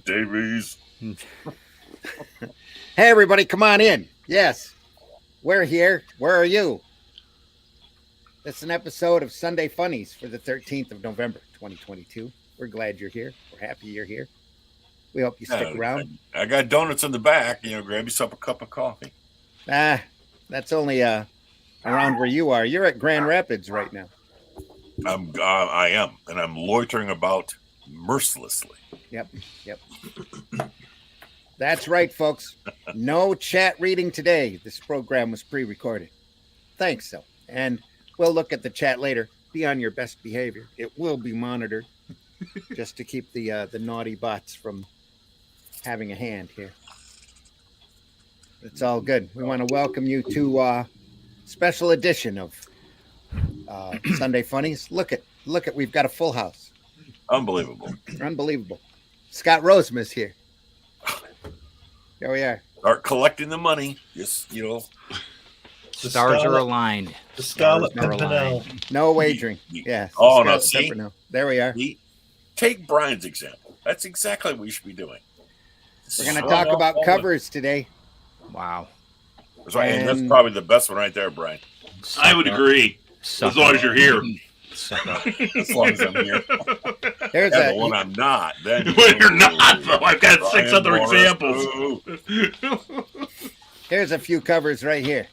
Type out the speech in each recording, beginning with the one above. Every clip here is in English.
Davies. Hey, everybody, come on in. Yes, we're here. Where are you? It's an episode of Sunday Funnies for the 13th of November, 2022. We're glad you're here. We're happy you're here. We hope you stick around. I got donuts in the back. Grab yourself a cup of coffee. That's only around where you are. You're at Grand Rapids right now. I am, and I'm loitering about mercilessly. Yep. That's right, folks. No chat reading today. This program was pre-recorded. Thanks, though. And we'll look at the chat later. Be on your best behavior. It will be monitored just to keep the naughty bots from having a hand here. It's all good. We want to welcome you to a special edition of Sunday Funnies. Look at, we've got a full house. Unbelievable. Scott Roseman's here. There we are. Start collecting the money. Just, The stars are aligned. The Scarlet Pimpernel. No wagering. Yeah. Oh, no. See? There we are. Take Brian's example. That's exactly what we should be doing. We're going to talk about covers today. Wow. That's right. And that's probably the best one right there, Brian. I would agree. As long as you're here. As long as I'm here. There's the one I'm not. Then when you're not, though, I've got 6 other examples. Here's a few covers right here.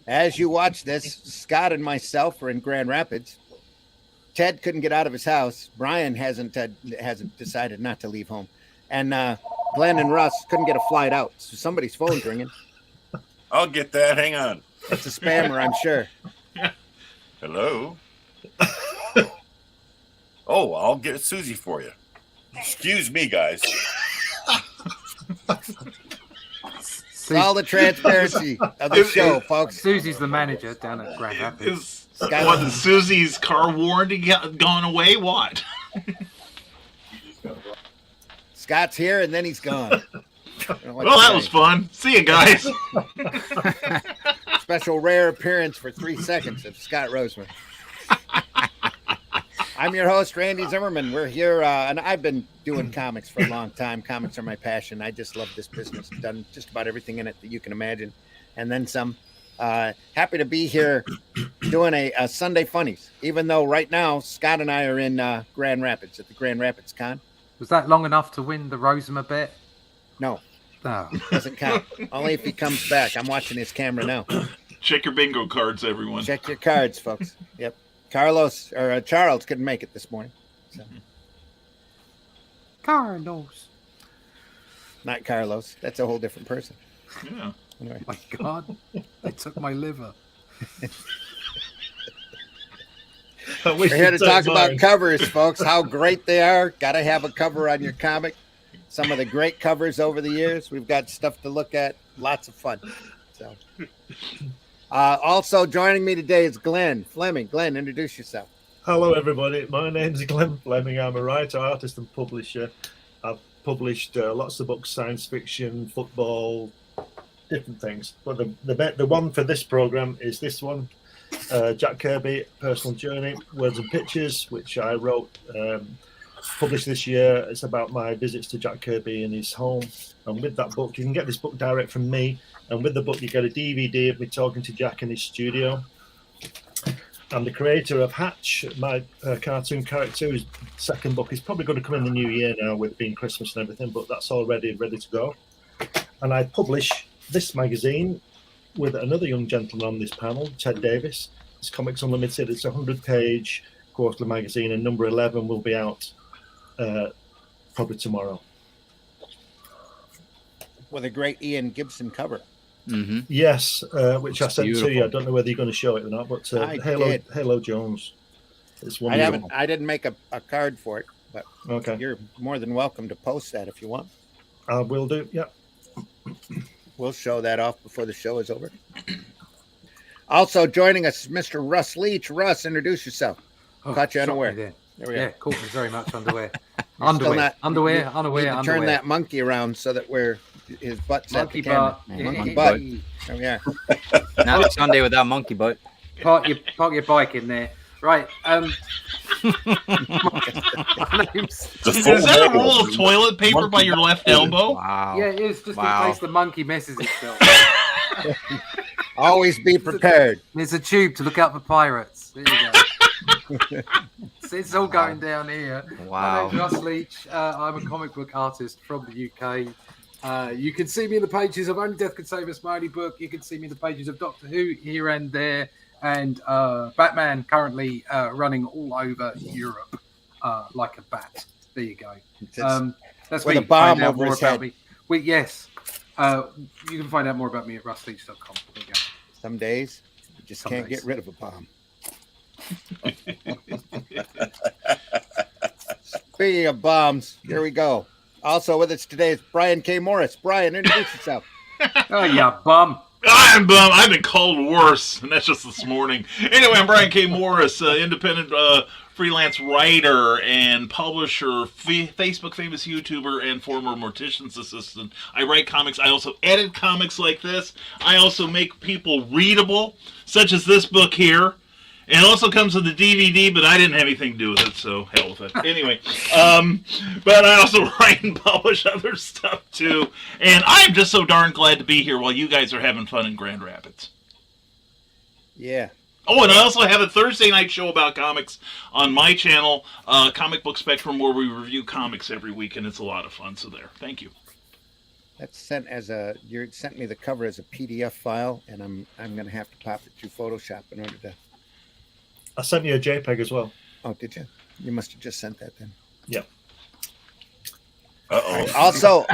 As you watch this, Scott and myself are in Grand Rapids. Ted couldn't get out of his house. Brian hasn't decided not to leave home. And Glenn and Russ couldn't get a flight out. So somebody's phone's ringing. I'll get that. Hang on. It's a spammer, I'm sure. Hello? Oh, I'll get Susie for you. Excuse me, guys. It's all the transparency of the show, folks. Susie's the manager down at Grand Rapids. What, Susie's car warranty gone away? What? Scott's here and then he's gone. Well, that was fun. See you guys. Special rare appearance for 3 seconds of Scott Roseman. I'm your host, Randy Zimmerman. We're here, and I've been doing comics for a long time. Comics are my passion. I just love this business. I've done just about everything in it that you can imagine, and then some. Happy to be here doing a Sunday Funnies, even though right now Scott and I are in Grand Rapids at the Grand Rapids Con. Was that long enough to win the Rosema bet? No. Oh. Doesn't count. Only if he comes back. I'm watching his camera now. Check your bingo cards, everyone. Check your cards, folks. Yep. Charles couldn't make it this morning. So. Carlos. Not Carlos. That's a whole different person. Yeah. Anyway. My God. They took my liver. We're here to talk about covers, folks. How great they are. Got to have a cover on your comic. Some of the great covers over the years. We've got stuff to look at. Lots of fun. So. Also joining me today is Glenn Fleming. Glenn, introduce yourself. Hello, everybody. My name's Glenn Fleming. I'm a writer, artist, and publisher. I've published lots of books, science fiction, football, different things. But the one for this program is this one, Jack Kirby, Personal Journey, Words and Pictures, which I wrote, published this year. It's about my visits to Jack Kirby in his home. And with that book, you can get this book direct from me. And with the book, you get a DVD of me talking to Jack in his studio. I'm the creator of Hatch, my cartoon character, whose second book is probably going to come in the new year now with it being Christmas and everything, but that's all ready to go. And I publish this magazine with another young gentleman on this panel, Ted Davis. It's Comics Unlimited. It's a 100-page quarterly magazine, and number 11 will be out probably tomorrow. With a great Ian Gibson cover. Mm-hmm. Yes, which I sent beautiful. to you. I don't know whether you're going to show it or not, but Halo Jones. It's wonderful. I didn't make a card for it, Okay, You're more than welcome to post that if you want. I will do. Yeah. We'll show that off before the show is over. Also joining us is Mr. Russ Leach. Russ, introduce yourself. Caught you shot me unaware. there. There we Yeah, are. caught me very much underwear. You're still Underwear, not- underwear, you underwear, need to underwear. turn that monkey around so that his butt's Monkey at the camera. butt. Monkey butt. There we are. Not Sunday without monkey butt. Park your bike in there. Right. My name's The Is full that a mobile. roll of toilet paper by your left elbow? Wow. yeah, it is just Wow. in case the monkey messes itself. Always be prepared. There's a tube to look out for pirates. There you go. It's all going down here. My Wow. name's Russ Leach. I'm a comic book artist from the UK. You can see me in the pages of Only Death Could Save Us, my only book. You can see me in the pages of Doctor Who here and there. And Batman currently running all over Europe like a bat. There you go. That's with me. a bomb Find out over more his about head. me. Yes. You can find out more about me at russleach.com. There you go. Some days you just Some can't days. get rid of a bomb. Speaking of bombs, here we go. Also with us today is Brian K. Morris. Brian, introduce yourself. Oh, yeah, bum. I'm bummed. I've been called worse, and that's just this morning. Anyway, I'm Brian K. Morris, independent freelance writer and publisher, Facebook famous YouTuber, and former mortician's assistant. I write comics. I also edit comics like this. I also make people readable, such as this book here. It also comes with a DVD, but I didn't have anything to do with it, so hell with it. Anyway, but I also write and publish other stuff too. And I'm just so darn glad to be here while you guys are having fun in Grand Rapids. Yeah. Oh, and I also have a Thursday night show about comics on my channel, Comic Book Spectrum, where we review comics every week, and it's a lot of fun. So there, thank you. That's sent you sent me the cover as a PDF file, and I'm gonna have to pop it through Photoshop in order to. I sent you a JPEG as well. Oh, did you? You must have just sent that then. Yeah. Uh-oh. Also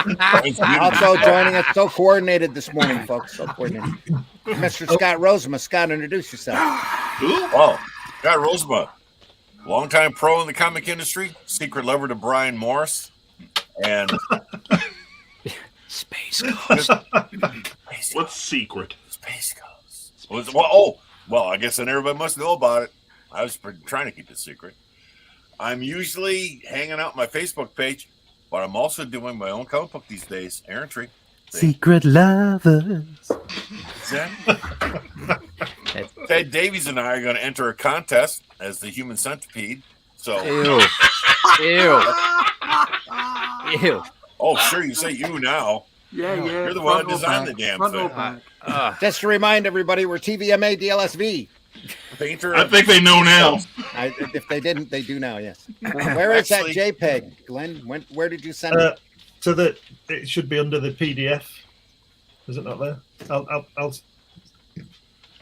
joining us, so coordinated this morning, folks. So coordinated. Mr. Scott Rosema. Scott, introduce yourself. Oh, Scott Rosema, longtime pro in the comic industry, secret lover to Brian Morris, and Space Ghost. What's secret? Space Ghost. Well, I guess then everybody must know about it. I was trying to keep it secret. I'm usually hanging out my Facebook page, but I'm also doing my own comic book these days, errantry. Secret lovers. Exactly. Ted Davies and I are going to enter a contest as the human centipede. So, Ew. Ew. Ew. oh, sure, you say you now. Yeah. You're the one Front that or designed back? the damn Front or thing. back? Just to remind everybody, we're TVMA DLSV. Painter. I think they know now. If they didn't, they do now. Yes. Where is Actually- that JPEG, Glenn? Where did you send it? It should be under the PDF. Is it not there? I'll I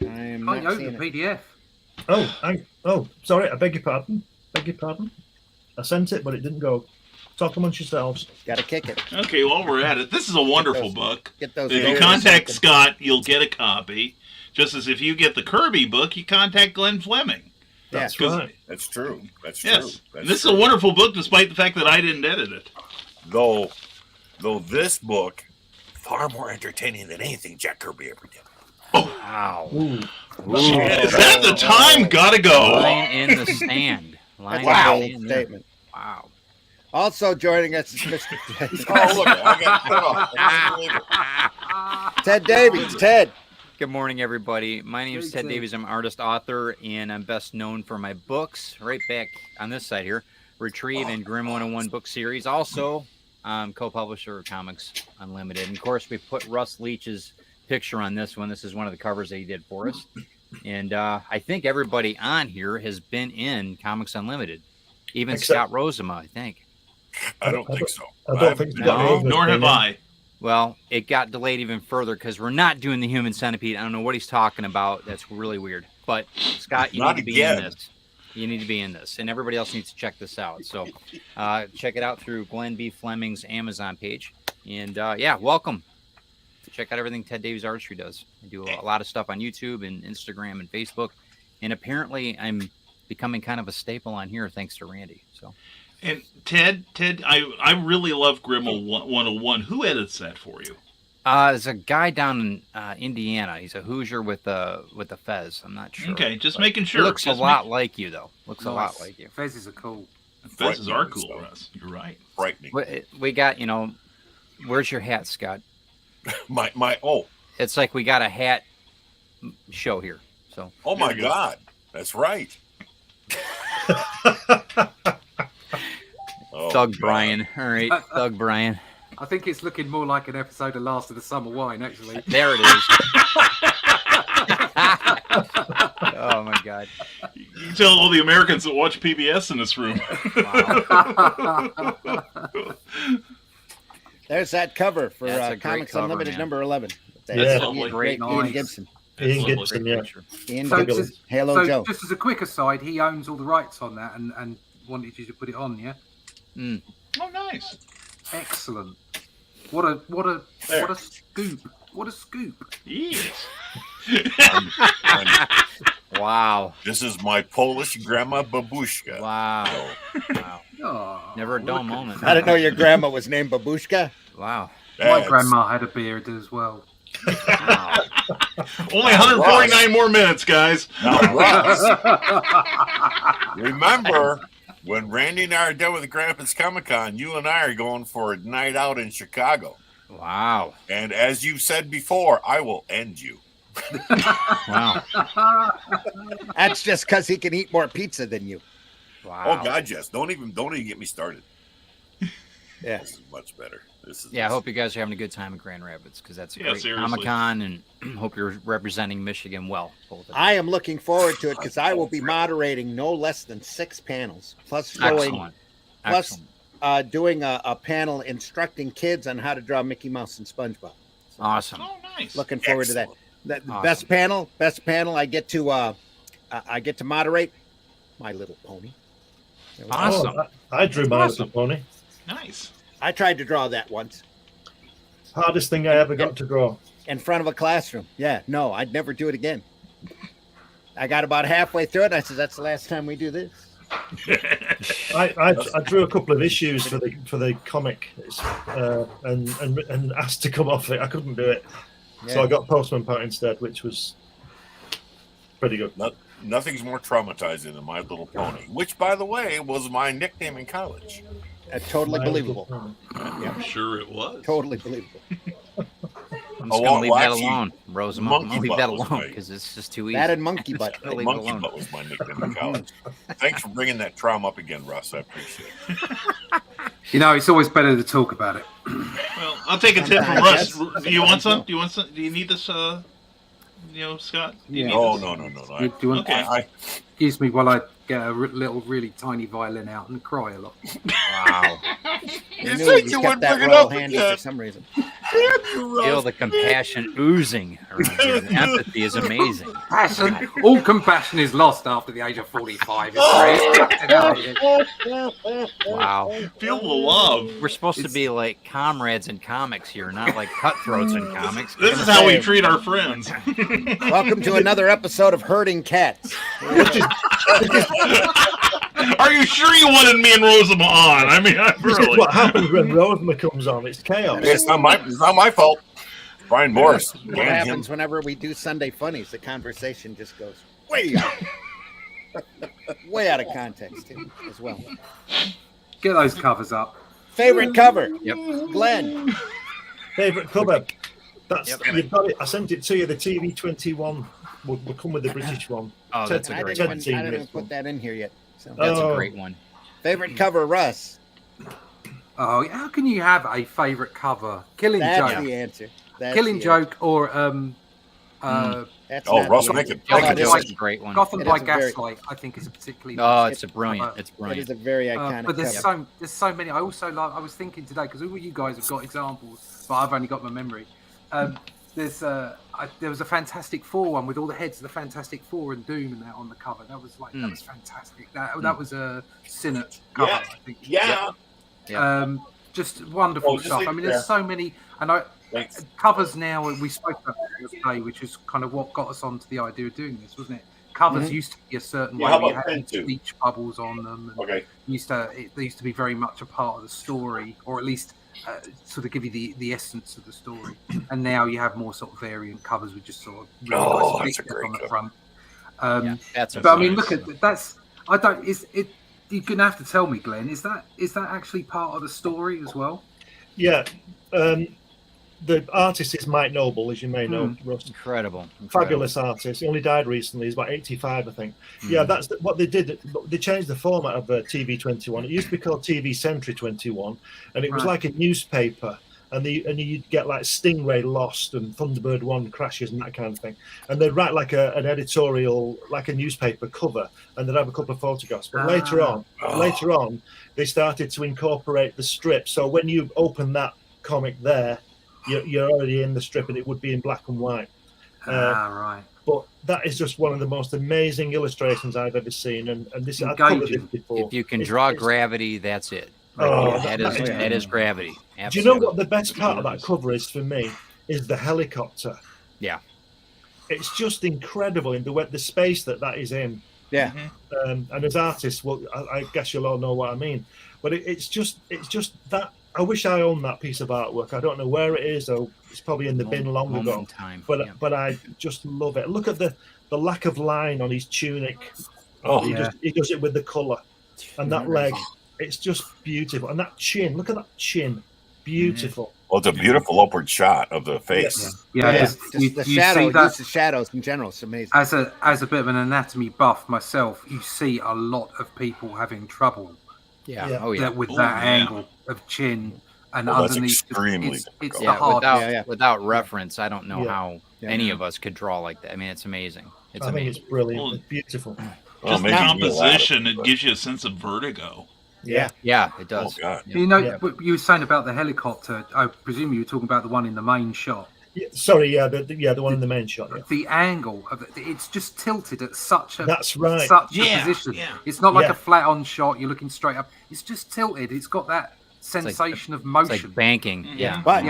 am Can't not open seeing the it. PDF. sorry, I beg your pardon. I sent it, but it didn't go. Talk amongst yourselves. Got to kick it. Okay, while we're at it, this is a wonderful book. Get those. If you doors contact open. Scott, you'll get a copy. Just as if you get the Kirby book, you contact Glenn Fleming. That's Yeah. right. That's true. That's Yes. true. And That's this is true. a wonderful book, despite the fact that I didn't edit it. Though this book, far more entertaining than anything Jack Kirby ever did. Wow. Ooh. Is that the time? Gotta go. Line in the stand. That's Line a in bold the stand. statement. Wow. Also joining us is Mr. Oh, look, I got Ted Davies. Ted. Good morning, everybody. My name is Ted Davies. I'm an artist, author, and I'm best known for my books. Right back on this side here, Retrieve and Grim 101 book series. Also, co-publisher of Comics Unlimited. And of course, we put Russ Leach's picture on this one. This is one of the covers that he did for us. And I think everybody on here has been in Comics Unlimited. Even Except- Scott Rosema, I think. I don't think so. I don't think No, Nor have I. Well, it got delayed even further because we're not doing the human centipede. I don't know what he's talking about. That's really weird. But Scott, you Not need to be in again. this. You need to be in this, and everybody else needs to check this out. So, check it out through Glenn B. Fleming's Amazon page. And yeah, welcome. Check out everything Ted Davies Artistry does. I do a lot of stuff on YouTube and Instagram and Facebook. And apparently, I'm becoming kind of a staple on here thanks to Randy. So, And Ted, I really love Grimmel 101. Who edits that for you? there's a guy down in Indiana. He's a Hoosier with the Fez. I'm not sure. Okay, just but making He sure. looks Just a lot like you, though. Looks a lot Nice. like you. Fezzes are cool. Fezzes are cool, Frightening, Russ. You're right. Frightening. We got, where's your hat, Scott? It's like we got a hat show here. So. Oh my God, that's right. Oh, Thug God. Brian. All right, Thug Brian. I think it's looking more like an episode of Last of the Summer Wine, actually. There it is. Oh my God. You can tell all the Americans that watch PBS in this room. Wow. There's that cover for That's a great Comics cover, Unlimited man. number 11. Yeah. lovely. Great Ian Nice. Gibson. Ian Lovely. Gibson, yeah. Ian So Gibson. just- Halo So, Joe. just as a quick aside, he owns all the rights on that and wanted you to put it on, yeah? Oh, nice. Excellent. What a There. scoop. What a scoop. Yes. And Wow. this is my Polish grandma babushka. Wow. Wow. Oh, Never a dull look at moment. I didn't know your grandma was named Babushka. Wow. My That's- grandma had a beard as well. Wow. Only 149 more minutes, guys. Now, Russ, remember when Randy and I are done with the Grandpa's Comic Con, you and I are going for a night out in Chicago. Wow. And as you've said before, I will end you. Wow. That's just because he can eat more pizza than you. Wow. Oh God, yes. Don't even get me started. Yeah. This is much better. This is Yeah, I hope you guys are having a good time at Grand Rapids because that's a Yeah, great seriously. Comic-Con, and hope you're representing Michigan well. Both of you. I am looking forward to it because I will be moderating no less than 6 panels, plus showing, Excellent. plus Excellent. doing a panel instructing kids on how to draw Mickey Mouse and SpongeBob. Awesome. Oh, nice. Looking forward to that. The Awesome. best panel I get to moderate. My Little Pony. There we go. Awesome. Oh, I drew my little pony. Nice. I tried to draw that once Hardest thing I ever got to draw. in front of a classroom. Yeah, no, I'd never do it again. I got about halfway through it. And I said, "That's the last time we do this." I drew a couple of issues for the comic, and asked to come off it. I couldn't do it, so I got Postman Pat instead, which was pretty good. Nothing's more traumatizing than My Little Pony, which, by the way, was my nickname in college. Totally My believable. Little Pony. I'm sure it was. Totally believable. I'm Oh, just well, gonna leave that actually, alone, Rosamund. I'm gonna Monkey leave that Butt was alone my- because it's just too easy. That and Monkey Butt. Leave it Monkey alone. Butt was my nickname in college. Thanks for bringing that trauma up again, Russ. I appreciate it. You know, it's always better to talk about it. Well, I'll take a tip from Sometimes, Russ. yes. Do you want some? Do you need this? Scott? Do you need No, this? no. Do you want Okay. excuse me while I get a little, really tiny violin out and cry a lot? Wow. You I knew said you you kept wouldn't that bring it roll up handy again. for some reason. Feel the compassion oozing around you. The empathy is amazing. Passion. All compassion is lost after the age of 45. It's great. Wow. Feel the love. We're supposed to be like comrades in comics here, not like cutthroats in comics. This is how we treat our friends. Welcome to another episode of Herding Cats. Are you sure you wanted me and Rosamund on? I mean, This is really. what happens when Rosema comes on. It's chaos. It's not my fault. Brian Morris. What Damn him. happens whenever we do Sunday Funnies? The conversation just goes way out, way out of context too, as well. Get those covers up. Favorite cover? Yep. Glenn. Favorite cover? That's Yep. you've got it. I sent it to you. The TV21 will come with the British one. Oh, that's a I great didn't, one. even, I didn't even put that in here yet. So. That's Oh. a great one. Favorite cover, Russ. Oh, how can you have a favourite cover? Killing That's Joke. the answer. That's Killing the Joke or That's Oh, not Russ, the make answer. it. Killing Make it Joke just- is a great one. Gotham It by is a very- Gaslight, I think is a particularly Oh, it's a brilliant. cover. It's It brilliant. is a very iconic But there's cover. so many. I also like. I was thinking today because all you guys have got examples, but I've only got my memory. There was a Fantastic Four one with all the heads of the Fantastic Four and Doom and that on the cover. That was that was fantastic. That was a Sinnott cover, Yeah. I think. Yeah. Just wonderful Oh, just stuff. leave I it mean, there's there. so many, and Thanks. covers now. We spoke about it the other day, which is kind of what got us onto the idea of doing this, wasn't it? covers Mhm. used to be a certain Yeah, way. how You about had print too? speech bubbles on them. And Okay. they used to be very much a part of the story, or at least sort of give you the essence of the story. And now you have more sort of variant covers with just sort of really Oh, nice that's a pictures great on the cover. front. Yeah, that's But I mean, nice. look at that's. I don't. Is it? You're gonna have to tell me, Glenn. Is that actually part of the story as well? Yeah. The artist is Mike Noble, as you may know, Russ. incredible. Fabulous artist. He only died recently. He's about 85, I think. Yeah, that's what they did. They changed the format of TV 21. It used to be called TV Century 21, and it was Right. like a newspaper. And you'd get like Stingray lost and Thunderbird 1 crashes and that kind of thing. And they'd write like an editorial, like a newspaper cover, and they'd have a couple of photographs. But later on, they started to incorporate the strip. So when you open that comic there, you're already in the strip, and it would be in black and white. Right. But that is just one of the most amazing illustrations I've ever seen. And this I've covered this before. If you can draw gravity, that's it. Oh, that is gravity. Absolutely. Do you know what the best part of that cover is for me? Is the helicopter. Yeah. It's just incredible in the space that is in. Yeah. And as artists, well, I guess you'll all know what I mean. But it's just that. I wish I owned that piece of artwork. I don't know where it is, or it's probably in the bin long ago. But I just love it. Look at the lack of line on his tunic. Oh, he does it with the colour, and that leg. It's just beautiful. And that chin, look at that chin. Beautiful. Well, it's a beautiful upward shot of the face. Just the shadow, use the shadows in general. It's amazing. As a bit of an anatomy buff myself, you see a lot of people having trouble. With that angle of chin and underneath. It's the hard. Without reference, I don't know how any of us could draw like that. I mean, it's amazing. It's amazing. Think it's brilliant. Well, it's beautiful. Just the composition, it gives you a sense of vertigo. Yeah, it does. Oh, God. You know, you were saying about the helicopter. I presume you were talking about the one in the main shot. The one in the main shot. Yeah. The angle of it's just tilted at such a that's right. Such a position. Yeah. It's not like a flat on shot. You're looking straight up. It's just tilted. It's got that sensation of motion. It's like banking. Yeah. But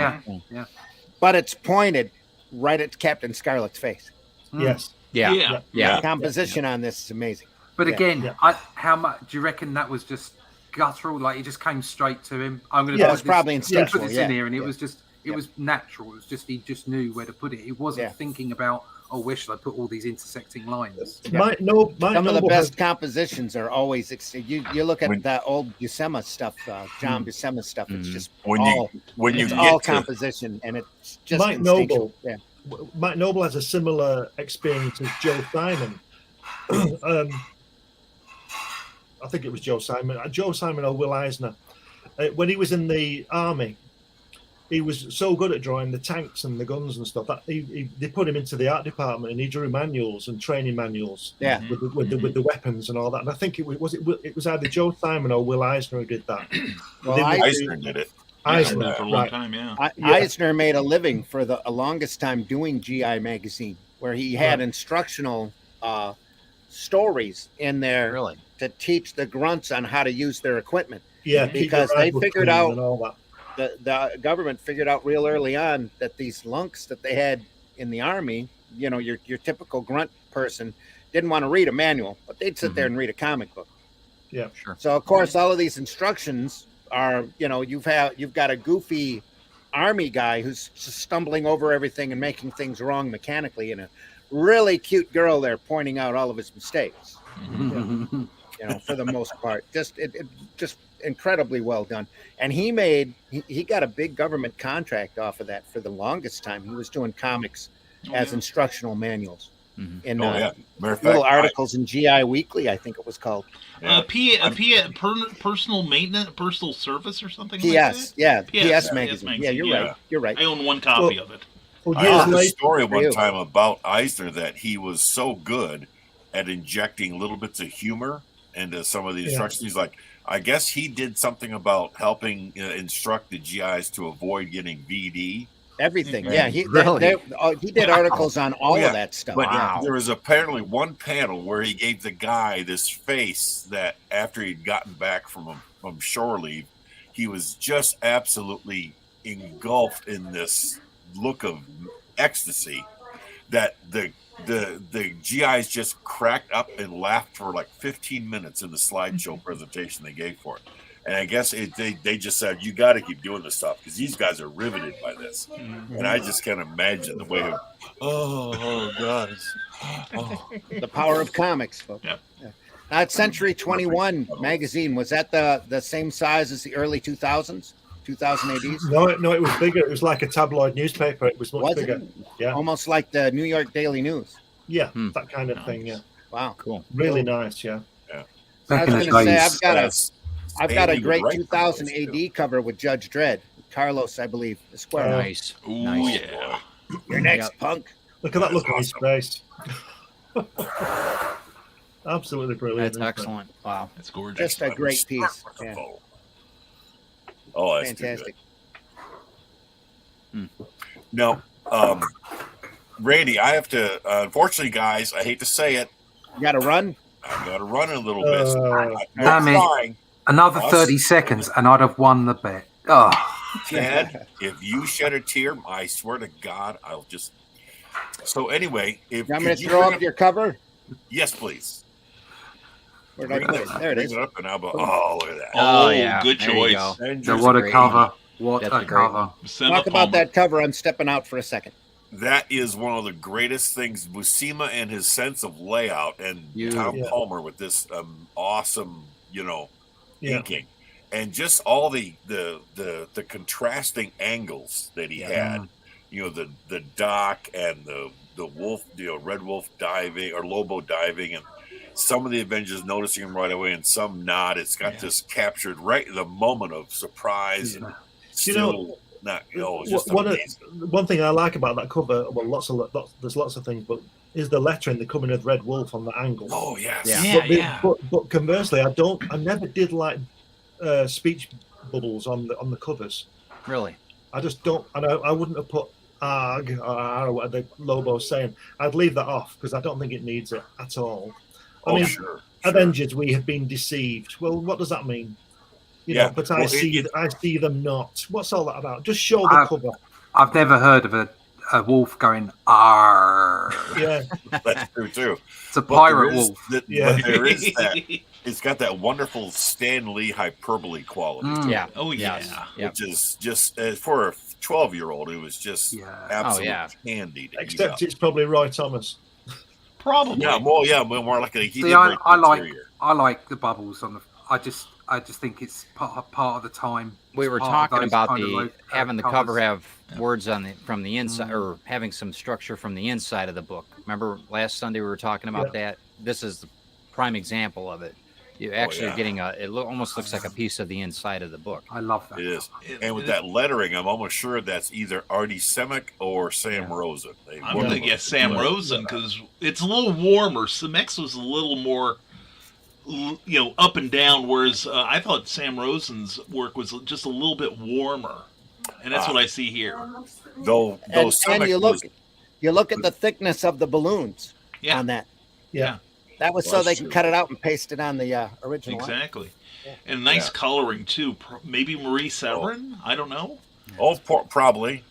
but it's pointed right at Captain Scarlet's face. Yes. Yeah. The composition on this is amazing. But again, how much do you reckon that was just guttural? Like it just came straight to him. I'm going to. It was probably instinctual. Put this in here, and it was just. It was natural. It was just he just knew where to put it. He wasn't thinking about, where should I put all these intersecting lines? Some of the best compositions are always. You look at that old Buscema stuff, John Buscema stuff. It's just all composition, and it's just Mike Noble. Yeah. Mike Noble has a similar experience as Joe Simon. I think it was Joe Simon or Will Eisner. When he was in the army, he was so good at drawing the tanks and the guns and stuff that they put him into the art department, and he drew manuals and training manuals with the weapons and all that. And I think it was either Joe Simon or Will Eisner who did that. Well, Eisner did it. Eisner for a long time, Eisner made a living for the longest time doing GI magazine, where he had instructional stories in there to teach the grunts on how to use their equipment. Yeah, because they figured out the government figured out real early on that these lunks that they had in the army, your typical grunt person didn't want to read a manual, but they'd sit there and read a comic book. Yeah, sure. So of course, all of these instructions are, you've got a goofy army guy who's just stumbling over everything and making things wrong mechanically, and a really cute girl there pointing out all of his mistakes. For the most part, just incredibly well done. And he got a big government contract off of that for the longest time. He was doing comics as instructional manuals in little articles in GI Weekly, I think it was called. Personal maintenance, personal service, or something. PS, like that? PS magazine. Yeah, you're right. I own one copy of it. I heard a story one time about Eisner that he was so good at injecting little bits of humor into some of the instructions. He's like, I guess he did something about helping instruct the GIs to avoid getting VD. Everything, he did articles on all of that stuff. But there was apparently one panel where he gave the guy this face that after he'd gotten back from shore leave, he was just absolutely engulfed in this look of ecstasy that the GIs just cracked up and laughed for like 15 minutes in the slideshow presentation they gave for it. And I guess they just said, you got to keep doing this stuff because these guys are riveted by this. And I just can't imagine the way of, oh God. The power of comics, folks. Yep. Yeah. At Century 21 magazine, was that the same size as the early 2000s? 2000 ADs? No, it was bigger. It was like a tabloid newspaper. It was much bigger. Yeah. Almost like the New York Daily News. Yeah, that kind of thing. Yeah. Wow. Cool. Really nice. Yeah. I was going to say, I've got a Amy great would write 2000 for those, AD cover with Judge Dredd. Carlos, I believe. The square. Nice. Ooh, Nice. yeah. You're next, punk. Look at that look on his Awesome. face. Absolutely brilliant. That's isn't it? excellent. Wow. That's gorgeous. Just a great piece. Yeah. Oh, that's Fantastic. No, Randy, I have to. Unfortunately, guys, I hate to say it. You got to run? I got to run in a little bit. Damn it. Flying. Another Us. 30 seconds, and I'd have won the bet. Oh, Ted, if you shed a tear, I swear to God, I'll just. So anyway, if I'm going could to you throw bring up your cover. Yes, please. Where did I put it? There it Bring is. it up, and I'll. Oh, look at that. Oh, yeah. Good There you choice. go. Avengers what a great. cover. What That's a a great cover. one. Send Talk up about Palmer. that cover. I'm stepping out for a second. That is one of the greatest things. Buscema and his sense of layout, and Tom Yeah. Palmer with this awesome, Yeah. inking, and just all the contrasting angles that he had. The dock and the wolf, Red Wolf diving or Lobo diving, and some of the Avengers noticing him right away, and some not. It's got this captured right in the moment of surprise, and still not. It's just amazing. One thing I like about that cover, well, there's lots of things, but is the lettering, the coming of Red Wolf on the angle. Oh yes. Yeah. But conversely, I never did like speech bubbles on the covers. Really? I just don't, and I wouldn't have put arg or what the Lobo's saying. I'd leave that off because I don't think it needs it at all. I mean, Sure. Avengers, we have been deceived. Well, what does that mean? But I see them not. What's all that about? Just show the cover. I've never heard of a wolf going, "Arr." Yeah, That's true too. It's a pirate But wolf. But there is that. It's got that wonderful Stan Lee hyperbole quality, Mm. Yeah. Oh, yeah. Yep. which is just for a 12-year-old, it was just Yeah. absolute yeah. candy. To eat except up. it's probably Roy Thomas. Probably. more like he See, did I write the like interior. I like the bubbles on the. I just think it's part of the time. We were Part of talking those about kind of having the covers. cover have words on from the inside, or having some structure from the inside of the book. Remember last Sunday we were talking about that? This is the prime example of it. You actually are getting almost looks like a piece of the inside of the book. I love that. It is, and with that lettering, I'm almost sure that's either Artie Semick or Sam Rosen. I'm thinking Sam Rosen because it's a little warmer. Semex was a little more, up and down, whereas I thought Sam Rosen's work was just a little bit warmer, and that's what I see here. Though And Semick you look at the thickness of the balloons Yeah. on that. Yeah. That was so they can cut it out and paste it on the original. Exactly, and nice coloring too. Maybe Marie Severin. I don't know. probably.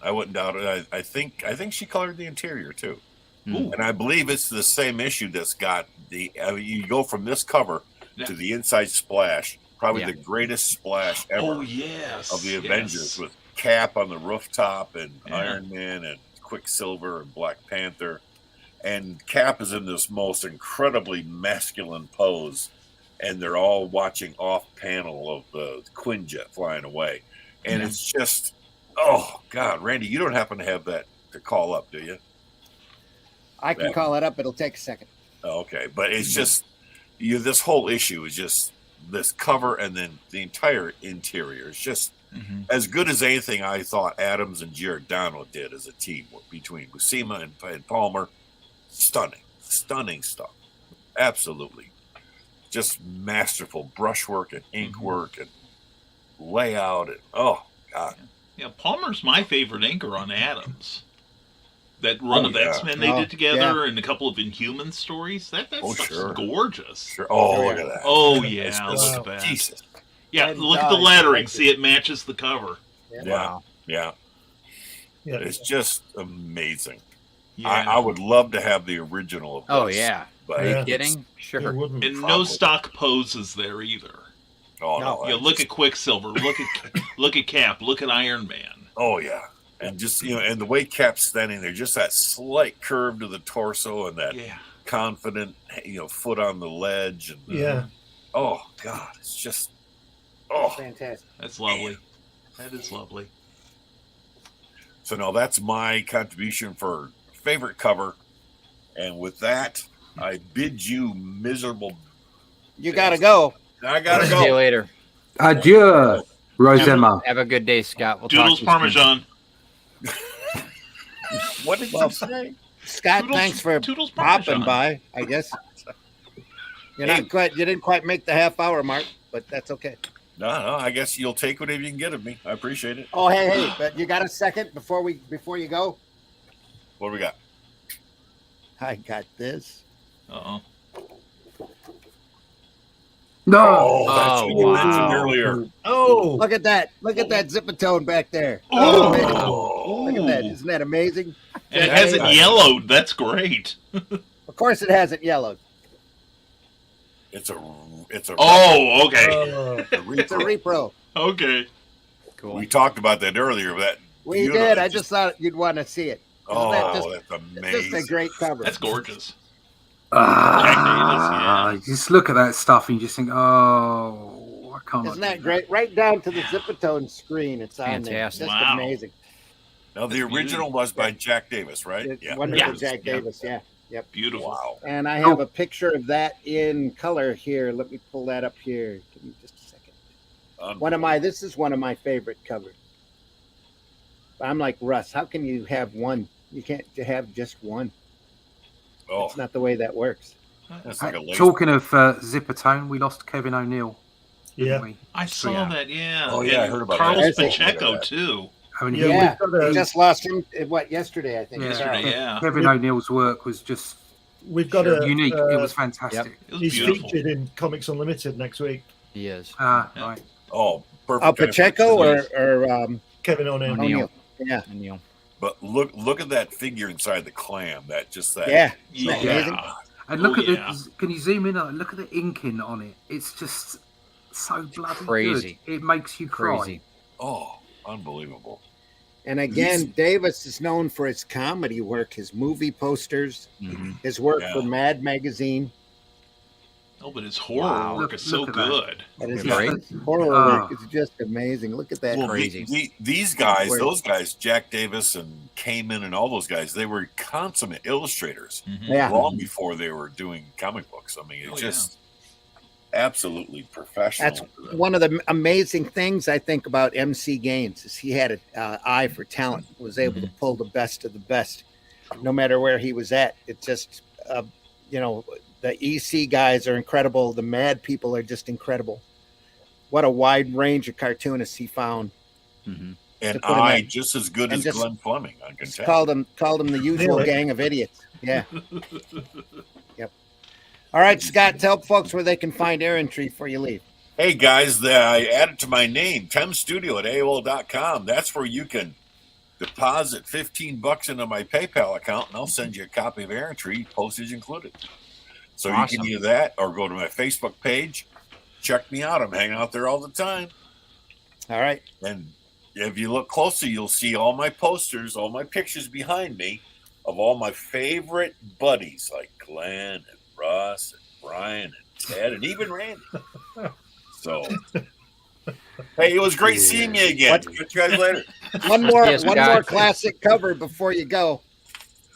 I wouldn't doubt it. I think she colored the interior too. Ooh. And I believe it's the same issue that's got you go from this cover to the inside splash, probably the greatest splash ever Oh yes, of the Avengers with Cap on the rooftop and Iron Man and Quicksilver and Black Panther. And Cap is in this most incredibly masculine pose, and they're all watching off panel of the Quinjet flying away. And it's just, oh God, Randy, you don't happen to have that to call up, do you? I can call it up. It'll take a second. Oh, okay, but it's just this whole issue is just this cover, and then the entire interior is just as good as anything I thought Adams and Giordano did as a team between Buscema and Palmer. Stunning stuff. Absolutely, just masterful brushwork and ink work and layout, and oh God. Yeah, Palmer's my favorite inker on Adams. That run of X-Men they did together, and a couple of Inhuman stories. That stuff's gorgeous. Sure. Oh, look at that. Oh yeah, Just, look at that. Jesus. Yeah, And, look at the lettering. See, it matches the cover. Yeah. Wow. It's just amazing. I would love to have the original of this. Oh yeah. But Are you Yeah. kidding? It Sure. wouldn't. And no Probably. stock poses there either. Oh, No. no. You look at Quicksilver, look at Cap, look at Iron Man. Oh, yeah. And just, and the way Cap's standing there, just that slight curve to the torso and that Yeah. confident, foot on the ledge. And Yeah. oh, God. It's just, oh. Fantastic. That's lovely. That is lovely. So, no, that's my contribution for favorite cover. And with that, I bid you miserable. You got to go. I got to See you go. later. Adieu, Rosema. Have a good day, Scott. We'll Doodles talk to you soon. Parmesan. What did Well, you say? Scott, Toodles- thanks for Toodles popping Parmesan. by. I guess you're Hey. not quite. You didn't quite make the half-hour mark, but that's okay. No, I guess you'll take whatever you can get of me. I appreciate it. Oh, hey, but you got a second before you go? What do we got? I got this. Uh-oh. No. Oh, that's what you wow. mentioned earlier. Oh. Look at that. Look at that zipatone back there. Oh. Look at that. Isn't that amazing? And it hasn't yellowed. That's great. Of course, it hasn't yellowed. It's a Oh, okay. It's a repro. Okay. Cool. We talked about that earlier. That We beautiful- did. I just thought you'd want to see it. oh, that just- that's It's amazing. just a great cover. That's gorgeous. You just look at that stuff and you just think, oh, I can't. Isn't that great? Right down to the zipatone screen. It's on Fantastic. there. Just Wow. amazing. Now the That's original beautiful. was by Jack Davis, right? It's Yeah. wonderful, Yeah. Jack Yeah. Davis. Yeah. Beautiful. Wow. And I have a picture of that in color here. Let me pull that up here. Give me just a second. This is one of my favorite covers. I'm like Russ. How can you have one? You can't have just one. Oh, It's not the way that works. that's like a laser. Talking of Zippertone, we lost Kevin O'Neill. Yeah. didn't we? I saw that, yeah. Oh, yeah, I And heard about Carlos that. Pacheco, That. too. I mean, Yeah, Yeah. we've got We a, just lost him. Yesterday, I think. Yeah. Yesterday, yeah. Kevin O'Neill's work was just we've got a unique. It was fantastic. It was he's beautiful. featured in Comics Unlimited next week. He is. Yeah. Right. Oh, perfect. Pacheco Yes. or Kevin O'Neill. O'Neill. Yeah. O'Neill. But look at that figure inside the clam. That. Yeah. Yeah. amazing? And look Oh, at yeah. the. Can you zoom in on it? Look at the inking on it. It's just so bloody Crazy. good. It makes you cry. Crazy. Oh, unbelievable. And again, Davis is known for his comedy work, his movie posters, Mhm. his work Yeah. for Mad Magazine. Oh, but his horror Wow. work is so Look at that. good. That is Great. horror Oh. work is just amazing. Look at that. Well, Crazy. these guys, Great. those guys, Jack Davis and Kamen and all those guys, they were consummate illustrators Mhm. Yeah. long before they were doing comic books. I mean, it's Oh, yeah. just absolutely professional. That's one of the amazing things I think about MC Gaines is he had an eye for talent, was able to pull the best of the best, no matter where he was at. It just, the EC guys are incredible. The Mad people are just incredible. What a wide range of cartoonists he found. Mhm. and to put him I in. just as good And as just- Glenn Fleming. I can Just tell. called them the usual Really? gang of idiots. Yeah. Yep. All right, Scott, tell folks where they can find Errantry before you leave. Hey guys, I added to my name, temstudio at AOL.com. That's where you can deposit $15 into my PayPal account, and I'll send you a copy of Errantry, postage included. So you Awesome. can either that or go to my Facebook page. Check me out. I'm hanging out there all the time. All right. And if you look closer, you'll see all my posters, all my pictures behind me of all my favorite buddies like Glenn and Russ and Brian and Ted and even Randy. So, hey, it was great seeing you again. What- Catch you guys later. One more Yes, one Scott. more classic cover before you go.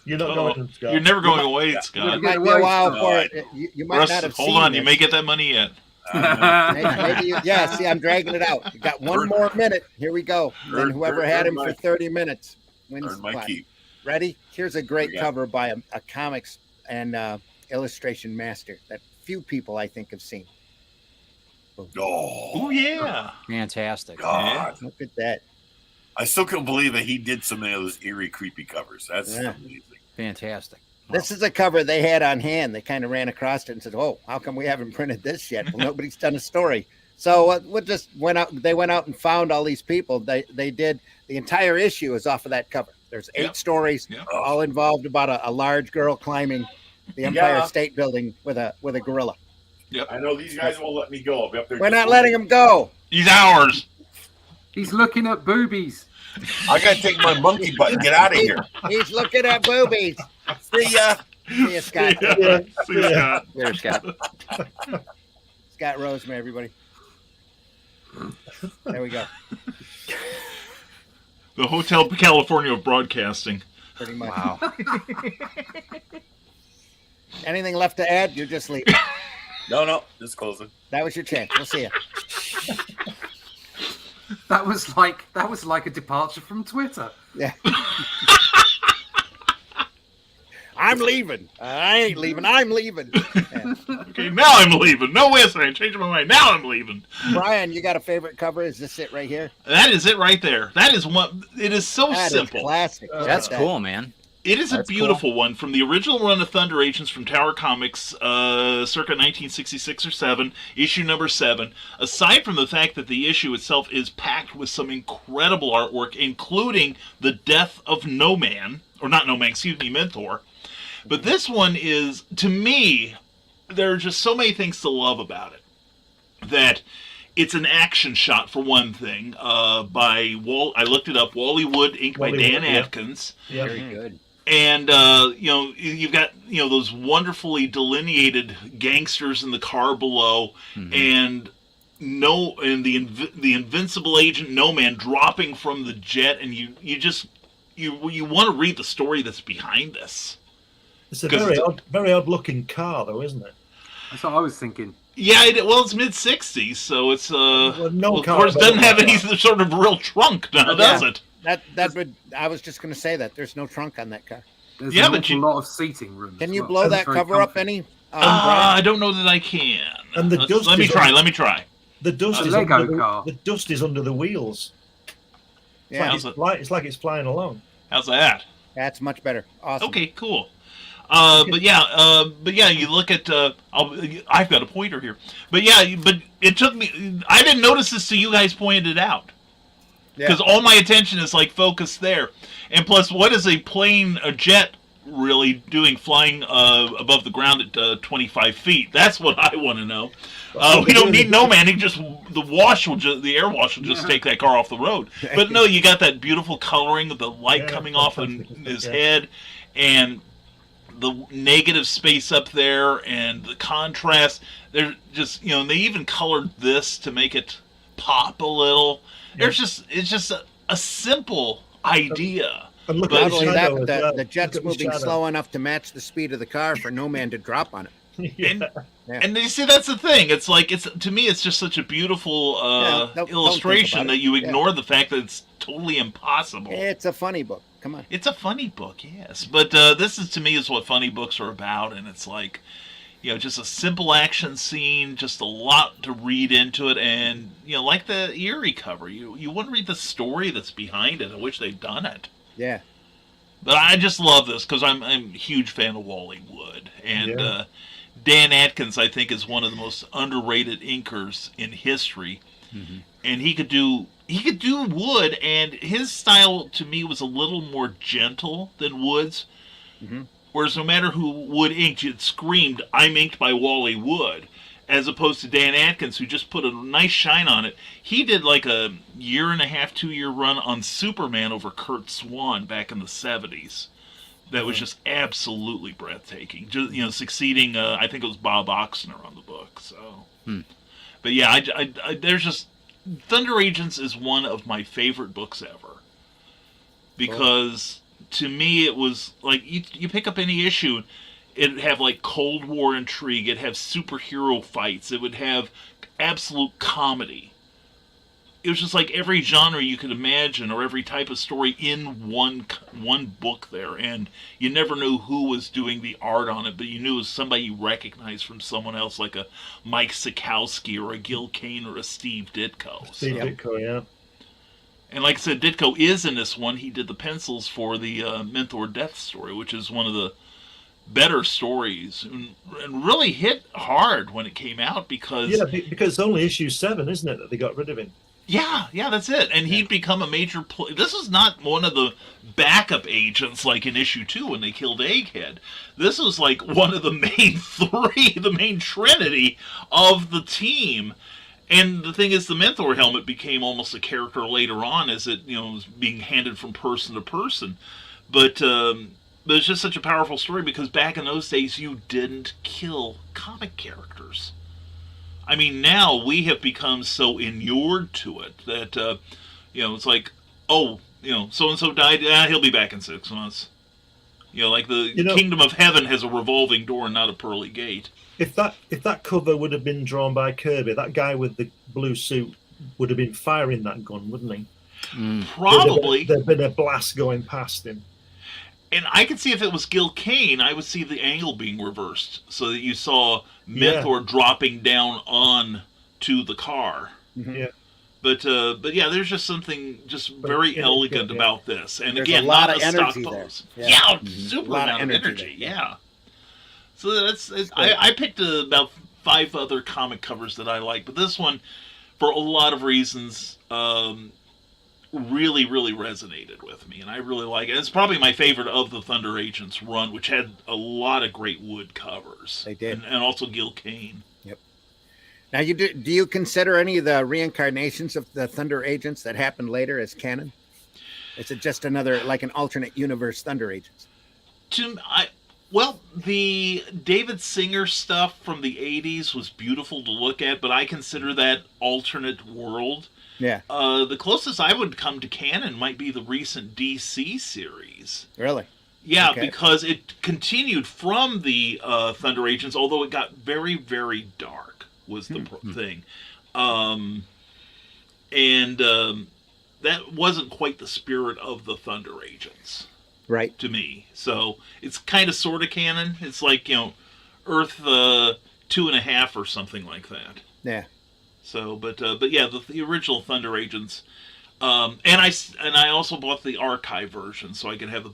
You're not Oh, going, Scott. You're never going away, Scott. It might be a while No, for I- it. You might Russ, not have hold seen on. this. You may get that money yet. Maybe yeah, see, I'm dragging it out. You got one more minute. Here we go. Then Earn- whoever earn- had earn him for my- 30 minutes wins Earn the my plaque. keep. Ready? Here's a great Yeah. cover by a comics and illustration master that few people I think have seen. Oh, Oh, yeah. Fantastic. God. Look at that. I still can't believe that he did some of those eerie, creepy covers. That's Yeah. amazing. Fantastic. This is a cover they had on hand. They kind of ran across it and said, "Oh, how come we haven't printed this yet?" Well, nobody's done a story. So we just went out. They went out and found all these people. They did the entire issue is off of that cover. There's 8 Yep. stories, Yep. all involved about a large girl climbing the Empire Yeah. State Building with a gorilla. I know these guys won't let me go. I'll be up there. We're just not letting him go. He's ours. He's looking at boobies. I gotta take my monkey butt and get out of here. He's looking at boobies. See ya. See you, Scott. Yeah. See you, Scott. There's Scott. Scott Rosemary, everybody. There we go. The Hotel California of Broadcasting. Pretty much. Wow. Anything left to add? You're just leaving. No, just closing. That was your chance. We'll see you. That was like a departure from Twitter. Yeah. I'm leaving. I ain't leaving. I'm leaving. Yeah. Okay, now I'm leaving. No, wait a second. I changed my mind. Now I'm leaving. Brian, you got a favorite cover? Is this it right here? That is it right there. That is what. It is so That is simple. classic. Look That's at that. cool, man. It is a That's beautiful one from the original run of Thunder Agents from Tower Comics, circa 1966 or 7, issue number 7. Aside from the fact that the issue itself is packed with some incredible artwork, including the death of No Man, or not No Man, excuse me, Mentor. But this one is, to me, there are just so many things to love about it. That it's an action shot for one thing, by I looked it up, Wally Wood, inked by Wally Dan Wood, yeah. Atkins. Yeah. Very good. And you've got those wonderfully delineated gangsters in the car below, and the invincible agent No Man dropping from the jet, and you want to read the story that's behind this. It's a 'Cause very odd looking car, though, isn't it? That's what I was thinking. Yeah, it's mid '60s, so it's no of car course doesn't have any car. sort of real trunk now, does it? That would. I was just going to say that there's no trunk on that car. There's Yeah, an but awful you- lot of seating room. Can as you well. blow That's that very cover up comfy. any? I don't know that I can. And the dust let me is try. on- Let me try. The dust A is Lego under car. the dust is under the wheels. Yeah, How's it? It's like it's flying along. How's that? that's much better. Awesome. Okay, cool. But yeah, you look at. I've got a pointer here. But it took me. I didn't notice this till you guys pointed it out. Yeah. Because all my attention is like focused there, and plus, what is a jet really doing flying above the ground at 25 feet? That's what I want to know. We don't need No Man. The air wash will just take that car off the road. But no, you got that beautiful coloring of the light Yeah, coming off in fantastic. his Yeah. head, and the negative space up there, and the contrast. They're just they even colored this to make it pop a little. It's just a simple idea. And look But at Not his only shadow that, as well. the jet's Look at his moving shadow. slow enough to match the speed of the car for No Man to drop on it. Yeah. And you see, that's the thing. It's like to me, it's just such a beautiful Yeah, don't think illustration about that it. you Yeah. ignore the fact that it's totally impossible. It's a funny book. Come on. It's a funny book, yes, but this is to me is what funny books are about, and it's like just a simple action scene, just a lot to read into it, and like the Eerie cover, you want to read the story that's behind it. I wish they'd done it. Yeah. But I just love this because I'm a huge fan of Wally Wood, and Yeah. Dan Atkins I think is one of the most underrated inkers in history, and he could do Wood, and his style to me was a little more gentle than Wood's. Whereas no matter who Wood inked, it screamed, "I'm inked by Wally Wood," as opposed to Dan Atkins, who just put a nice shine on it. He did like a 1.5, 2-year run on Superman over Kurt Swan back in the 70s. That was just absolutely breathtaking. Just succeeding. I think it was Bob Oxner on the book. So, but yeah, there's just Thunder Agents is one of my favorite books ever because to me it was like you pick up any issue. It'd have like Cold War intrigue. It'd have superhero fights. It would have absolute comedy. It was just like every genre you could imagine, or every type of story in one book there, and you never knew who was doing the art on it, but you knew it was somebody you recognized from someone else, like a Mike Sikowski or a Gil Kane or a Steve Ditko. Steve So- Ditko, yeah. And like I said, Ditko is in this one. He did the pencils for the Mentor Death story, which is one of the better stories, and really hit hard when it came out because Yeah, because it's only issue 7, isn't it, that they got rid of him? Yeah, that's it. And he'd become a major. This is not one of the backup agents like in issue 2 when they killed Egghead. This was like one of the main three, the main trinity of the team. And the thing is, the Mentor helmet became almost a character later on as it, was being handed from person to person. But it's just such a powerful story because back in those days, you didn't kill comic characters. I mean, now we have become so inured to it that, it's like, so and so died. He'll be back in 6 months. Like the Kingdom of Heaven has a revolving door and not a pearly gate. If that cover would have been drawn by Kirby, that guy with the blue suit would have been firing that gun, wouldn't he? Probably. There'd been a blast going past him. And I could see if it was Gil Kane, I would see the angle being reversed so that you saw Mentor dropping down on to the car. Yeah. But yeah, there's just something very elegant about this. And there's again, a lot not of a stock energy pose. there. Yeah, super amount of energy. there. Yeah. So I picked about 5 other comic covers that I like, but this one, for a lot of reasons, really, really resonated with me, and I really like it. It's probably my favorite of the Thunder Agents run, which had a lot of great wood covers. They did, and also Gil Kane. Yep. Now, do you consider any of the reincarnations of the Thunder Agents that happened later as canon? Is it just another, like an alternate universe Thunder Agents? Well, the David Singer stuff from the 80s was beautiful to look at, but I consider that alternate world. Yeah. The closest I would come to canon might be the recent DC series. Really? Yeah, Okay. because it continued from the Thunder Agents, although it got very, very dark, was the thing. That wasn't quite the spirit of the Thunder Agents. Right. To me. So it's kind of sort of canon. It's like, Earth 2.5 or something like that. Yeah. So, but yeah, the original Thunder Agents, and I also bought the archive version so I could have a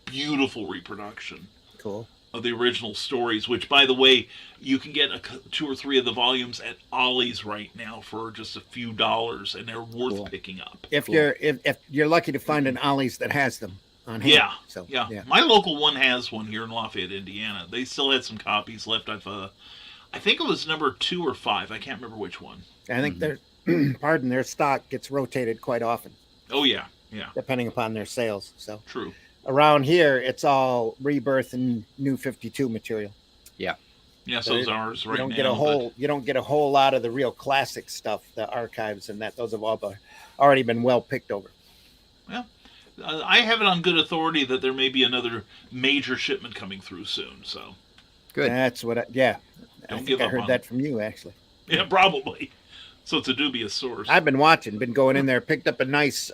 beautiful reproduction. Cool. Of the original stories, which, by the way, you can get 2 or 3 of the volumes at Ollie's right now for just a few dollars, and they're worth picking up. If you're lucky to find an Ollie's that has them on hand. Yeah. So yeah. My local one has one here in Lafayette, Indiana. They still had some copies left. I think it was number 2 or 5. I can't remember which one. I think their stock gets rotated quite often. Oh yeah. Depending upon their sales. So true. Around here, it's all Rebirth and New 52 material. Yeah. Yeah, so is ours right now. You don't get a whole lot of the real classic stuff, the archives and that. Those have all already been well picked over. Well, I have it on good authority that there may be another major shipment coming through soon. So good. That's what. I think I heard that from you, actually. Yeah, probably. So it's a dubious source. I've been going in there, picked up a nice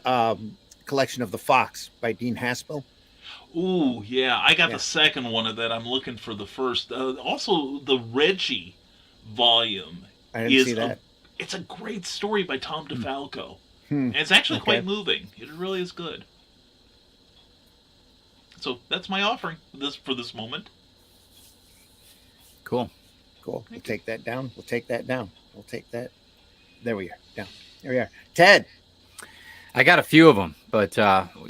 collection of The Fox by Dean Haspel. Ooh, yeah. I got the second one of that. I'm looking for the first. Also, the Reggie volume. I didn't see that. It's a great story by Tom DeFalco. And it's actually quite moving. It really is good. So that's my offering for this moment. Cool. We'll take that down. We'll take that. There we are. Down. There we are. Ted. I got a few of them, but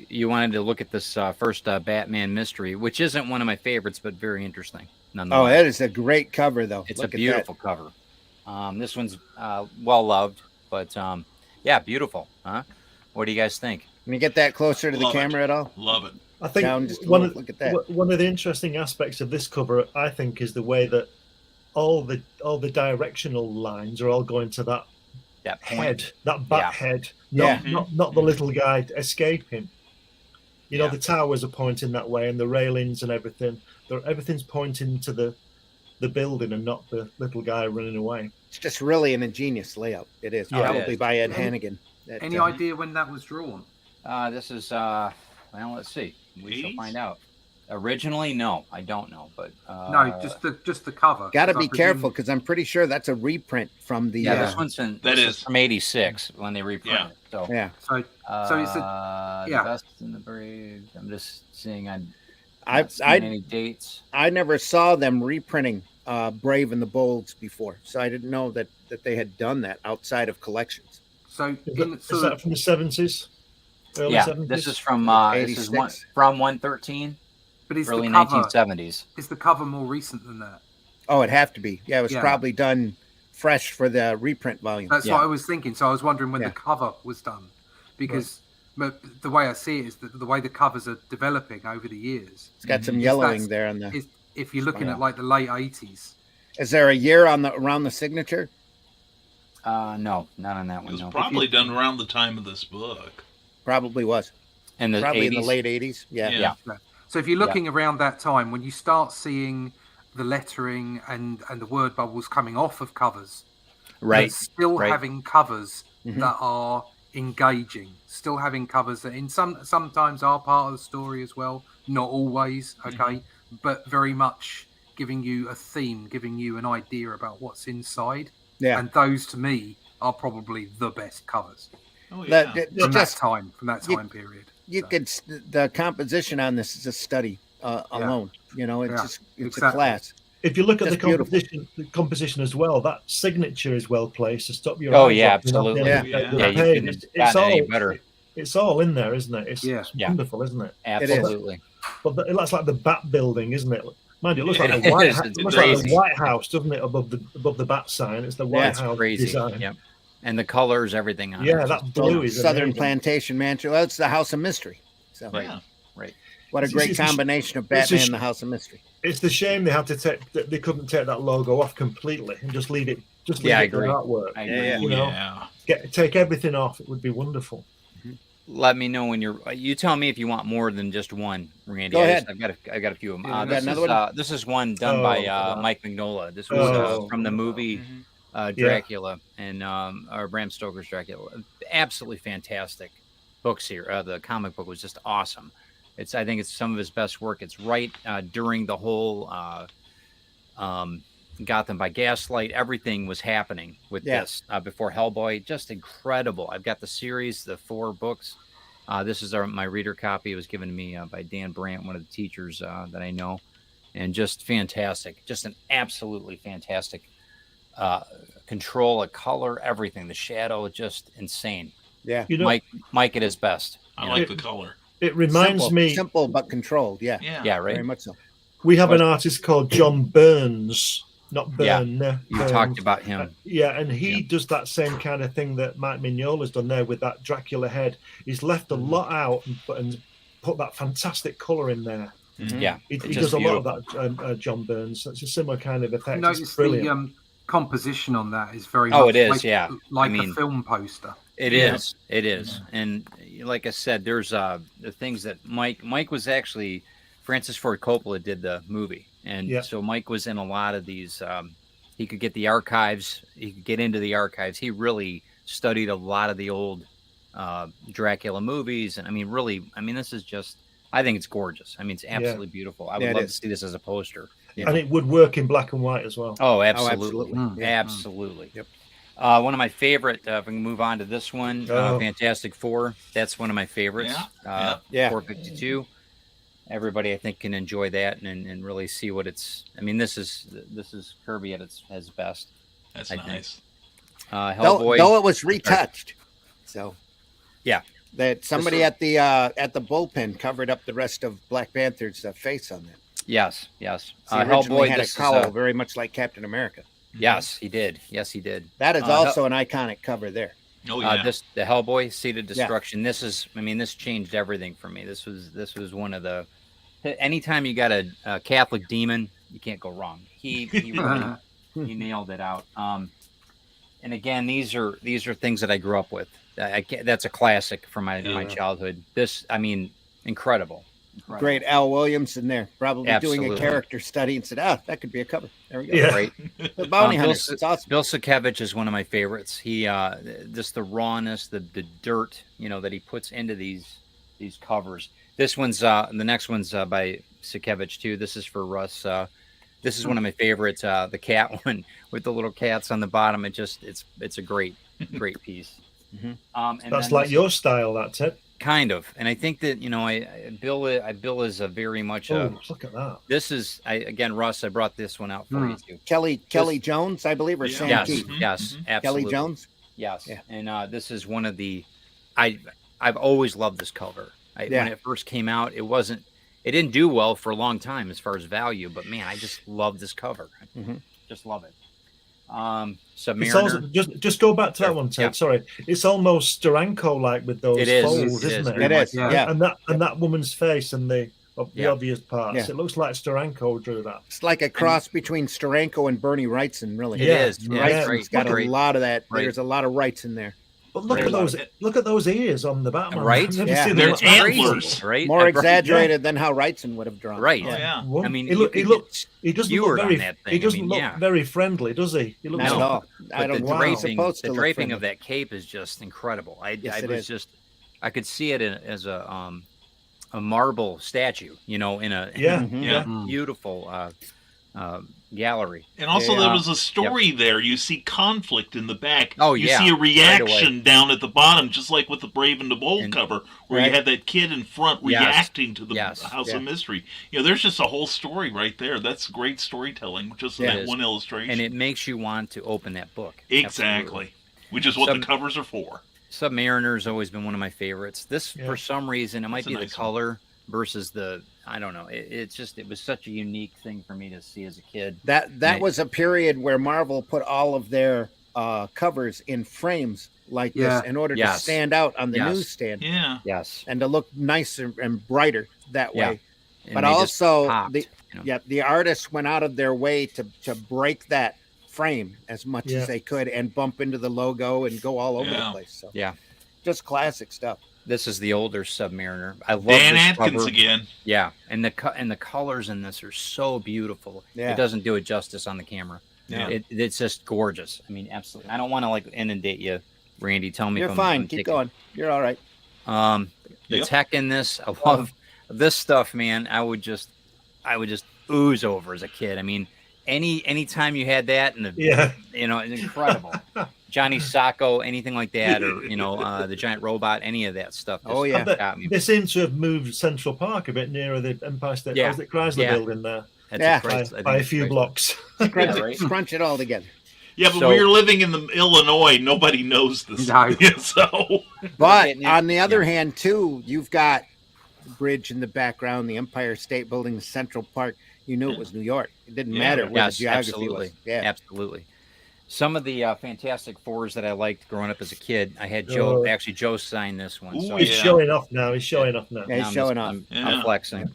you wanted to look at this first Batman mystery, which isn't one of my favorites, but very interesting. Oh, that is a great cover, though. It's a beautiful cover. This one's well loved, but yeah, beautiful. Huh? What do you guys think? Can you get that closer to the camera at all? Love it. I think look at that. One of the interesting aspects of this cover, I think, is the way that all the directional lines are all going to that head, that bat head. Not the little guy escaping. The towers are pointing that way, and the railings and everything. Everything's pointing to the building and not the little guy running away. It's just really an ingenious layout. It is probably by Ed Hannigan. Any idea when that was drawn? This is let's see. We shall find out. Originally, no, I don't know, but no, just the cover. Got to be careful because I'm pretty sure that's a reprint from the. This one's from '86 when they reprinted it. So so it's the best and the brave. I'm just seeing. I've seen any dates. I never saw them reprinting Brave and the Bolds before, so I didn't know that they had done that outside of collections. So, Is that from the 70s? Early Yeah, 70s? this is from this is 86. from 113, but is early the cover 1970s. is the cover more recent than that? Oh, it'd have to be. Yeah, it was Yeah. probably done fresh for the reprint volume. That's Yeah. what I was thinking. So I was wondering when Yeah. the cover was done, because the way I see it is that the way the covers are developing over the years. It's got some Is yellowing that- there on the. Is if you're looking Yeah. at like the late 80s. Is there a year on the around the signature? No, not on that It one. was No, probably done around the time of this book. Probably was. in the Probably 80s. in the late 80s. Yeah. Yeah. So if you're looking around that time, when you start seeing the lettering and the word bubbles coming off of covers, Right. but still right. having covers Mhm. that are engaging, still having covers that sometimes are part of the story as well, not always, okay, but very much giving you a theme, giving you an idea about what's inside. Yeah. And those to me are probably the best covers Oh, That- yeah. that- from just that you- time period. you So, could the composition on this is a study alone. You know, it's Yeah, just it's exactly. a class. If you look at Just the composition as well, that signature is well placed to stop your. Oh, eyes yeah, opening up absolutely. the- Yeah. the Yeah, you page. couldn't have It's gotten any all better. It's all in there, isn't it? It's, Yeah. it's Yeah. wonderful, isn't it? Absolutely. But it looks like the Bat Building, isn't it? Mind you, it looks Yeah, like the it White is. House. It's It looks like the crazy. White House, doesn't it? Above the Bat sign, it's the White That's House crazy. design. Yep. And the colors, everything on it. Yeah, is that just blue brilliant. is Southern amazing. Plantation Mansion. Well, it's the House of Mystery. So Yeah. what a It's- great it's a sh- combination of it's a Batman sh- and the House of Mystery. It's the shame they had to take that they couldn't take that logo off completely and just leave it. Just leave Yeah, I it for agree. artwork. I Yeah, agree. yeah. Oh, You know? yeah. Take everything off. It would be wonderful. Let me know when you tell me if you want more than just one, Randy. Go ahead. I've got a few of them. Yeah, you got This another is one? this is one done Oh, by wow. Mike Mignola. This was Oh. from the movie Mm-hmm. Dracula and or Bram Stoker's Dracula. Absolutely fantastic books here. The comic book was just awesome. I think it's some of his best work. It's right during the whole Gotham by Gaslight. Everything was happening with Yeah. this before Hellboy. Just incredible. I've got the series, the 4 books. This is my reader copy. It was given to me by Dan Brandt, one of the teachers that I know, and just fantastic. Just an absolutely fantastic control of color, everything. The shadow, just insane. Yeah. You know, Mike at his best. I you know? like the color. it reminds me. Simple but controlled. Yeah. Yeah. Yeah, right. Very much so. We have an artist called John Burns, not Yeah. Byrne. You Burns. talked about him. Yeah, and he Yeah. does that same kind of thing that Mike Mignola's done there with that Dracula head. He's left a lot out and put that fantastic color in there. Yeah, He it's does just a lot beautiful. of that, John Burns. It's a similar kind of effect. Notice It's brilliant. the composition on that is very Oh, much it is, like, yeah. like I mean- a film poster. It is. It is. And like I said, there's the things that Mike was actually Francis Ford Coppola did the movie, and Yeah. so Mike was in a lot of these. He could get the archives. He could get into the archives. He really studied a lot of the old Dracula movies, and I mean, really, I mean, this is just. I think it's gorgeous. I mean, it's absolutely beautiful. I would Yeah, it love to is. see this as a poster. you And know. it would work in black and white as well. Oh, absolutely. absolutely. Absolutely. Yep. One of my favorite, if we can move on to this one, Oh. Fantastic Four. That's one of my favorites. Yeah, yeah. 452. Everybody, I think, can enjoy that and really see what it's. I mean, this is Kirby at his best. That's I think. nice. Hellboy. Though it was retouched. So Yeah. that somebody at the bullpen covered up the rest of Black Panther's face on that. Yes. He originally Hellboy. had a This is, cowl very much like Captain America. yes, he did. Yes, he did. That is Uh, also an iconic cover there. Oh yeah. The Hellboy, Seed of Destruction. This is, I mean, this changed everything for me. This was one of the. Anytime you got a Catholic demon, you can't go wrong. He really he nailed it out. And again, these are things that I grew up with. That's a classic from my childhood. This, I mean, incredible. Great Al Williamson there, probably doing Absolutely. a character study and said, that could be a cover. There we go. Yeah. Right. The Bounty Bill Hunters. It's awesome. Bill Sienkiewicz is one of my favorites. He just the rawness, the dirt, that he puts into these covers. This one's the next one's by Sienkiewicz too. This is for Russ. This is one of my favorites. The cat one with the little cats on the bottom. It's a great piece. Mhm. And That's then like this- your style, that's it. kind of, and I think that Bill is a very much Oh, look at that. this is again Russ. I brought this one out for you too. Kelly Jones, I believe, or Yeah. Sam Yes, Keith. Mhm, yes, mhm. absolutely. Kelly Jones. Yes. Yeah. And this is one of the I've always loved this cover. Yeah. When it first came out, it didn't do well for a long time as far as value, but man, I just love this cover. Mhm. Just love it. It's Submariner. also, just go back to Sure. that one, Ted. Yeah. Sorry, it's almost Steranko like with those It is. folds, It isn't is. it? Very It much is. so. Yeah. And that woman's face and the Yeah. obvious parts. Yeah. It looks like Steranko drew that. It's like a cross between Steranko and Bernie Wrightson, really. It Yeah. is. Yeah, Right. great. Wrightson's got Great. a lot of that. Right. There's a lot of Wrights in there. But look Very at those! lot. Look at those ears on the Batman. Right? I've never Yeah. seen They're them that antlers. crazy. Right? More Right. exaggerated than how Wrightson would have drawn. Right. Oh, yeah. Well, I mean, he, you look, could he looks. get He doesn't skewered look on very. that thing. He I doesn't mean, look yeah. very friendly, does he? He looks. Not at No. all. I But don't the know. He's draping, supposed to the look draping friendly. of that cape is just incredible. Yes, it was is. just, I could see it as a marble statue, in a Yeah. Mhm. Yeah. beautiful gallery. And also, Yeah. there was a story there. You see conflict in the back. Oh, you yeah, see a right reaction away. down at the bottom, just like with the Brave and the Bold And- cover, where Right. you had that kid in front Yes. reacting to the Yes. House Yeah. of Mystery. There's just a whole story right there. That's great storytelling, just in Yeah. It that is. one illustration. And it makes you want to open that book. exactly. Absolutely. Which is what Some- the covers are for. Submariner's always been one of my favorites. This, Yeah. for some reason, it might That's a be the nice one. color versus I don't know. It was such a unique thing for me to see as a kid. That Yeah. was a period where Marvel put all of their covers in frames like Yeah. this in order to Yes. stand out on the Yes. newsstand Yeah. Yes. and to look nicer and brighter that Yeah. way. And But they just also popped, the artists went out of their way to break that frame as much Yeah. as they could and bump into the logo and go all over the Yeah. place. So Yeah. just classic stuff. This is the older Submariner. I love Dan this Atkins cover. again. Yeah, and the colors in this are so beautiful. Yeah. It doesn't do it justice on the camera. Yeah. It's just gorgeous. I mean, absolutely. I don't want to inundate you, Randy. Tell me You're if fine. I'm Keep taking- going. You're all right. The Yep. tech in this, I love this stuff, man. I would just ooze over as a kid. I mean, anytime you had that and Yeah. incredible. Johnny Sacco, anything like that, or the giant robot, any of that stuff. Oh, just yeah. I bet got me. they seem to have moved Central Park a bit nearer the Empire State. Yeah. Yeah. The Chrysler Yeah. building there That's Yeah. a price. I think by a it's few great. blocks. Crunch, Yeah, it, right. crunch it all together. Yeah, but So- when you're living in the Illinois, nobody knows this. No. Yeah, so But getting it. on the other Yeah. hand, too, you've got the bridge in the background, the Empire State Building, the Central Park. You knew it was New York. It didn't Yeah. matter where Yes, the geography absolutely. was. Yeah. Absolutely. Some of the Fantastic Fours that I liked growing up as a kid, I had Joe. Oh. Actually, Joe signed this one. Ooh, so He's Yeah. showing off now. He's showing off now. Yeah, he's I'm showing off. I'm Yeah. flexing.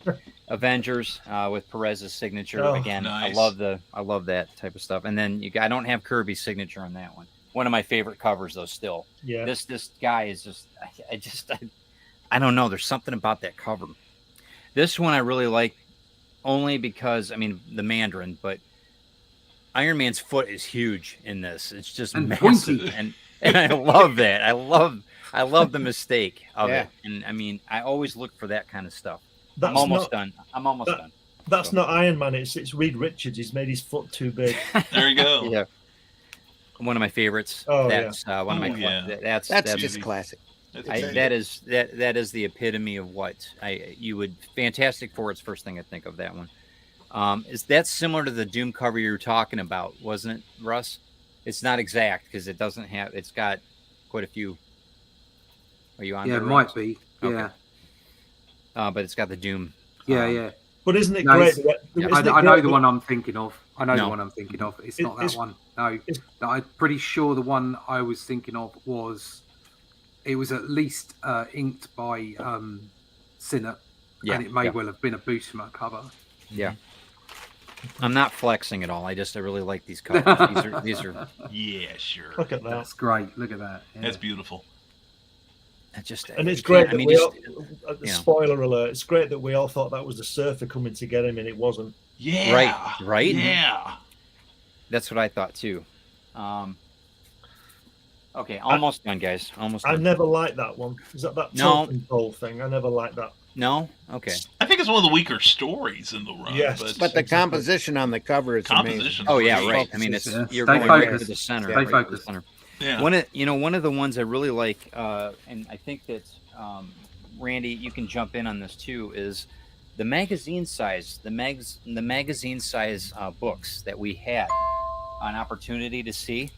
Avengers with Perez's signature Oh, again. nice. I love that type of stuff. And then I don't have Kirby's signature on that one. One of my favorite covers, though. Still, Yeah. this guy is I don't know. There's something about that cover. This one I really like, only because the Mandarin, but Iron Man's foot is huge in this. It's just And massive, pointy. and I love that. I love the mistake of Yeah. it. And I always look for that kind of stuff. That's I'm almost not done. I'm almost done. that's So- not Iron Man. It's Reed Richards. He's made his foot too big. there you go. Yeah. One of my favorites. Oh, That's one of my. Oh, yeah. That's That's easy. just classic. That's I, easy. that is the epitome of what you would Fantastic Four. It's first thing I think of that one. Is that similar to the Doom cover you were talking about, wasn't it, Russ? It's not exact because it doesn't have. It's got quite a few. Are you on? Yeah, there, it might Russ? be. Okay. Yeah. But it's got the Doom. Yeah, yeah. But isn't it No, great? it's- Isn't I, it I know great the that- one I'm thinking of. I know No. the one I'm thinking of. It's It- not that it's- one. No, it's- I'm pretty sure the one I was thinking of it was at least inked by Sinnott, Yeah, and it may yeah. well have been a Buscema cover. Yeah. I'm not flexing at all. I really like these covers. These are Yeah, sure. Look at that. That's great. Look at that. Yeah. That's beautiful. just. And it's you great can't- that mean, we just- all, you know. spoiler alert, it's great that we all thought that was the Surfer coming to get him and it wasn't. Yeah. Right? Yeah. That's what I thought too. Okay, almost done, guys. Almost I done. never liked that one. Is that No. totem pole thing? I never liked that. No? Okay. I think it's one of the weaker stories in the run. Yes. But the Exactly. composition on the cover is amazing. composition. Oh yeah, Great. right. I mean, it's Yeah. you're Stay going right focused. to the center. Stay right to the focused. center. Yeah. One of the ones I really like, and I think that Randy, you can jump in on this too, is the magazine size, the magazine size books that we had an opportunity to see.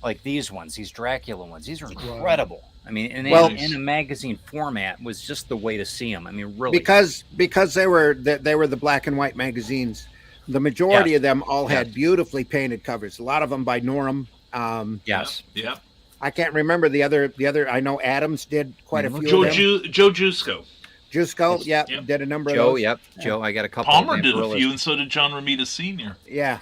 like these ones, these Dracula ones. These are incredible. I mean, and Well- in a magazine format was just the way to see them. I mean, really. because they were the black and white magazines. The majority Yes. of them all Yes. had beautifully painted covers. A lot of them by Norm. Yes. Yeah. I can't remember the other. I know Adams did quite a few. Joe of them. Joe Jusco. Jusco, yeah, Yep. did a number of Joe, those. yep. Joe, I got a couple. Palmer of did a Vampirellas. few, and so did John Romita Sr. Yeah,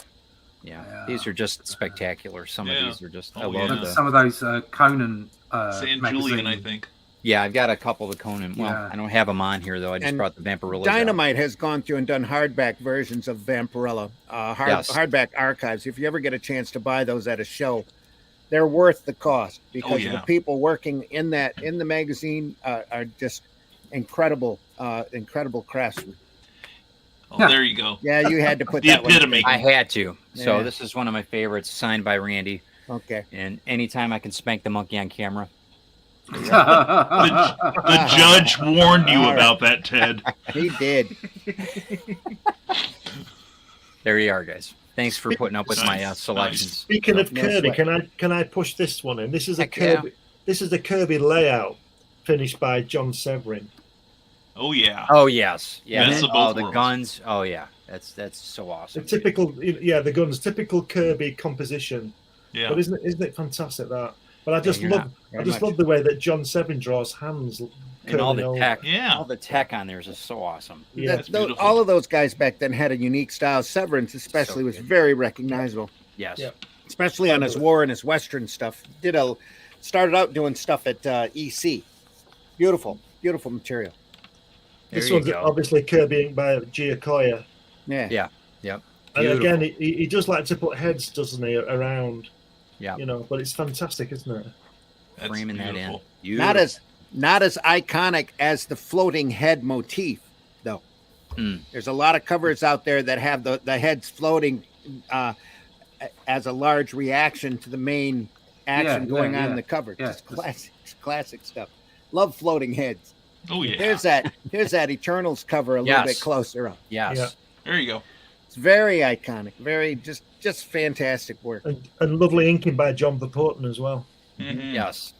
Yeah, these are just spectacular. Some Yeah. of these are just. I Oh, love yeah. the. Some of those Conan San magazine. Julian, I think. Yeah, I've got a couple of the Conan. Well, Yeah. I don't have them on here though. I just And brought the Vampirellas. Dynamite has gone through and done hardback versions of Vampirella, Yes. hardback archives. If you ever get a chance to buy those at a show, they're worth the cost because of yeah. the people working in the magazine are just incredible craftsmen. Oh, Yeah. there you go. Yeah, you had to put The that one in. epitome. I had to. So Yeah. this is one of my favorites, signed by Randy. Okay. And anytime I can spank the monkey on camera, The judge warned you All right. about that, Ted. He did. there you are, guys. Thanks for putting up with my Nice, selections. Speaking of No Kirby, sweat. can I push this one in? This is a Heck yeah. Kirby. This is the Kirby layout finished by John Severin. Oh yeah. Oh yes, yeah. Best of Oh, both the worlds. guns. Oh yeah, that's so The awesome. typical, the guns, typical Kirby composition. Yeah. But isn't it fantastic that? But I just you're love, not. I Very just much. love the way that John Severin draws hands. And all curving the over. tech, Yeah. all the tech on there is just so awesome. Yeah, That's beautiful. All of those guys back then had a unique style. Severance especially So was good. very recognizable, Yes. Yeah. especially on his war and his western stuff. Started out doing stuff at EC. Beautiful material. There This you one's go. obviously Kirby inked by Giacoya. Yeah. Yeah. Yep. And Beautiful. again, he does like to put heads, doesn't he, around? Yeah. You know, but it's fantastic, isn't it? That's Framing that in. beautiful. Not as iconic as the floating head motif, though. Mm. There's a lot of covers out there that have the heads floating as a large reaction to the main action Yeah, going yeah, on yeah. in the cover. Yeah. Just classic stuff. Love floating heads. Oh yeah. Here's that Eternals cover a little Yes. bit closer up. Yes. Yeah. There you go. It's very iconic, very just fantastic work. And lovely inking by John Verpoten as well. Mhm. Yes.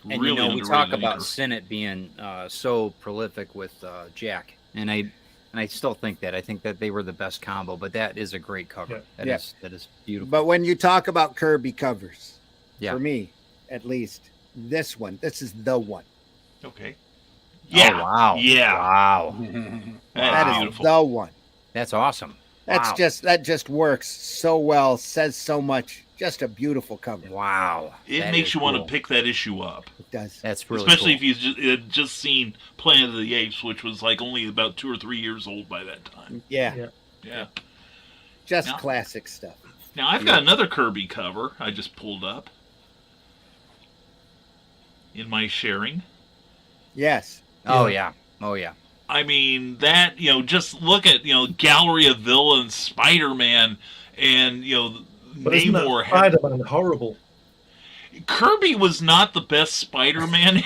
And Really we talk underrated about inker. Sinnott being so prolific with Jack, and I still think that. I think that they were the best combo, but that is a great cover. Yeah. That is beautiful. But when you talk about Kirby covers, Yeah. for me at least, this is the one. Okay. Oh, Yeah. wow. Yeah. Wow. That's That is beautiful. the one. That's awesome. That's Wow. that just works so well, says so much. Just a beautiful cover. Wow. It That makes is you want cool. to pick that issue up, It does. That's really especially cool. if you've just seen Planet of the Apes, which was like only about 2 or 3 years old by that time. Yeah, Yeah. Yeah. just Yeah. classic stuff. Now I've got another Kirby cover I just pulled up in my sharing. Yes. Oh yeah. Oh yeah. I mean that just look at Gallery of Villains, Spider-Man, and But isn't that Namor. Spider-Man horrible? Kirby was not the best Spider-Man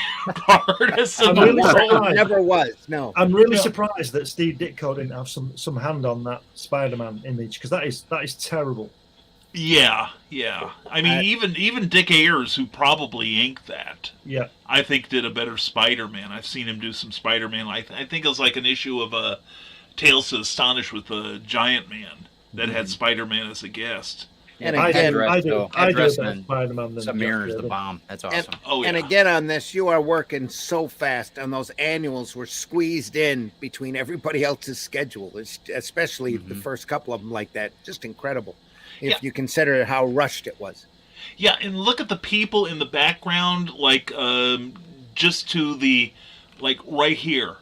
artist in I'm the really world. surprised. Never was. No. I'm really Yeah. surprised that Steve Ditko didn't have some hand on that Spider-Man image, because that is terrible. Yeah. I mean, I- even Dick Ayers, who probably inked that, Yeah, I think did a better Spider-Man. I've seen him do some Spider-Man. I think it was like an issue of Tales to Astonish with Giant Man that had Spider-Man as a guest. And I again, do a better Dressman, Spider-Man than Submariner is Jack the Kirby. bomb. That's And, awesome. Oh yeah. and again on this, you are working so fast, and those annuals were squeezed in between everybody else's schedule. Especially the first couple of them like that. Just incredible. If Yeah. you consider how rushed it was. Yeah, and look at the people in the background, like just to the right here.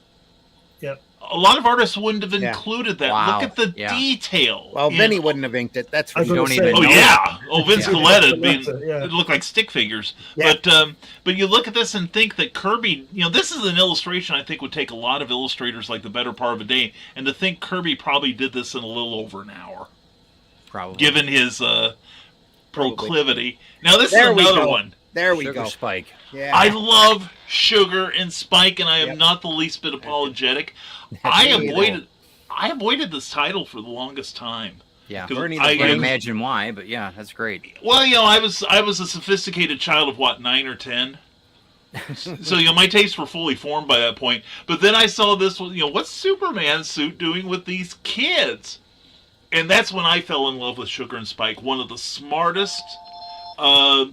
Yep. A lot of artists wouldn't have Yeah. included that. Wow. Look at the Yeah. detail. Well, in- Vinny wouldn't have inked it. That's for I was sure. gonna don't say- even Oh know yeah. Oh, Vince Yeah. Coletta. Yeah. It looked like stick figures. Yeah. But you look at this and think that Kirby. This is an illustration I think would take a lot of illustrators like the better part of a day, and to think Kirby probably did this in a little over an hour, Probably. given his proclivity. Now this There is we another go. one. There we Sugar go. Spike. Yeah. I love Sugar and Spike, and I am Yep. not the least bit apologetic. Me either. I avoided this title for the longest time. Yeah. 'Cause Bernie the I Can't Brain. imagine why, but yeah, that's great. Well, I was a sophisticated child of what, 9 or 10. So my tastes were fully formed by that point. But then I saw this. What's Superman's suit doing with these kids? And that's when I fell in love with Sugar and Spike, one of the smartest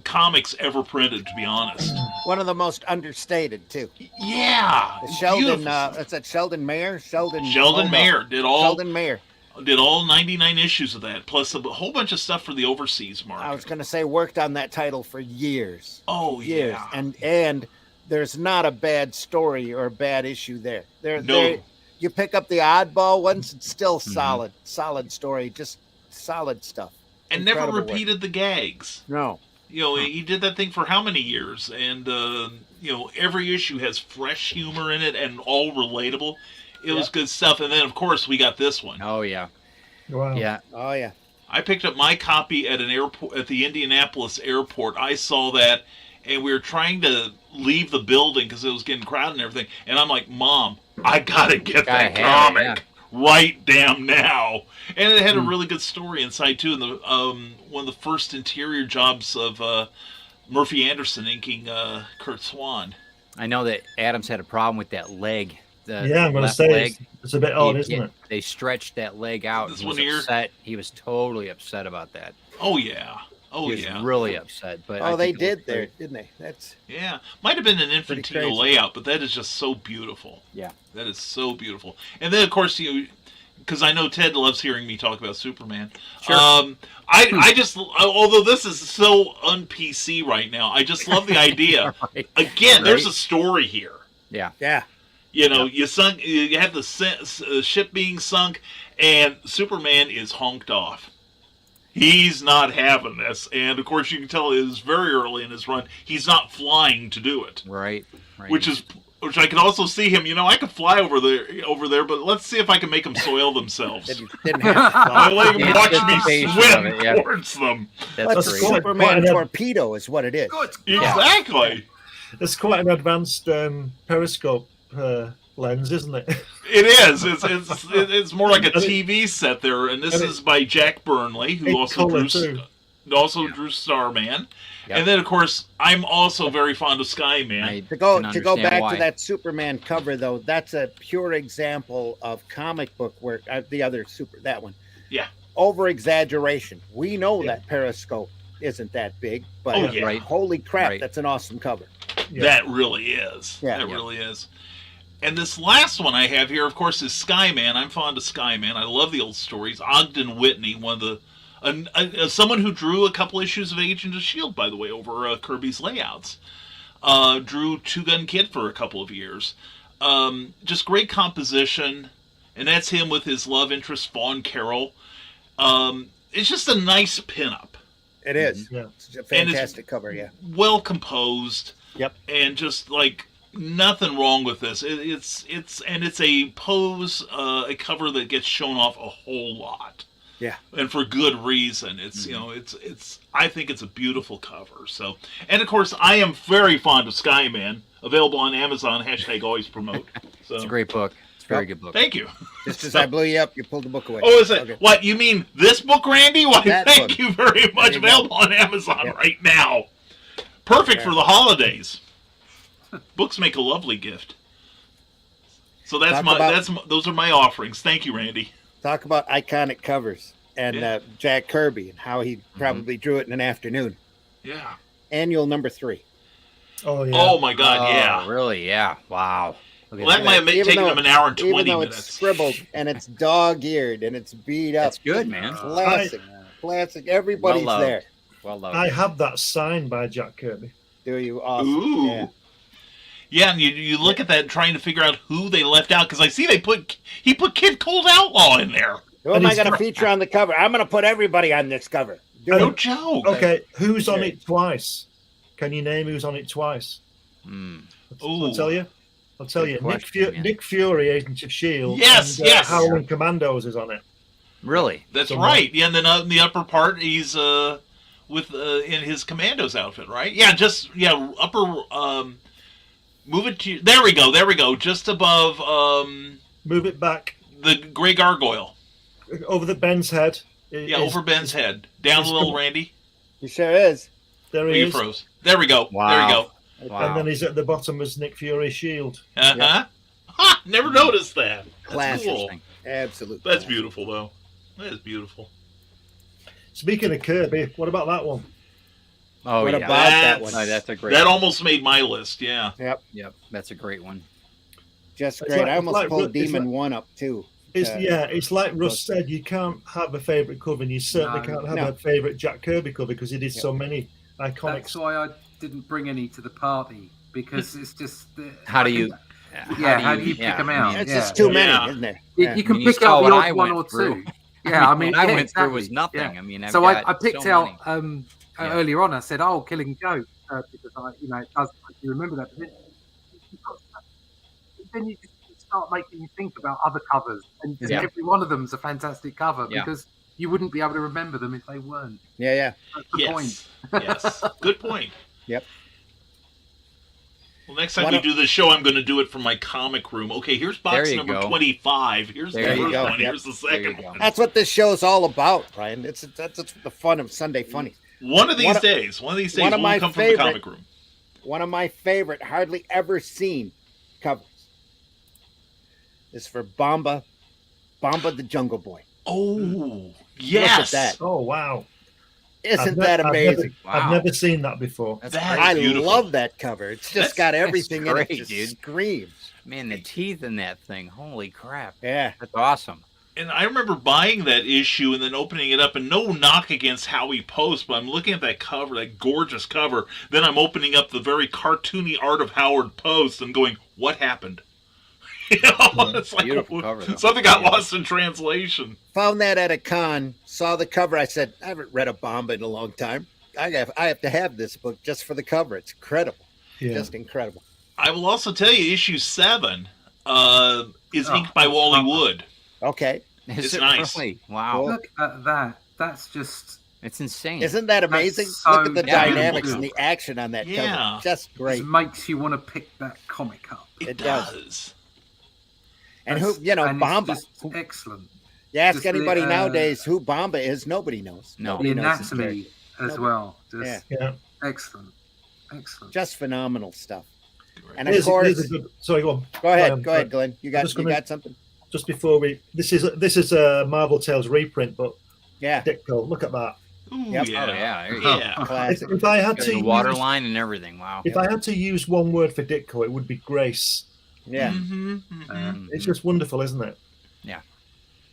comics ever printed, to be honest. One of the most understated too. Yeah, The Sheldon, beautiful. that's that Sheldon Mayer. Sheldon Mayer did all Sheldon Mayer. 99 issues of that, plus a whole bunch of stuff for the overseas market. I was going to say worked on that title for years. Oh, years, yeah. and there's not a bad story or a bad issue there. No. You pick up the oddball ones, it's still solid story, just solid stuff. And never Incredible work. repeated the gags. No, He did that thing for how many years? And every issue has fresh humor in it and all relatable. It was good stuff. And then, of course, we got this one. Oh yeah. Wow. Yeah. oh yeah, I picked up my copy at an airport, at the Indianapolis airport. I saw that, and we were trying to leave the building because it was getting crowded and everything. And I'm like, Mom, I gotta get that Gotta have it, comic right damn now. And it had a really good story inside too. And one of the first interior jobs of Murphy Anderson inking Kurt Swan. I know that Adams had a problem with that leg. Yeah, I'm going to left say leg. it's a bit odd, isn't it? They stretched that leg out. This He was one here? upset. He was totally upset about that. Oh yeah, oh He was yeah. really upset. But I they think it did looked there, great. didn't they? That's Yeah, might have been an infantile crazy. layout, but that is just so beautiful. Yeah. That is so beautiful. And then, of course, because I know Ted loves hearing me talk about Superman. Sure. I just, although this is so un-PC right now, I just love the idea. Right. Again, there's Right. a story here. Yeah. yeah. You have the ship being sunk, and Superman is honked off. He's not having this, and of course you can tell it is very early in his run. He's not flying to do it, Right. Right. which I can also see him. I could fly over there, but let's see if I can make them soil themselves. Didn't have to I fly. let him Yeah, watch me anticipation swim of it, yeah. towards them. That's That's great. cool. Superman Quite an- torpedo is what it is. Good. Exactly. It's quite an advanced periscope lens, isn't it? It is. It's more like a TV set there, and this And is by Jack Burnley, who in also colour, drew too. drew Starman. Yep. And then, of course, I'm also very fond of Skyman. I To go can understand back why. to that Superman cover though, that's a pure example of comic book work. The other that one. Yeah. Over exaggeration. We know that Periscope isn't that big, but Oh, yeah. Right. holy crap, Right. that's an awesome cover. Yeah. That really is. Yeah. That Yeah. really is. And this last one I have here, of course, is Skyman. I'm fond of Skyman. I love the old stories. Ogden Whitney, one of the someone who drew a couple issues of Agent of S.H.I.E.L.D., by the way, over Kirby's layouts. Drew Two Gun Kid for a couple of years. Just great composition. And that's him with his love interest, Vaughn Carroll. It's just a nice pinup. It is. Yeah. It's a fantastic cover, yeah. Well composed. Yep. And just like nothing wrong with this. It's a pose, a cover that gets shown off a whole lot. Yeah. And for good reason. It's it's I think it's a beautiful cover. So, and of course I am very fond of Skyman, available on Amazon, #always promote. So It's a great book. It's a very good book. thank you. Just as I blew you up, you pulled the book away. Oh, is it? Okay. What, you mean this book, Randy? Why, That thank book. you very much. you go. Available on Amazon Yeah. right now. Perfect Yeah. for the holidays. Books make a lovely gift. So Talk about- those are my offerings. Thank you, Randy. Talk about iconic covers and Yeah. Jack Kirby and how he probably drew it in an afternoon. Yeah. Annual number 3. Oh yeah. Oh my God, Oh, yeah. really? Yeah. Wow. Look at Well, that that. might have Even taken though- them an hour and 20 Even though minutes. it's scribbled and it's dog-eared and it's beat up. That's good, man. Classic. Classic. Everybody's Well loved. there. Well loved. I have that signed by Jack Kirby. Do you? Awesome. Ooh. Yeah. Yeah, and you look at that trying to figure out who they left out, because I see he put Kid Cold Outlaw in there. Who am And I he's going to got- feature on the cover? I'm going to put everybody on this cover. Do No it. joke. Okay, who's on Okay. it twice? Can you name who's on it twice? Mm. Ooh. I'll tell you. Good Nick, question, yeah. Nick Fury, Agent of S.H.I.E.L.D. Yes, and, yes. Howling Commandos is on it. Really? That's So right. Yeah, and then in the upper part, he's with in his commandos outfit, right? Yeah, upper. Move it to. There we go. Just above Move it back the Gray Gargoyle. over the Ben's head. Yeah, over Ben's head. Down a little, Randy. He sure is. There Where he you is. froze. There we go. Wow. There you go. Wow. And then he's at the bottom as Nick Fury's shield. Uh-huh. Ha! Never noticed that. That's Classic cool. thing. Absolutely. That's classic. beautiful, though. That is beautiful. Speaking of Kirby, what about that one? Oh, What yeah. about that That's- one? Oh, that's a great That one. almost made my list, yeah. Yep. Yep, that's a great one. Just It's great. like- I it's almost like- pulled it's Demon like- 1 up too. It's like Russ said, you can't have a favourite cover, and you certainly No. can't have No. a favourite Jack Kirby cover because he did Yep. so many That's iconic. why I didn't bring any to the party because it's just. How do I you? think- How do you pick them out? It's Yeah. just too many, Yeah. isn't there? You, Yeah. you can You pick saw out what the I odd one or went through. two. Yeah, I mean, what I yeah, went through was exactly. nothing. Yeah. I mean, I've So got I picked so out many. Yeah. earlier on. I said, "Oh, Killing Joke," because it does make you remember that. But then you just start making you think about other covers, and just Yeah. every one of them's a fantastic cover Yeah. because you wouldn't be able to remember them if they weren't. Yeah, yeah. That's the point. Yes. Yes. Good point. Yep. Well, next time Why we don't- do this show, I'm going to do it from my comic room. Okay, here's box There you number go. 25. Here's There the you first go. one. Yep. Here's the There you second go. one. That's what this show's all about, Brian. That's the fun of Sunday Funnies. One of these One of- days, one of we'll my come favorite- from the comic room. One of my favorite, hardly ever seen covers is for Bomba the Jungle Boy. Oh, yes. that. Oh wow! Isn't that amazing? I've never seen that before. That's That- great. I beautiful. love that cover. It's just got That's everything in it. great, Just dude. screams. Man, the teeth in that thing. Holy crap. Yeah. That's awesome. And I remember buying that issue and then opening it up, and no knock against Howie Post, but I'm looking at that cover, that gorgeous cover. Then I'm opening up the very cartoony art of Howard Post and going, "What happened?" You know, it's like Beautiful cover, though. something got Yeah. lost in translation. Found that at a con, saw the cover. I said, I haven't read a Bomba in a long time. I have to have this book just for the cover. It's incredible. Yeah. Just incredible. I will also tell you, issue 7 is Oh, inked by Wally oh. Wood. Okay. Is It's it nice. really? Wow. Look at that. That's just. It's insane. Isn't that amazing? so Look at the beautiful. dynamics and the action on that Yeah. cover. Just great. Just makes you want to pick that comic up. It does. does. And who, you know, And it's Bomba. just excellent. You ask just the, anybody nowadays who Bomba is, nobody knows. No. Nobody The knows his anatomy character. as Nobody. well. Just Yeah. Yeah. excellent. Excellent. Just phenomenal stuff. And of Here's course, a good, sorry, go on. go ahead, Glenn. You got just gonna- something? Just before this is a Marvel Tales reprint, but Yeah. Ditko, look at that. Ooh, Yep. yeah. Oh, yeah. There you go. Yeah. Classic. If I had Got to the use, water line and everything. Wow. if I had to use one word for Ditko, it would be grace. Yeah. Mm-hmm, mm-hmm. It's just wonderful, isn't it?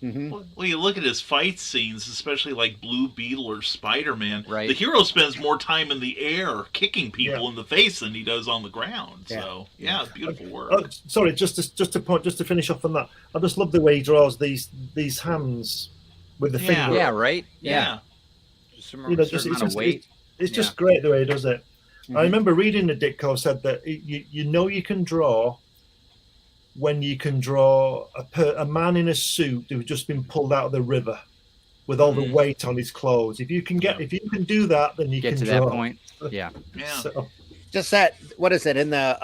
hmm Well, you look at his fight scenes, especially like Blue Beetle or Spider-Man. Right. The hero spends more time in the air kicking people Yeah. in the face than he does on the ground. Yeah. So, yeah, beautiful work. Oh, sorry, just to finish off on that. I just love the way he draws these hands with the Yeah. finger. Yeah, right? yeah. Just You know, just, certain it's amount of just, weight. it's Yeah. just great the way he does it. Mhm. I remember reading the Ditko said that you know you can draw when you can draw a man in a suit who's just been pulled out of the river with all the Mhm. weight on his clothes. If you can do that, then you Get can to draw. that point. Yeah. Yeah. So, Just that. What is it in the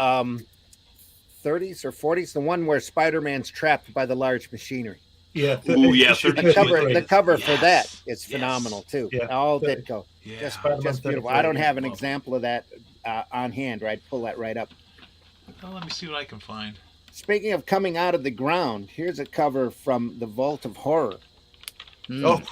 30s or 40s? The one where Spider-Man's trapped by the large machinery. yeah. Ooh, yeah, it should The 32 be cover, great. the cover for that Yes. is Yes. phenomenal too. Yeah. All But- Ditko. Yeah. Just, Spider-Man just beautiful. 33, I don't have an yeah. example of that on hand. Right, pull that right up. Well, let me see what I can find. Speaking of coming out of the ground, here's a cover from the Vault of Horror. Mm. Oh,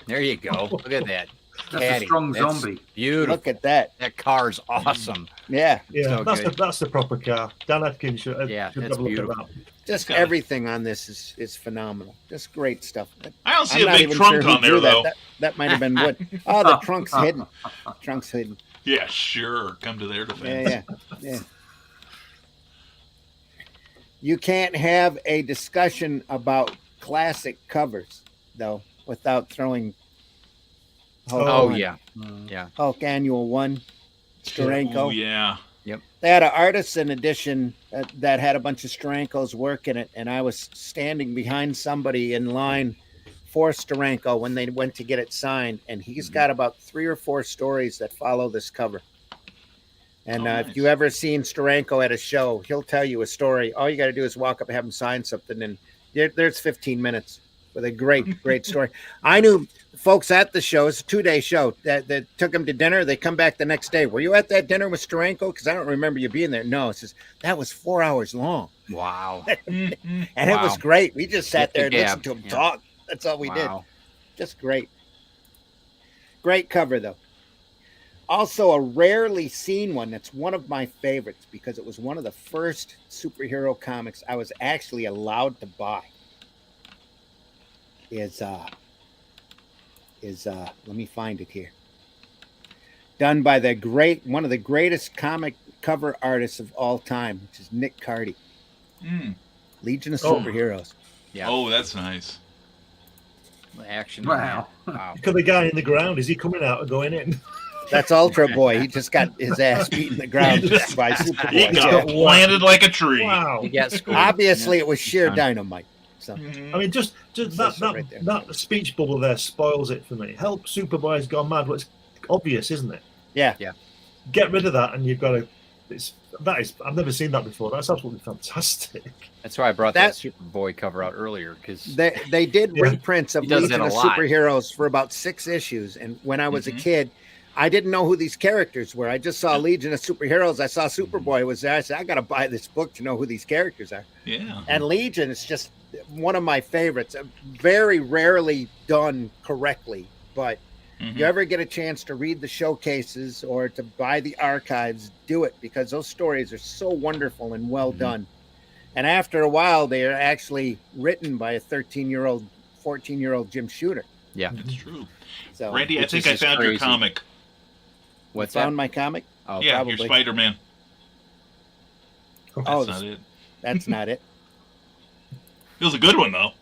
There you go. Look at that. That's Caddy. a strong That's zombie. Beautiful. Look at that. That car's awesome. Yeah, yeah, So that's good. the proper car. Dan Atkins should, Yeah, should that's have a look beautiful. at that. just Got it. everything on this is phenomenal. Just great stuff. I don't see I'm a not big even trunk sure who on there, drew though. that might have been wood. Oh, the trunk's hidden. Trunk's hidden. Yeah, sure. Come to their defense. Yeah. You can't have a discussion about classic covers though without throwing Hulk, Oh, one. yeah. Hulk Annual 1, Steranko. Ooh, yeah. They had an artisan edition that had a bunch of Steranko's work in it, and I was standing behind somebody in line for Steranko when they went to get it signed, and he's got about 3 or 4 stories that follow this cover. And Oh, if nice. you ever seen Steranko at a show, he'll tell you a story. All you got to do is walk up and have him sign something, and there's 15 minutes with a great story. I knew folks at the show. It's a 2-day show that took them to dinner. They come back the next day. Were you at that dinner with Steranko? Because I don't remember you being there. No, it says that was 4 hours long. Wow. And it was great. We just sat there and listened to him talk. That's all we did. Just great. Great cover, though. Also, a rarely seen one that's one of my favorites because it was one of the first superhero comics I was actually allowed to buy. Is let me find it here. Done by one of the greatest comic cover artists of all time, which is Nick Cardy. Legion of Superheroes. Yeah. Oh, that's nice. Action. Wow. Wow. Look at the guy in the ground. Is he coming out or going in? That's Ultra Boy. He just got his ass beat in the ground by Superboy. He got planted like a tree. Wow. He got schooled. Obviously, it was sheer dynamite. So I mean, just that speech bubble there spoils it for me. Help, Superboy's gone mad. Well, it's obvious, isn't it? yeah. Get rid of that, and you've got to. I've never seen that before. That's absolutely fantastic. That's why I brought that Superboy cover out earlier because They did reprints of He does Legion that of a lot. Superheroes for about 6 issues. And when I was a kid, I didn't know who these characters were. I just saw Legion of Superheroes. I saw Superboy was there. I said, I got to buy this book to know who these characters are. Yeah. And Legion is just one of my favorites. Very rarely done correctly, but you ever get a chance to read the showcases or to buy the archives, do it because those stories are so wonderful and well done. And after a while, they are actually written by a 13-year-old, 14-year-old Jim Shooter. Yeah, That's true. So Randy, I Which think is I just found your crazy. comic. what's found that? my comic? Oh, Yeah, probably. your Spider-Man. That's Oh, not it. That's not it. It was a good one, though.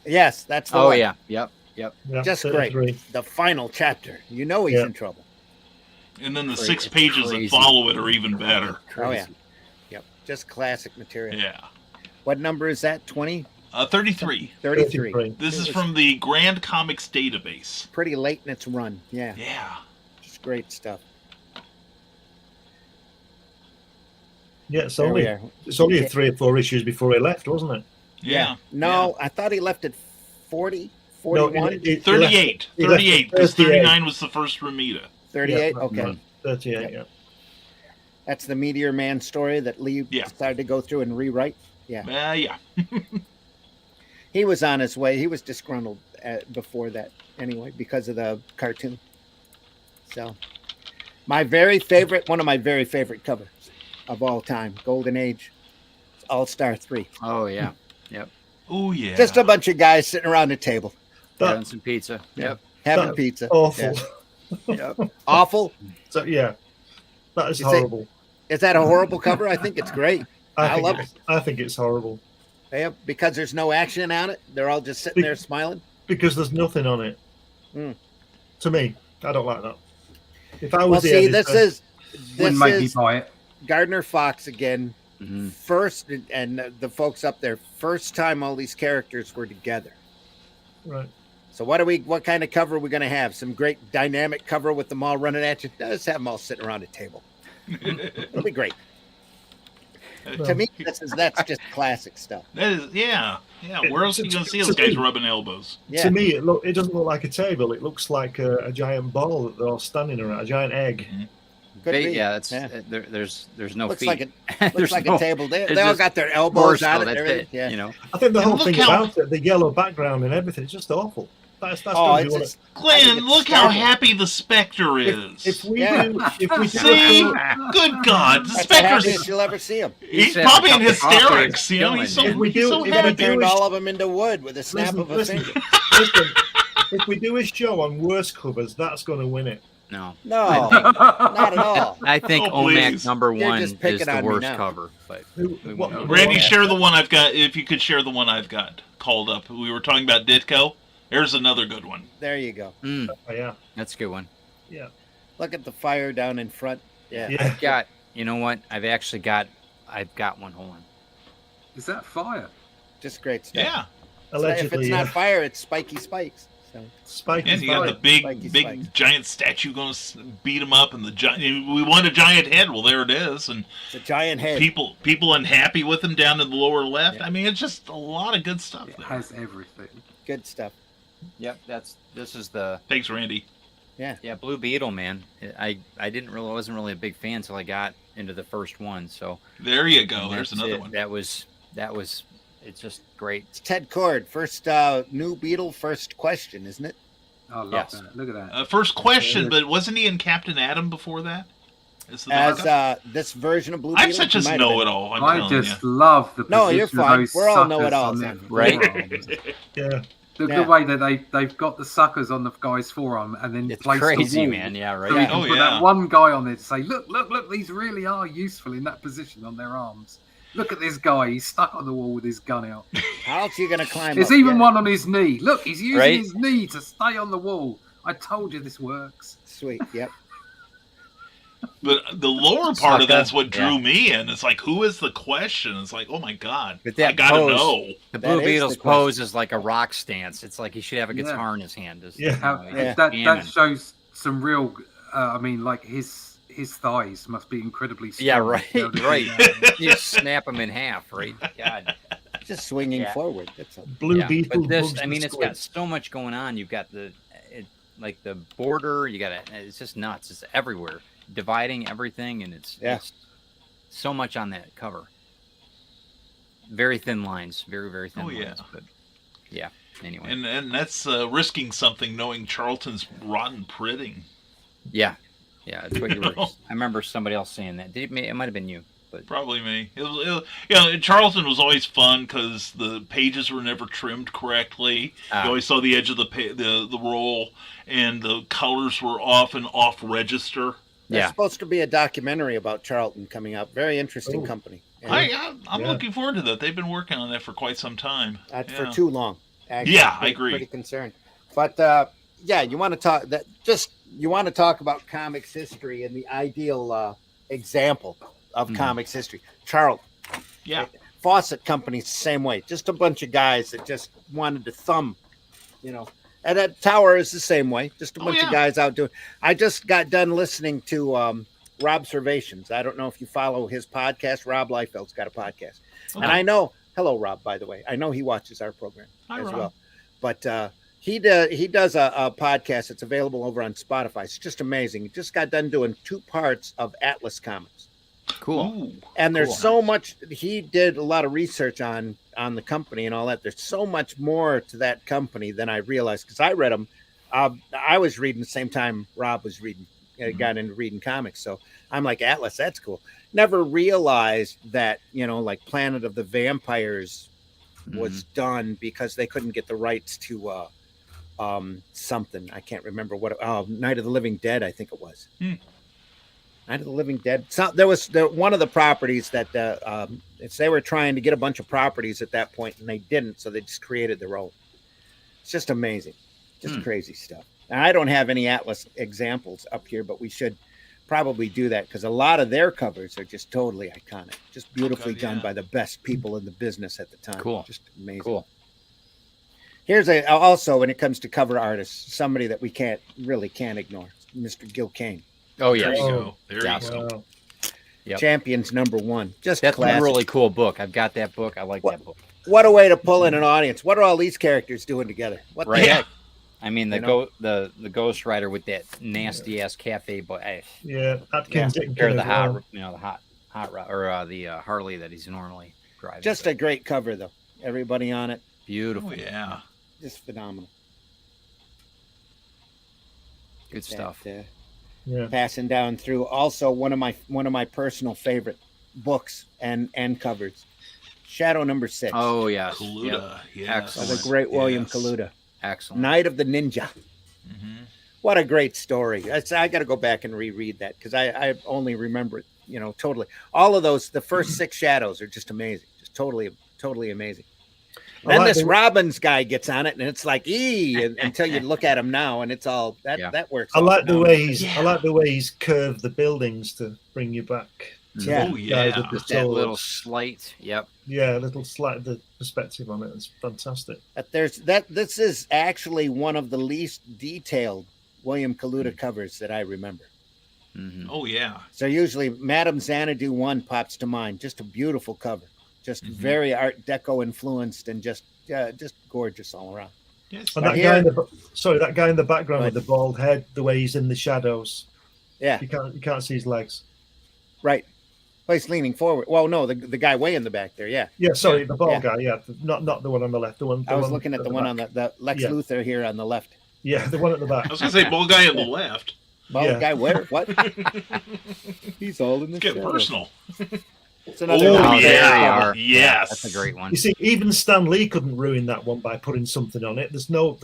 Yes, that's the Oh one. yeah, yep. Yeah, Just 33. The final chapter. You know he's Yeah. in trouble. And then the Crazy. 6 pages that Crazy. follow it are even better. Oh, yeah. Yep. Just classic material. Yeah. What number is that? 20? 33. 33. This It is was from the Grand Comics database. pretty late in its run. Yeah. Yeah. Just great stuff. Yeah, it's There we only are. it's only 3 or 4 issues before he left, wasn't it? Yeah. No, I thought he left at 40, No, 41, he 38. he left 38. at This 38. 39 was the first Ramita. 38. Yeah, Okay. right. 38. Yep. Yeah. That's the Meteor Man story that Lee Yeah. decided to go through and rewrite. Yeah. Yeah. He was on his way. He was disgruntled before that anyway because of the cartoon. So, one of my very favorite covers of all time, Golden Age, All-Star 3. Oh yeah, Oh, yeah. Just a bunch of guys sitting around a table having some pizza. Yep. having That- pizza. Awful. Yeah. Awful. So yeah, that is You think- horrible. Is that a horrible cover? I think it's great. I love I think it's horrible Yeah, because there's no action on it. They're all just sitting there smiling. because there's nothing on it. Mm. To me, I don't like that. If I was Well, the see, editor, this Wouldn't make me is buy it. Gardner Fox again. Mhm. First, and the folks up there, first time all these characters were together. right? So what kind of cover are we going to have? Some great dynamic cover with them all running at you? Let's have them all sitting around a table. It'll be great. To me, that's just classic stuff. That is, yeah. Where else are you going to see those guys rubbing elbows? Yeah. To me, it doesn't look like a table. It looks like a giant ball that they're all standing around, a giant egg. Could be. Yeah, that's Yeah. There's no Looks feet. like looks There's like no- a table. They it's all just got their elbows torso, on it. that's And everything. it, Yeah. you know. I think the And whole look thing how- about it, the yellow background and everything, it's just awful. That's Oh, what you it's want just, I Glenn, think it's look how terrible. happy the Spectre is. If we Yeah. do, if we See? do, Good God. The That's the Spectre's happiest you'll ever see him. he's had probably a in cup of coffee, hysterics. You know, chilling, he's so, man. We he's do- so we gotta He happy. turned all of them into wood with a snap of a listen, finger. listen, if we do a show on worst covers, that's going to win it. No, No, not at all. I think Oh, OMAC please. number You're one just is picking the on me worst now. cover. But Who- we what- won't- Randy, what- share the one I've got. If you could share the one I've got called up. We were talking about Ditko. There's another good one. There you go. Mm, Oh, yeah, that's a good one. Look at the fire down in front. Yeah. yeah. Got you know what? I've got one. Hold on. Is that fire? Just great stuff. Yeah. So if Allegedly, it's not fire, it's spiky spikes. So Spiky And you got the Spike. big, Spiky big spikes. giant statue going to beat him up, and the giant. We want a giant head. Well, there it is, and it's a giant head. people unhappy with him down in the lower left. Yeah. I mean, it's just a lot of good stuff It there. has everything. Good stuff. Yep, this is the Thanks, Randy. Blue Beetle, man. Wasn't really a big fan until I got into the first one. So There you go. and There's that's another it. one. That was it's just great. It's Ted Cord. First new Beetle, first question, isn't it? I love Yes. that. Look at that. First question, but wasn't he in Captain Adam before that? As this version of Blue Beetle. I'm such a He might have been. know-it-all. I'm I telling just you. love the No, you're position of fine. those We're all suckers know-it-alls on their then. Right. forearms. Yeah. The Yeah. good way that they've got the suckers on the guy's forearm and then It's place crazy, the wall. man. Yeah, right. So we Yeah. can Oh, put yeah. that one guy on there to say, look, these really are useful in that position on their arms. Look at this guy. He's stuck on the wall with his gun out. How else are you going to climb There's up? even Yeah. one on his knee. Look, he's using Right? his knee to stay on the wall. I told you this works. Sweet. Yep. But the lower part of Sucker. that's what drew Yeah. me in. It's like, who is the question? It's like, oh my god, But that I gotta pose- know. The That Blue is Beetle's the question. pose is like a rock stance. It's like he should have a guitar in his hand. Just, Yeah. How, he's Yeah. That jamming. shows some real. I mean, like his thighs must be incredibly strong. Yeah, to right, be able to do right. that. You snap him in half, right? God. Just swinging Yeah. forward. That's all. Blue Yeah, Beetle. but this, bugs I and mean, it's got squids. so much going on. You've got like the border. You got it. It's just nuts. It's everywhere, dividing everything, and it's so much on that cover. Very thin lines, very very thin Oh, yeah. lines. But yeah. Anyway. And that's risking something, knowing Charlton's rotten printing. Yeah. That's what you were. know? I remember somebody else saying that. It might have been you, but Probably me. Charlton was always fun because the pages were never trimmed correctly. Ah. You always saw the edge of the roll, and the colors were often off register. There's yeah. supposed to be a documentary about Charlton coming up. Very interesting Oh. company. And I'm Yeah. looking forward to that. They've been working on that for quite some time. not Yeah. for too long. Actually. Yeah, I Pretty- agree. Pretty concerned. But you want to talk that you want to talk about comics history and the ideal example of Mhm. comics history. Charlton. Yeah. Fawcett Company's the same way. Just a bunch of guys that just wanted to thumb, And that Tower is the same way. Just a Oh, bunch yeah. of guys out doing. I just got done listening to Robservations. I don't know if you follow his podcast. Rob Liefeld's got a podcast, and I know. Hello, Rob. By the way, I know he watches our program Hi, as Rob. well. But he does a podcast that's available over on Spotify. It's just amazing. He just got done doing 2 parts of Atlas Comics. Cool. Ooh. And there's Cool. so much. He did a lot of research on the company and all that. There's so much more to that company than I realized because I read them. I was reading the same time Rob was reading. Got into reading comics, so I'm like, Atlas, that's cool. Never realized that like Planet of the Vampires was done because they couldn't get the rights to something. I can't remember what. Night of the Living Dead, I think it was. Night of the Living Dead. So there was one of the properties that they were trying to get a bunch of properties at that point, and they didn't, so they just created their own. It's just amazing, just crazy stuff. Now, I don't have any Atlas examples up here, but we should probably do that because a lot of their covers are just totally iconic, just beautifully God, done yeah. by the best people in the business at the time. Cool. Just amazing. Cool. Here's also when it comes to cover artists, somebody that we can't ignore, Mr. Gil Kane. Oh There yeah. you Oh. go. There Yeah. you go. Wow. Yep. Champions #1. Just That's classic. a really cool book. I've got that book. I like that book. What a way to pull in an audience. What are all these characters doing together? What Right. the Yeah. heck? I mean, the Ghost Rider with that nasty ass cafe boy. Yeah, Atkins didn't Or care the as well. hot rod, or the Harley that he's normally driving. Just a great cover, though. Everybody on it. beautiful. Oh yeah. Just phenomenal. Good stuff. That, Yeah. passing down through. Also, one of my personal favorite books and covers. Shadow #6. Oh yes. Yep. Kaluta. Yes. Of Excellent. the great William Yes. Kaluta. Excellent. Night of the Ninja. Mhm. What a great story. I got to go back and reread that because I only remember it, totally. All of those, the first 6 shadows are just amazing. Just totally amazing. I Then like this the- Robbins guy gets on it, and it's like, until you look at him now, and it's all that works. I like out the now. way he's. Yeah. I like the way he's curved the buildings to bring you back. To Yeah. the Oh, guy yeah. with the Just that little swords. slight. Yep. Yeah, a little slight the perspective on it. It's fantastic. This is actually one of the least detailed William Kaluta covers that I remember. hmm Oh yeah. So usually Madame Xanadu 1 pops to mind. Just a beautiful cover. Just Mhm. very Art Deco influenced and just gorgeous all around. Yes. And But that guy in here- that guy in the background Right. with the bald head, the way he's in the shadows, Yeah, you can't see his legs. right. Well, he's leaning forward. Well, no, the guy way in the back there. Yeah, Yeah, sorry, Yeah. the bald Yeah. guy. Yeah, not the one on the left. The one. I was looking at the one on the Lex Yeah. Luthor here on the left. Yeah, the one at the back. I was gonna say bald guy on the left. Bald Yeah. guy where? What? He's all in the Get shadows. personal. It's another Oh, one. there yeah. we are. Yes. That's a great one. You see, even Stan Lee couldn't ruin that one by putting something on it. There's no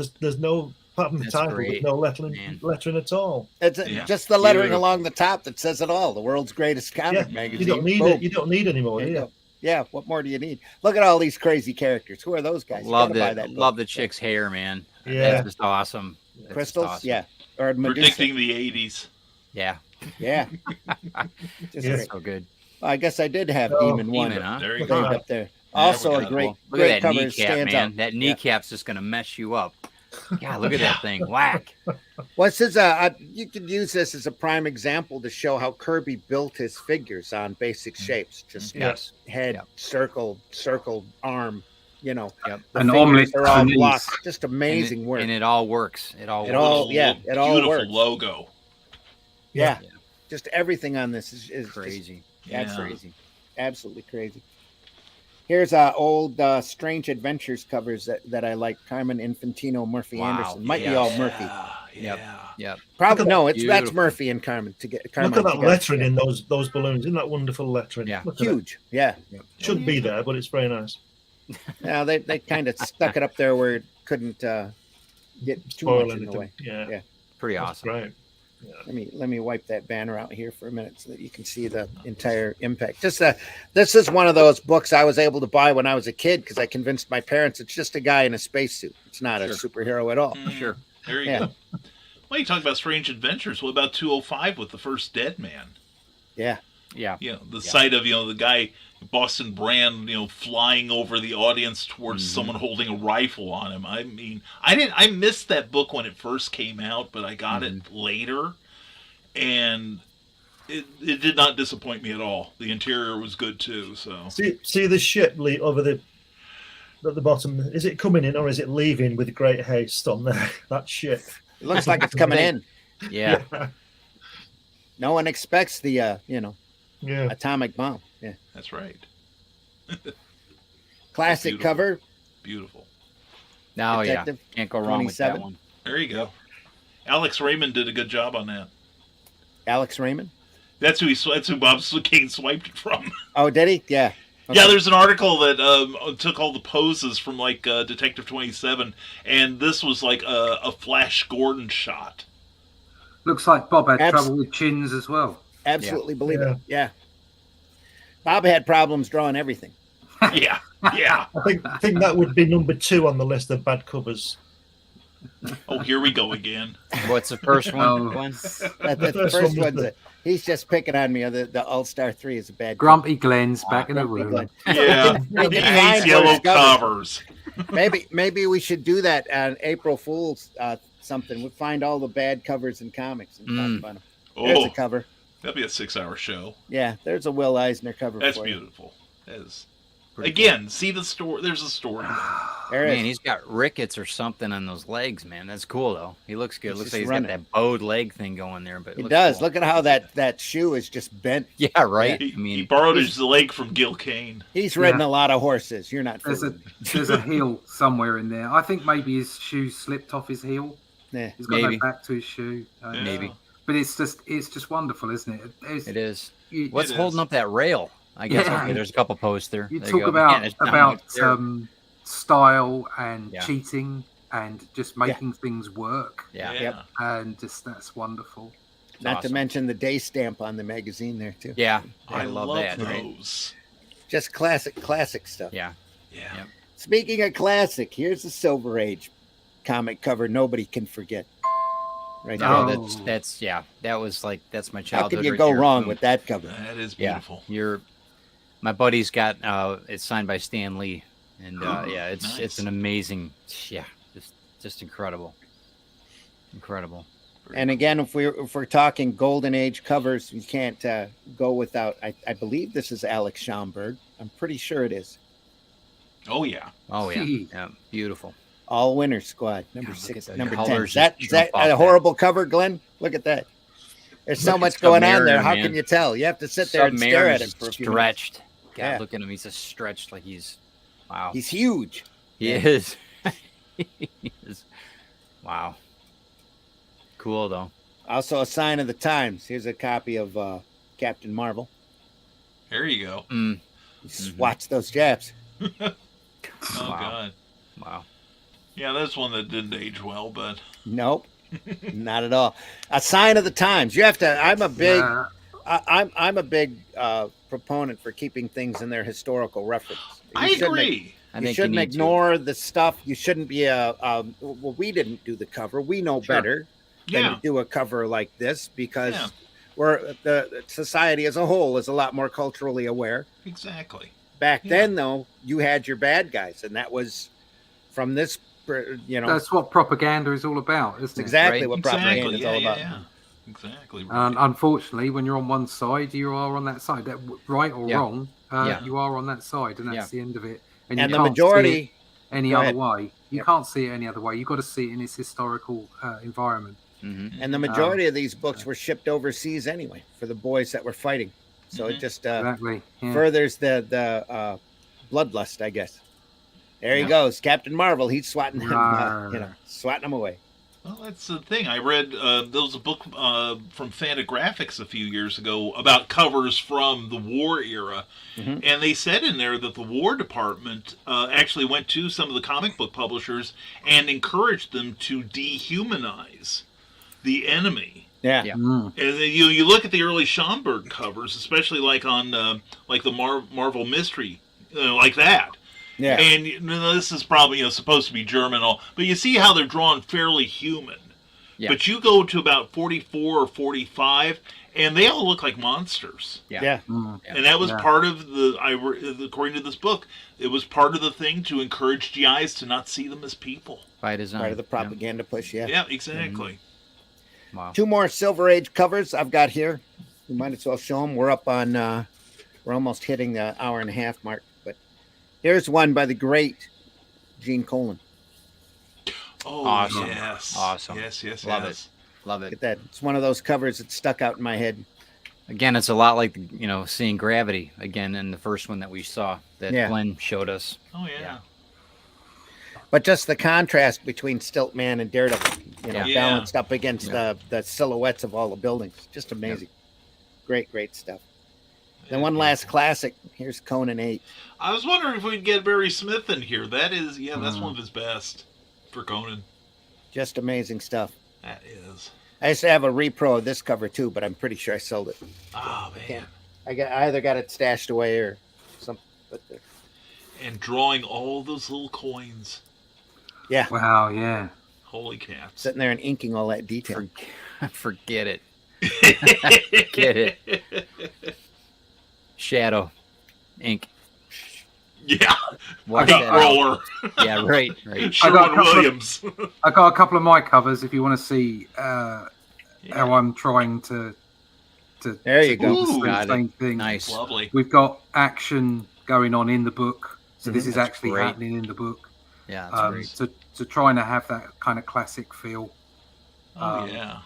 apart from the That's title, great, there's no man. lettering at all. It's Yeah. just the lettering Beautiful. along the top that says it all. The world's greatest comic Yeah, magazine. you don't need Boom. it. You don't need any more, There do you you? go. Yeah, what more do you need? Look at all these crazy characters. Who are those guys? You Love gotta buy the that book. love the chick's hair, man. Yeah. That's just awesome. That's just Crystals, awesome. yeah, or Medusa. Predicting the 80s. Yeah. Yeah, just Yes. great. So good. I guess I did have Oh, Demon One Demon, huh? There you thing go. up there. Yeah, Also we a got it. great, Look great at that cover kneecap, stands man. out. That kneecap's just gonna mess you up. God, look at that thing. Whack. Well, this is you could use this as a prime example to show how Kirby built his figures on basic shapes. Just Yes. head, Yep. circle, arm. You know, Yep. the An fingers omelet are all for knees. blocked. Just amazing and work. And it all works. It all It works. all- yeah, it all Beautiful works. logo. yeah. Yeah. Just everything on this is just Crazy. That's Yeah. crazy. Absolutely crazy. Here's old Strange Adventures covers that I like. Carmen Infantino, Murphy Wow. Anderson. Might be Yeah. all Murphy. Yeah. Yep. Probably Look at no. that. That's Beautiful. Murphy and Carmen to get. Carmen Look at that together. lettering in those balloons. Isn't that wonderful lettering? Yeah. Look at it. Huge. Yeah. Shouldn't be there, but it's very nice. Yeah. They kind of stuck it up there where it couldn't get too Spoil much in the anything. way. Yeah, Yeah. Pretty that's awesome. great. Let me wipe that banner out here for a minute so that you can see the entire impact. Just this is one of those books I was able to buy when I was a kid because I convinced my parents it's just a guy in a spacesuit. It's not a superhero at all. Sure. There you Yeah. go. Well, you talk about Strange Adventures. What about 205 with the first Dead Man? Yeah. Yeah. You know, the sight of, the guy, Boston Brand, flying over the audience towards someone holding a rifle on him. I mean, I missed that book when it first came out, but I got it later, and it did not disappoint me at all. The interior was good too, so. See the ship over the at the bottom. Is it coming in or is it leaving with great haste on there? That ship. It looks like it's coming in. Yeah. No one expects the Yeah. atomic bomb. Yeah. That's right. Classic Beautiful. cover. Beautiful. Oh, yeah. Detective Can't go wrong with that 27. one. There you go. Alex Raymond did a good job on that. Alex Raymond. That's who Bob Kane swiped it from. Oh, did he? Yeah. Yeah, there's an article that took all the poses from Detective 27, and this was like a Flash Gordon shot. Looks like Bob had Abs- trouble with chins as well. Absolutely believe Yeah. it. Yeah. Bob had problems drawing everything. Yeah, yeah. I think that would be number 2 on the list of bad covers. Oh, here we go again. What's the first one? Oh. Glenn? The first first one was one's he's just picking on me. The All-Star 3 is a bad Grumpy Glenn's back in the Grumpy room. Glenn. Yeah, We he can hates find yellow those covers. covers. Maybe we should do that on April Fool's something. We'll find all the bad covers in comics and talk about them. There's Oh, a cover. that'd be a 6-hour show. Yeah, there's a Will Eisner cover. That's for you. beautiful. That is. Pretty Again, see the story. There's a story. There it Man, is. he's got rickets or something on those legs, man. That's cool though. He looks good. He's Looks just like he's running. got that bowed leg thing going there, but He looks does. cool. Look at how that shoe is just bent. Yeah, right. He, I mean, he borrowed his leg from Gil Kane. He's ridden Yeah. a lot of horses. You're not. There's fooling a me. there's a heel somewhere in there. I think maybe his shoe slipped off his heel. Yeah. He's got Maybe. no back to his shoe. Yeah. Maybe. But it's just wonderful, isn't it? it is. You, What's It holding is. up that rail? I guess. Yeah. Okay, there's a couple posts there. you There talk go. about Man, it's not much there. style and Yeah. cheating and just making things work, yeah. Yep. and just that's wonderful. Not awesome. to mention the day stamp on the magazine there too. Yeah, I, I love that. Right? those. Just classic stuff. Yeah. Yeah. Yep. Speaking of classic, here's the Silver Age comic cover nobody can forget. Right No, there. Oh. that's yeah. That was like that's my How childhood. could you right go there. wrong Boom. with that cover? That is Yeah, beautiful. my buddy's got it's signed by Stan Lee, and yeah, it's Nice. an amazing, yeah, just incredible. And again, if we're talking Golden Age covers, you can't go without. I believe this is Alex Schomburg. I'm pretty sure it is. Oh yeah. Oh yeah, yeah, beautiful. All Winner Squad, number God, look at 6, the number 10. colors Is that, just is that jump off a that. horrible cover, Glenn? Look at that. There's so Look, much it's going on there. Submariner, How man. can you tell? You have to sit there and stare at Submariner's him for a few minutes. stretched. God, Yeah. look at him. He's just stretched like he's wow. He's huge. He Yeah. is. He is. Wow. Cool though. Also, a sign of the times. Here's a copy of Captain Marvel. There you go. Mm. Watch those Japs. Oh Wow. God. Wow. Yeah, that's one that didn't age well, but Nope, not at all. A sign of the times. You have to. I'm a big. Yeah. I'm a big proponent for keeping things in their historical reference. I agree. I You think shouldn't need to. ignore the stuff. You shouldn't be well, we didn't do the cover. We know Sure. better than Yeah. to do a cover like this because Yeah. the society as a whole is a lot more culturally aware. Exactly. Back Yeah. then, though, you had your bad guys, and that was from this. That's what propaganda is all about, isn't That's it? exactly Right. what propaganda Exactly. is Yeah, all yeah, about. yeah. Exactly. And unfortunately, when you're on one side, you are on that side. That right or Yeah. wrong, Yeah. you are on that side, and that's Yeah. the end of it. And you the can't see majority. it any Go other ahead. way. You Yep. can't see it any other way. You've got to see it in its historical environment. Mhm. And the majority of these books were shipped overseas anyway for the boys that were fighting. So it just Exactly. Yeah. furthers the bloodlust, I guess. There he Yeah. goes, Captain Marvel. He's swatting them, Rawr. swatting them away. Well, that's the thing. I read there was a book from Fantagraphics a few years ago about covers from the war era, Mhm. and they said in there that the War Department actually went to some of the comic book publishers and encouraged them to dehumanize the enemy. Yeah. Yeah. Mm. And then you look at the early Schomburg covers, especially like on like the Marvel Mystery, like that. Yeah. And this is probably supposed to be German, but you see how they're drawn fairly human. Yeah. But you go to about 44 or 45, and they all look like monsters. Yeah. Yeah. Mm. And that was Yeah. part of according to this book, it was part of the thing to encourage GIs to not see them as people. By design. Part of the propaganda push, yeah. Yeah, exactly. Wow. 2 more Silver Age covers I've got here. We might as well show them. We're up on, we're almost hitting the hour and a half mark. But here's one by the great Gene Colan. Oh, Awesome. yes. Awesome. Yes. Love yes. Love Look it. at that. It's one of those covers that stuck out in my head. Again, it's a lot like seeing Gravity again in the first one that we saw that Yeah. Glenn showed us. Oh, yeah. Yeah. But just the contrast between Stiltman and Daredevil, Yeah. balanced up against Yeah. the silhouettes of all the buildings. Just amazing. Great stuff. Then one last classic. Here's Conan 8. I was wondering if we'd get Barry Smith in here. That's one of his best for Conan. Just amazing stuff. That is. I used to have a repro of this cover too, but I'm pretty sure I sold it. Oh, man. I either got it stashed away or something. But And drawing all those little coins. yeah, Wow. Yeah. Holy cats. sitting there and inking all that detail. Forget it. Get it. Shadow. Ink. Yeah. Watch Ink that out. roller. Yeah, right. I got a Sherwin couple of- Williams. I got a couple of my covers if you want to see how I'm trying to There you go. do the Ooh, got it. same thing. Nice. Lovely. We've got action going on in the book, so this Mhm. is That's actually great. happening in the book. Yeah, that's great. So trying to have that kind of classic feel. Oh, yeah.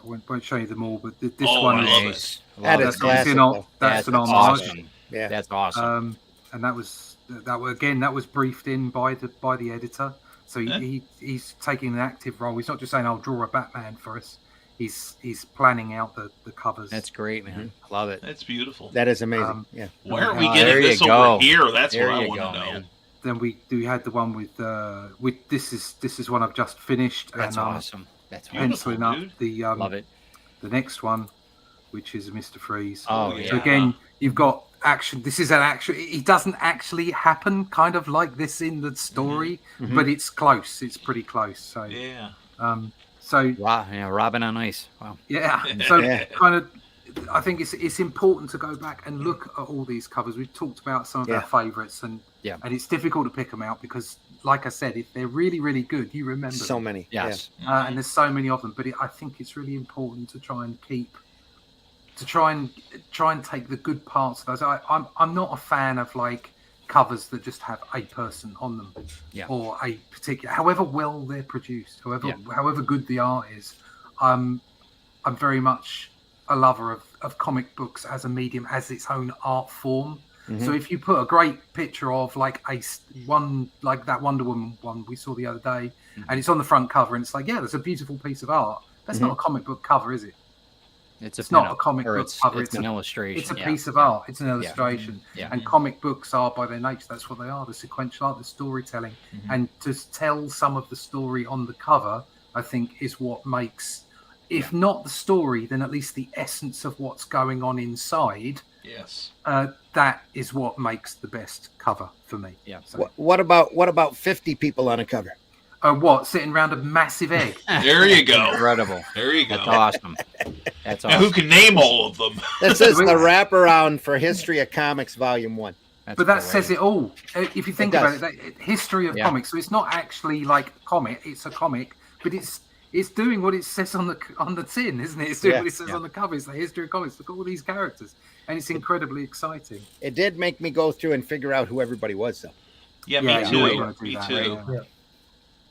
I won't show you them all, but this Oh, one I is love Nice. That Love is it. that's classic, an though. that's an That's homage. awesome. Yeah. That's awesome. And that was briefed in by the editor. So Yeah. he's taking an active role. He's not just saying I'll draw a Batman for us. He's planning out the covers. That's great, man. Love it. That's beautiful. That is amazing. Um, Where are we Oh, getting there you this go. over here? That's There what I you want go, to know. man. Then we had the one with this is one I've just finished. That's and awesome. That's awesome. Beautiful, penciling up dude. the Love it. the next one, which is Mr. Freeze. Oh, yeah. So again, you've got action. This is an action. It doesn't actually happen kind of like this in the story, Mhm. but it's close. It's pretty close. So, Yeah. so Robin on ice. Wow. yeah. So Yeah. kind of, I think it's important to go back and look at all these covers. We've talked about some of Yeah. our favourites, and it's difficult to pick them out because, like I said, if they're really, really good, you remember So them. many. Yes. And there's so many of them. But I think it's really important to try and try and take the good parts of those. I'm not a fan of like covers that just have a person on them, Yeah. or a particular, however well they're produced, Yeah. however good the art is. I'm very much a lover of comic books as a medium, as its own art form. So if you put a great picture of like like that Wonder Woman one we saw the other day, and it's on the front cover, and it's like, yeah, that's a beautiful piece of art. That's not a comic book cover, is it? It's not a comic book cover. It's an illustration. It's a piece of art. It's an illustration. Yeah. And comic books are, by their nature, that's what they are: the sequential art, the storytelling. And to tell some of the story on the cover, I think, is what makes, if not the story, then at least the essence of what's going on inside. Yes. That is what makes the best cover for me. Yeah. So, What about 50 people on a cover? what, sitting around a massive egg? There you go. Incredible. There you go. That's awesome. That's Now, awesome. who can name all of them? This is the wraparound for History of Comics Volume 1. But that says it all. If you think about does. it, history of Yeah. comics. So it's not actually like a comic; it's a comic, but it's doing what it says on the tin, isn't it? It's doing what it says on the cover. It's the history of comics. Look at all these characters, and it's incredibly exciting. It did make me go through and figure out who everybody was, though. Yeah, Yeah, me you too. always wanna do Me that, too. yeah.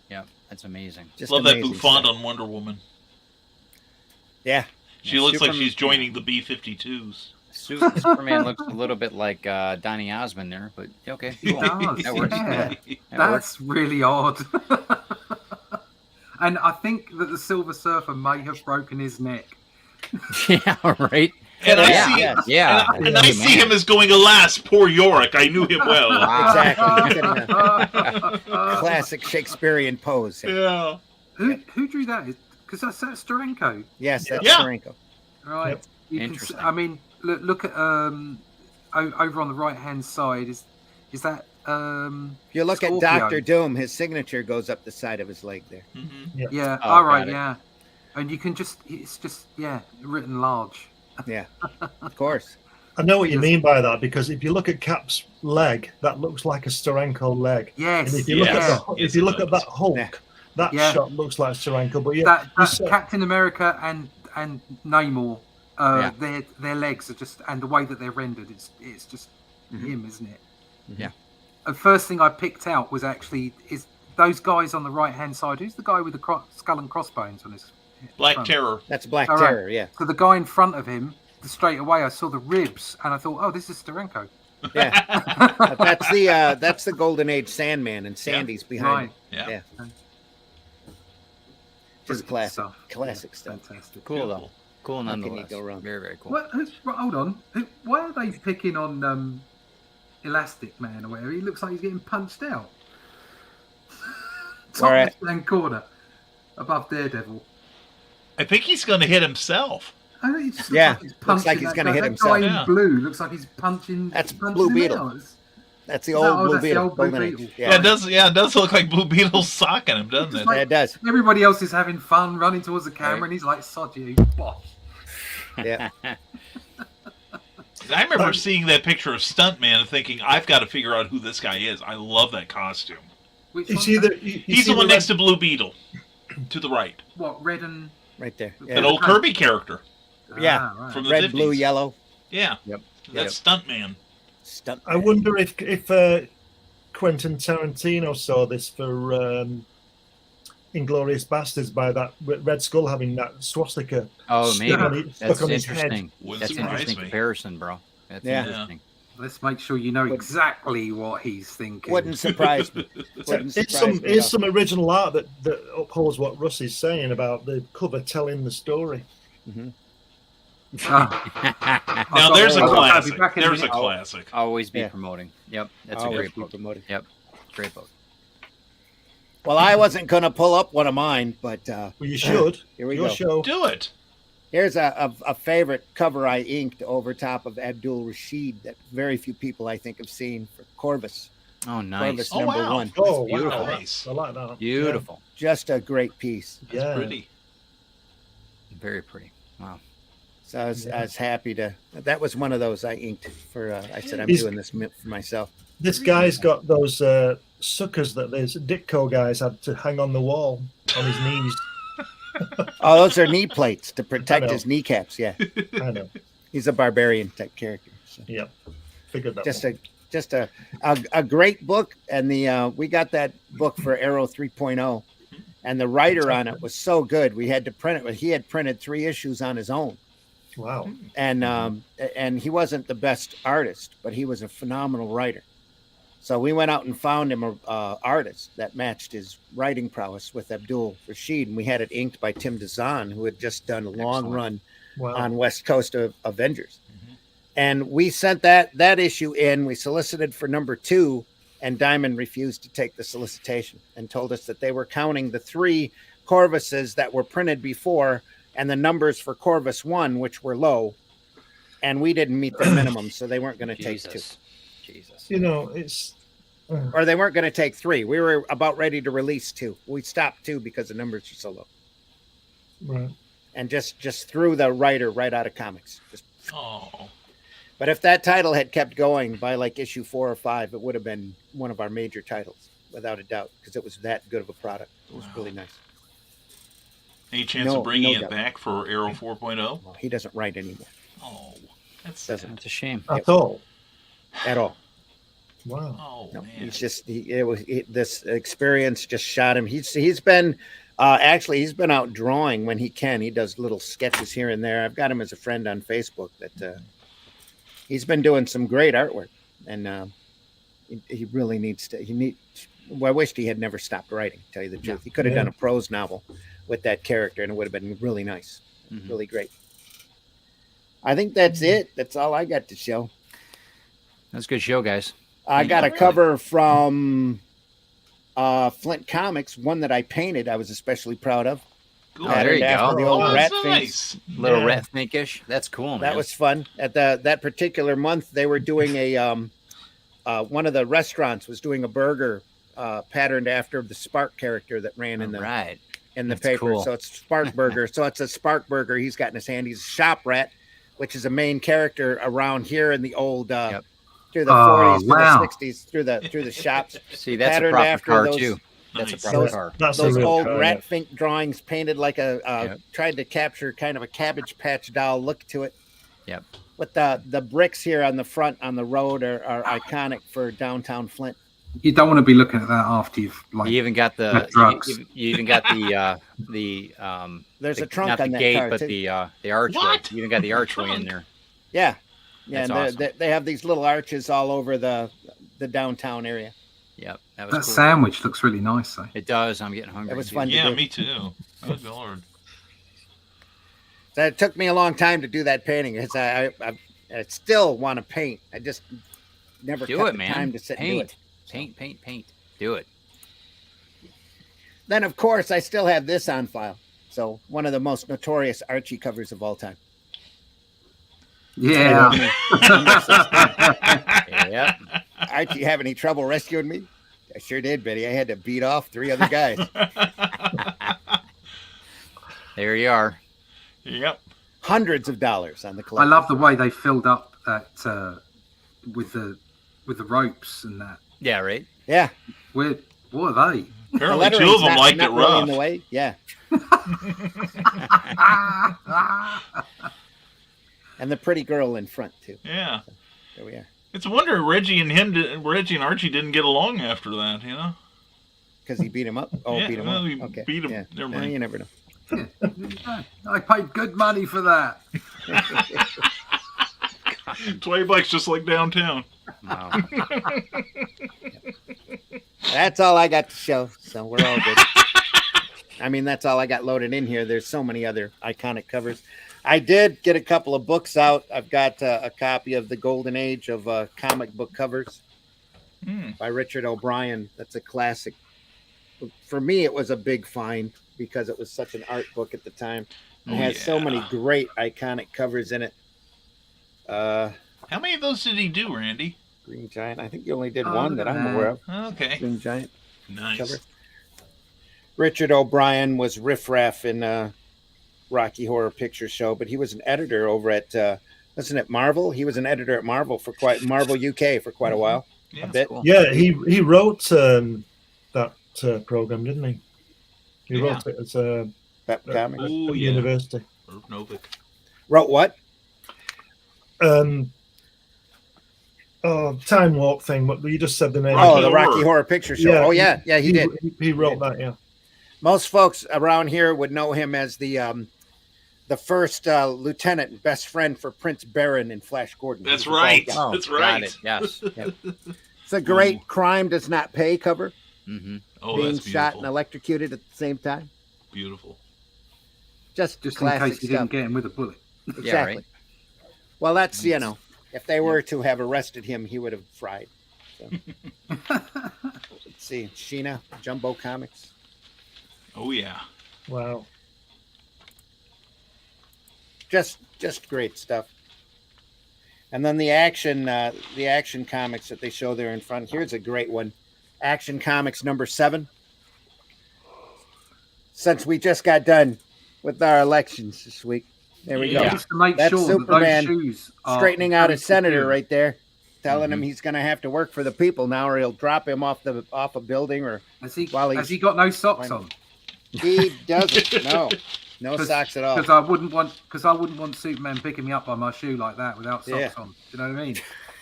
Yeah, that's amazing. Just Love that amazing bouffant stuff. on Wonder Woman. Yeah. She looks like Superman- she's joining the B-52s. Superman looks a little bit like Donny Osmond there, but okay, It cool. does. That works. Yeah. That works. That's really odd. And I think that the Silver Surfer may have broken his neck. Yeah, right. And I Yeah, see, yeah. and I see him as going, alas, poor Yorick. I knew him well. Wow. Exactly. Classic Shakespearean pose. Yeah. Who drew that? Because that's Steranko. Yes, that's Yeah. Steranko. Right. Yep. You can Interesting. I mean, look at over on the right hand side. Is that If you look at Scorpio. Doctor Doom, his signature goes up the side of his leg there. Mm-hmm. Yeah. Oh, all right. got it. Yeah. And you can it's just written large. Yeah, of course. I know what you mean by that, because if you look at Cap's leg, that looks like a Steranko leg. Yes. And if you look Yes. at if you look at that Hulk, Yeah. that Yeah. shot looks like Steranko. But yeah, That you said- Captain America and Namor, their legs are just, and the way that they're rendered, it's just him, isn't it? Yeah. The first thing I picked out was actually is those guys on the right hand side. Who's the guy with the skull and crossbones on his Black front? Terror. That's Black All right. Terror. Yeah, So the guy in front of him, straight away I saw the ribs and I thought, oh, this is Steranko. yeah. That's the Golden Age Sandman, and Sandy's behind Right. him. Yeah. Yeah. Just Brilliant classic, stuff. classic stuff. Fantastic. Cool though. Cool How can you nonetheless. go wrong? Very, very cool. What, hold on. Why are they picking on Elastic Man or whatever? He looks like he's getting punched out. Top All right. left-hand corner above Daredevil. I think he's going to hit himself. I think it just Yeah, he's looks like punching he's that gonna guy. hit That himself. guy in Yeah. blue looks like he's punching. That's punching Blue him Beetle. out. That's the No, old Blue that's the Beetle. old Blue Golden Age. Beetle. Yeah, it does look like Blue Beetle's socking him, doesn't It's it? like- Yeah, it does. Everybody else is having fun, running towards the camera, Right. and he's like, "Sod you, bosh." Yeah. I remember seeing that picture of Stuntman and thinking, I've got to figure out who this guy is. I love that costume. Which you one's see that? He's the one next to Blue Beetle, to the right. What, red and Right there. An An Yeah. old Kirby character Yeah. right. from the Red, 50s. blue, yellow. Yeah, Yep. that's Stuntman. Stunt. I wonder if Quentin Tarantino saw this for Inglourious Bastards by that Red Skull having that swastika Oh, maybe. stuck on his That's head. interesting. Wouldn't That's surprise interesting me. comparison, bro. That's Yeah. interesting. Let's make sure you know exactly what he's thinking. Wouldn't surprise me. Wouldn't It's surprise me at it's all. some original art that upholds what Russ is saying about the cover telling the story. Ah, Now there's a I'll be classic. back in a There's a minute. classic. Always be Yeah. promoting. Yep. That's Always a great be book. promoted. Yep. Great book. Well, I wasn't going to pull up one of mine, but Well, you should. here we Your go. show. Do it. Here's a favorite cover I inked over top of Abdul Rashid that very few people, I think, have seen for Corvus. Oh, nice. Corvus Oh, number wow. one. Oh, beautiful. wow. Nice. I like that. Beautiful. Just a great piece. That's Yeah. pretty. Very pretty. Wow. So I was happy to. That was one of those I inked for. I said I'm He's- doing this for myself. This guy's got those suckers that these Ditko guys had to hang on the wall on his knees. Oh, those are knee plates to protect know. his kneecaps. Yeah, I know. he's a barbarian type character. So Yeah. Figured that just one. just a great book. And we got that book for Arrow 3.0, and the writer on it was so good. We had to print it. He had printed 3 issues on his own. Wow. And he wasn't the best artist, but he was a phenomenal writer. So we went out and found him a artist that matched his writing prowess with Abdul Rashid, and we had it inked by Tim DeZahn, who had just done a long run on West Coast of Avengers. And we sent that issue in. We solicited for number 2, and Diamond refused to take the solicitation and told us that they were counting the 3 Corvuses that were printed before and the numbers for Corvus 1, which were low, and we didn't meet their minimum, so they weren't going to take 2. Jesus. You know, it's or they weren't going to take 3. We were about ready to release 2. We stopped 2 because the numbers were so low. right. And just threw the writer right out of comics. Oh. But if that title had kept going by like issue 4 or 5, it would have been one of our major titles, without a doubt, because it was that good of a product. It was really nice. Any chance of bringing it back for Arrow 4.0? Well, he doesn't write anymore. Oh, that's Doesn't. It's a shame. At all. At all. Wow. Oh No, man. he's just this experience just shot him. He's been he's been out drawing when he can. He does little sketches here and there. I've got him as a friend on Facebook. That he's been doing some great artwork, and he really needs to. Well, I wished he had never stopped writing. To tell you the truth, he could have done a prose novel with that character, and it would have been really nice, really great. I think that's it. That's all I got to show. That's a good show, guys. I got a cover from Flint Comics, one that I painted. I was especially proud of. Cool. Oh, there you After go. the old rat that's face. nice. Little rat finkish. That's cool, man. That was fun. At that particular month, they were doing a one of the restaurants was doing a burger patterned after the Spark character that ran in the That's paper. cool. So it's Spark Burger. So it's a Spark Burger he's got in his hand. He's a shop rat, which is a main character around here in the old through the 40s, through the 60s, through the shops. See, that's a patterned proper after car those- too. That's Nice. a proper car. That's Those a real old car, rat fink drawings painted like tried to capture kind of a Cabbage Patch doll look to it. Yep. But the bricks here on the front on the road are iconic for downtown Flint. You don't want to be looking at that after you've You even got the had drugs. you even got the There's the, a trunk not on the that gate, car but too. the archway. What? You even got the archway in Trunk? there. Yeah, That's and awesome. they have these little arches all over the downtown area. Yep, that was that cool. sandwich looks really nice though. It does. I'm getting hungry. It was dude. fun. to Yeah, do. me too. Good lord. So it took me a long time to do that painting because I still want to paint. I just never Do cut it, the man. time to sit and do it. Paint. Do it. Then, of course, I still have this on file. So one of the most notorious Archie covers of all time. Yeah. Yep. Archie, have any trouble rescuing me? I sure did, Betty. I had to beat off 3 other guys. There you are. Yep. Hundreds of dollars on the I collection. love the way they filled up that with the ropes and that. Yeah, right. Yeah. What are they? The Apparently, two lettering's of them liked it not really rough. in the way. Yeah. And the pretty girl in front, too. Yeah. There we are. It's a wonder Reggie and Archie didn't get along after that, you know? Because he beat him up? Oh, Yeah, beat him well, up. he Okay. beat him. Yeah. Never No, mind. you never know. I paid good money for that. Tway Blake's just like downtown. Wow. That's all I got to show. So we're all good. I mean, that's all I got loaded in here. There's so many other iconic covers. I did get a couple of books out. I've got a copy of The Golden Age of comic book covers by Richard O'Brien. That's a classic. For me, it was a big find because it was such an art book at the time. It has so many great iconic covers in it. How many of those did he do, Randy? Green Giant. I think you only did one that I'm aware of. Okay. Green Giant. Nice. Cover. Richard O'Brien was riffraff in Rocky Horror Picture Show, but he was an editor over at wasn't it Marvel? He was an editor at Marvel Marvel UK for quite a while. Yeah. A bit. Cool. Yeah, he wrote that program, didn't he? He wrote it as a Pep Comics. Oh, yeah. university. Novick. Wrote what? Time Warp thing. What you just said the name. Rocky the Rocky Horror. Horror Picture Show. Yeah, He did. He wrote that. Yeah. Most folks around here would know him as the first lieutenant and best friend for Prince Baron in Flash Gordon. That's He was a right. bald guy. Oh, That's got right. it. Yes. It's a great crime does not pay cover. Mm-hmm. Oh, being that's shot beautiful. and electrocuted at the same time. Beautiful. Just in classic case you stuff. didn't get him with a bullet. Exactly. Yeah, right. Well, that's if they were to have arrested him, he would have fried. So. Let's see, Sheena, Jumbo Comics. Oh yeah. Wow. Just great stuff. And then the action comics that they show there in front. Here's a great one. Action Comics #7. Since we just got done with our elections this week, there we go. Yeah. Just to make That's sure Superman that those shoes are straightening out a very senator secure. right there, telling him he's going to have to work for the people now, or he'll drop him off a building, or Has he, while has he's- he got no socks Why on? he doesn't. No socks at all. Because I wouldn't want Superman picking me up by my shoe like that without socks Yeah. on. Do you know what I mean?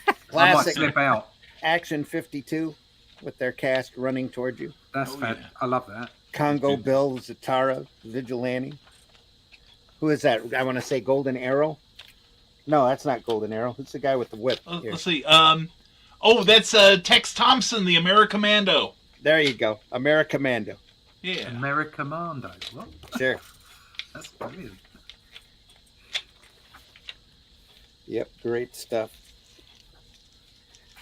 I might Classic slip out. Action 52 with their cast running towards you. That's Oh, fat. yeah. I love that. Congo Bill, Zatara, Vigilante. Who is that? I want to say Golden Arrow. No, that's not Golden Arrow. It's the guy with the whip. Here. Let's see. That's Tex Thompson, the Americommando. There you go. Americommando. Yeah. Americommando. What? Sure. That's brilliant. Yep, great stuff.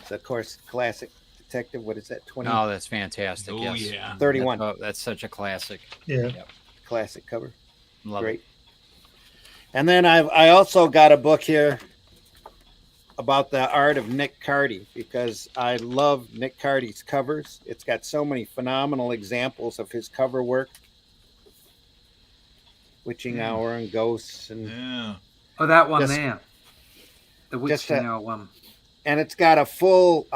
So, of course, classic detective. What is that? 20 Oh, that's fantastic. Oh yes. yeah. 31. That's such a classic. Yeah. Classic cover. Love Great. And then I also got a book here about the art of Nick Cardy, because I love Nick Cardy's covers. It's got so many phenomenal examples of his cover work. Witching Hour and Ghosts, and Yeah. Oh, that one Just- there. The just Witching a- Hour one. and it's got a full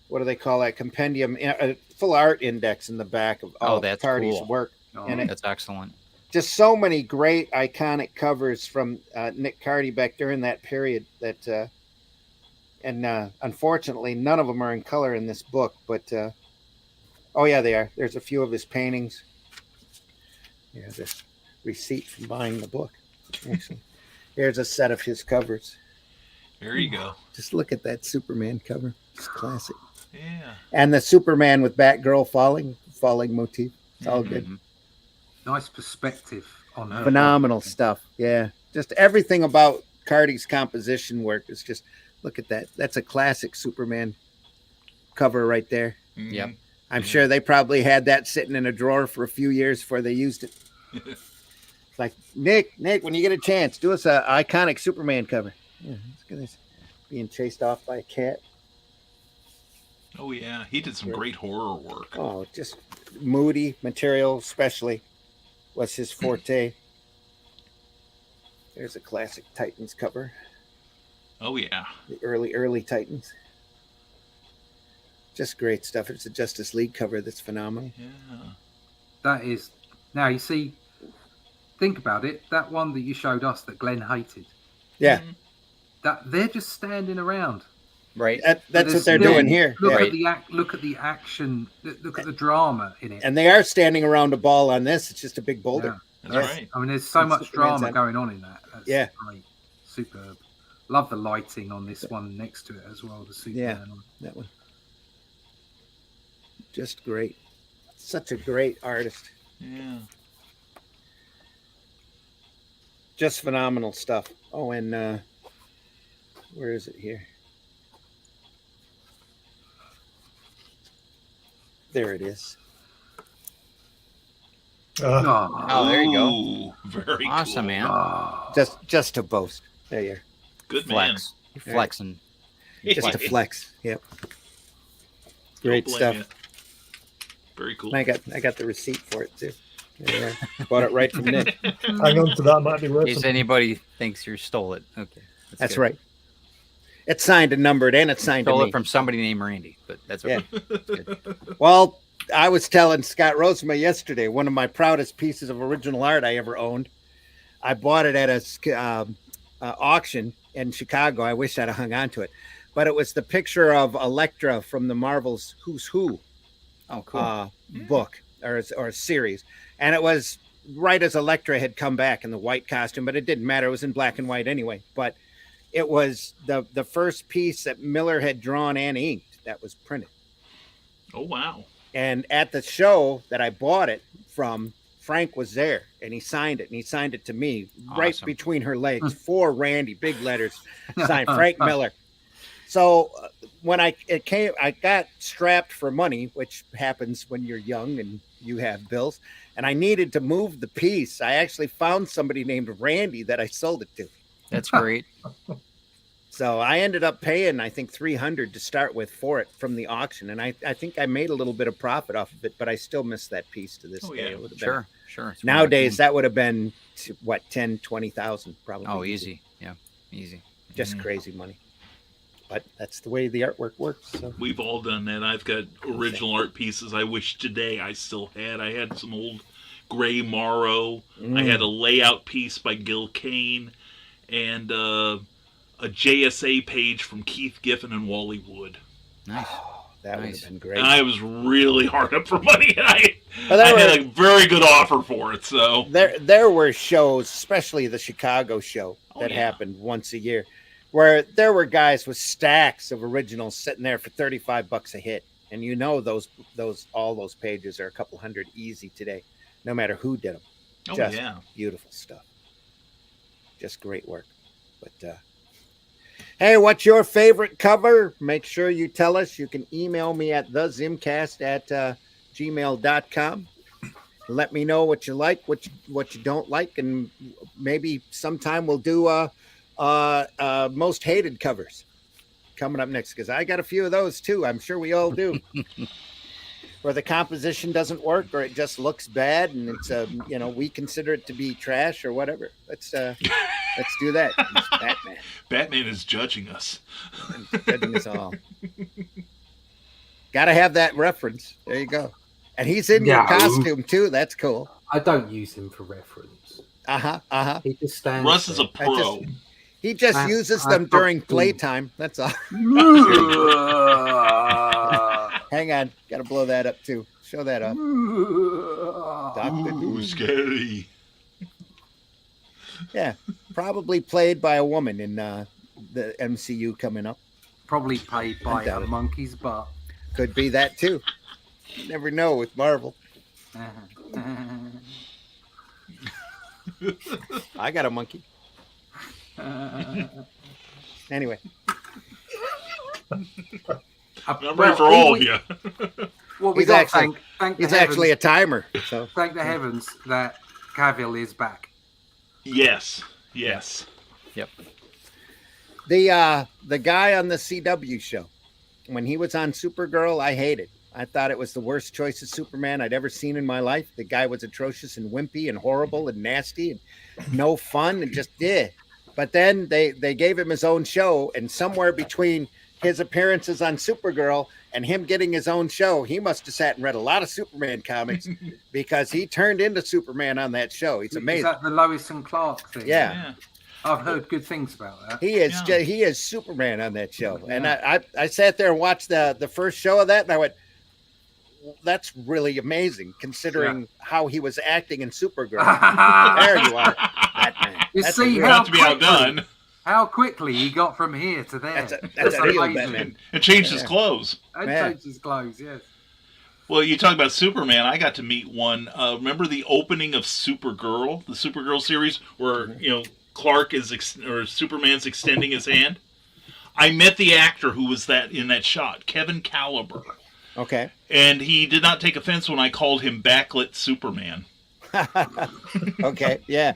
what do they call that, compendium, a full art index in the back of all that's Cardy's cool. work. Oh, And it- That's excellent. Just so many great iconic covers from Nick Cardy back during that period that and unfortunately none of them are in color in this book, but oh yeah, they are. There's a few of his paintings. Yeah, this receipt from buying the book. Actually, here's a set of his covers. There you go. Just look at that Superman cover. It's classic. Yeah. And the Superman with Batgirl falling motif. It's all good. Mhm. Nice perspective on her. Phenomenal stuff. Yeah. Just everything about Cardy's composition work is just, look at that. That's a classic Superman cover right there. Yep. Mhm. I'm Yeah. sure they probably had that sitting in a drawer for a few years before they used it. It's like, Nick, when you get a chance, do us a iconic Superman cover. Yeah, look at this. Being chased off by a cat. Oh yeah. He did some great horror work. Oh, just moody material, especially, was his forte. There's a classic Titans cover. Oh yeah. The early Titans. Just great stuff. It's a Justice League cover that's phenomenal. Yeah. That is. Now, you see, think about it. That one that you showed us that Glenn hated, Yeah, that they're just standing around. Right. that's what they're Look- doing here. Look Yeah. at look at the action. Look at the drama in it. And they are standing around a ball on this. It's just a big boulder. Yeah. That's Yes. right. I mean, there's so And much Superman's drama on- going on in that. That's Yeah. great. Superb. Love the lighting on this one next to it as well. The Superman one. That one. Just great. Such a great artist. Yeah. Just phenomenal stuff. Oh, and where is it here? There it is. Oh, Oh, there you go. Ooh, very Awesome, cool. man. oh. Just to boast. There you are. Good man. Flex. You're flexing. Just to flex. Yep. Don't Great blame stuff. you. Very cool. And I got the receipt for it too. There you are. Bought it right from Nick. Hang on to that. Might be In worth case something. anybody thinks you stole it. Okay. That's good. right. It's signed and numbered, and it's signed to Stole me. it from somebody named Randy, but that's okay. Yeah. Well, I was telling Scott Rosema yesterday, one of my proudest pieces of original art I ever owned. I bought it at a auction in Chicago. I wish I'd have hung on to it, but it was the picture of Elektra from the Marvel's Who's Who Oh, cool. book or series, and it was right as Elektra had come back in the white costume, but it didn't matter. It was in black and white anyway. But it was the first piece that Miller had drawn and inked that was printed. Oh, wow. And at the show that I bought it from, Frank was there, and he signed it, and he signed it to me right Awesome. between her legs for Randy, big letters, signed Frank Miller. So when I got strapped for money, which happens when you're young and you have bills, and I needed to move the piece. I actually found somebody named Randy that I sold it to. That's great. So I ended up paying, I think, $300 to start with for it from the auction, and I think I made a little bit of profit off of it, but I still miss that piece to this Oh, day. yeah. It would have Sure. Sure. It's nowadays that would have been what 10, 20,000 probably. Oh, easy. Yeah. Easy. Just crazy money. But that's the way the artwork works. So. We've all done that. I've got original art pieces I wish today I still had. I had some old Gray Morrow. I had a layout piece by Gil Kane and a JSA page from Keith Giffen and Wally Wood. Nice. That would Nice. have been great. And I was really hard up for money, and I Well, had a very good offer for it. So there were shows, especially the Chicago show that yeah. happened once a year, where there were guys with stacks of originals sitting there for $35 a hit, and you know all those pages are a couple hundred easy today, no matter who did them. oh Just yeah, beautiful stuff, just great work. But hey, what's your favorite cover? Make sure you tell us. You can email me at thezimcast@gmail.com. Let me know what you like, what you don't like, and maybe sometime we'll do most hated covers coming up next, because I got a few of those too. I'm sure we all do. Where the composition doesn't work, or it just looks bad, and it's we consider it to be trash or whatever. Let's do that. It's Batman. Batman is judging us. Judging us all. Got to have that reference. There you go. And he's in your costume too. That's cool. I don't use him for reference. Uh-huh. He just stands. Russ is a pro. He just uses them during playtime. That's all. Hang on. Got to blow that up too. Show that up. Dr. Ooh, scary. Yeah. Probably played by a woman in the MCU coming up. Probably paid by a monkey's butt. Could be that too. You never know with Marvel. I got a monkey. Anyway. I'm ready for all of you. Well, we He's got actually, thank he's the actually a heavens, timer. So thank the heavens that Cavill is back. Yes. Yep. the guy on the CW show, when he was on Supergirl, I hated. I thought it was the worst choice of Superman I'd ever seen in my life. The guy was atrocious and wimpy and horrible and nasty and no fun and just did. But then they gave him his own show, and somewhere between his appearances on Supergirl and him getting his own show, he must have sat and read a lot of Superman comics because he turned into Superman on that show. He's amazing. Is that the Lois and Clark thing? Yeah. I've heard good things about that. He is he is Superman on that show. And I sat there and watched the first show of that, and I went, well, that's really amazing considering how he was acting in Supergirl. There you are, Batman. You That's see Not to be outdone. how quickly he got from here to there. That's a real amazing. Batman. And changed his clothes. And Yeah. changed his clothes, yes. Well, you talk about Superman. I got to meet one. Remember the opening of Supergirl, the Supergirl series, where Clark is or Superman's extending his hand. I met the actor who was in that shot, Kevin Caliber, Okay. and he did not take offense when I called him backlit Superman. Okay. Yeah.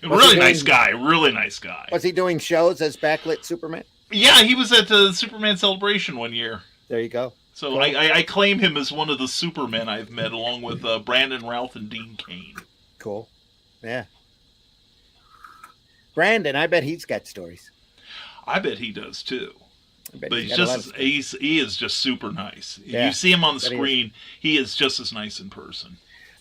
Really nice guy. Really nice guy. Was he doing shows as backlit Superman? Yeah, he was at the Superman Celebration one year. There you go. So Cool. I claim him as one of the Supermen I've met, along with Brandon Routh and Dean Cain. Cool. Yeah. Brandon, I bet he's got stories. I bet he does too. I bet But he's he's got a lot of just stories. he is just super nice. Yeah, You see him on the bet he is. screen, he is just as nice in person.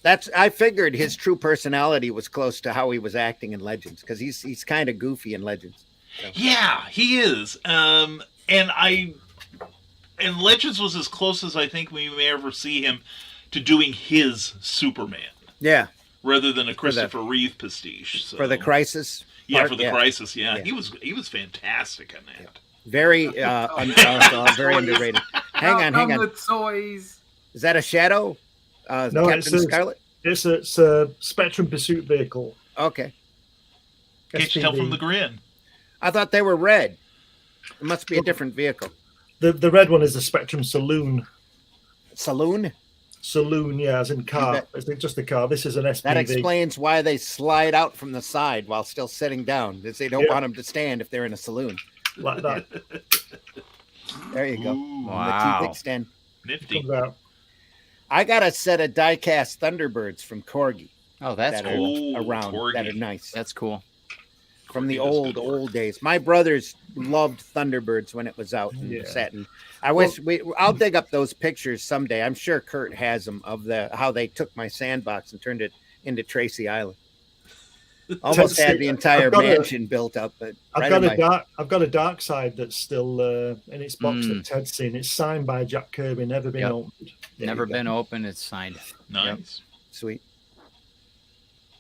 I figured his true personality was close to how he was acting in Legends, because he's kind of goofy in Legends. So. Yeah, he is. And Legends was as close as I think we may ever see him to doing his Superman. Yeah. Rather than a Christopher Reeve pastiche. So. For the Crisis. Yeah, for the Crisis. Yeah. He was fantastic in that. Yeah. Very very underrated. Hang on. The toys. Is that a Shadow? No, Captain Scarlet? It's a Spectrum pursuit vehicle. Okay. Can't you tell from the grin? I thought they were red. It must be a different vehicle. The red one is the Spectrum Saloon. Saloon? Saloon, yeah, as in car. It's just a car. This is an SPV. That explains why they slide out from the side while still sitting down. They don't want them to stand if they're in a saloon. Like that. There you go. Ooh, wow. The teeth extend. Nifty. I got a set of die-cast Thunderbirds from Corgi. Oh, that's that cool. are around Corgi. that are nice. That's cool. From the Corgi does good old work. days. My brothers loved Thunderbirds when it was out and sat in. I'll dig up those pictures someday. I'm sure Kurt has them of how they took my sandbox and turned it into Tracy Island. Almost had the entire mansion built up, but I've got a dark side that's still in its box that Ted's seen. It's signed by Jack Kirby, never been opened. Never been open. It's signed. Nice. Yep. Sweet.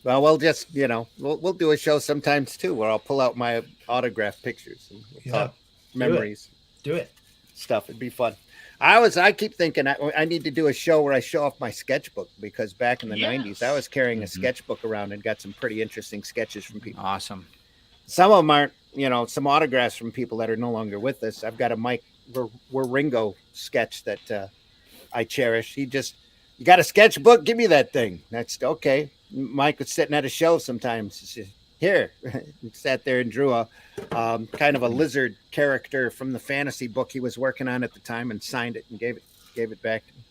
Well, we'll just we'll do a show sometimes too, where I'll pull out my autographed pictures and talk memories. Do it. Stuff. It'd be fun. I keep thinking I need to do a show where I show off my sketchbook, because back in the 90s I was carrying a sketchbook around and got some pretty interesting sketches from people. Awesome. Some of them aren't, some autographs from people that are no longer with us. I've got a Mike Waringo sketch that I cherish. You got a sketchbook? Give me that thing. That's okay. Mike was sitting at a show sometimes. Here, he sat there and drew a kind of a lizard character from the fantasy book he was working on at the time, and signed it and gave it back to me.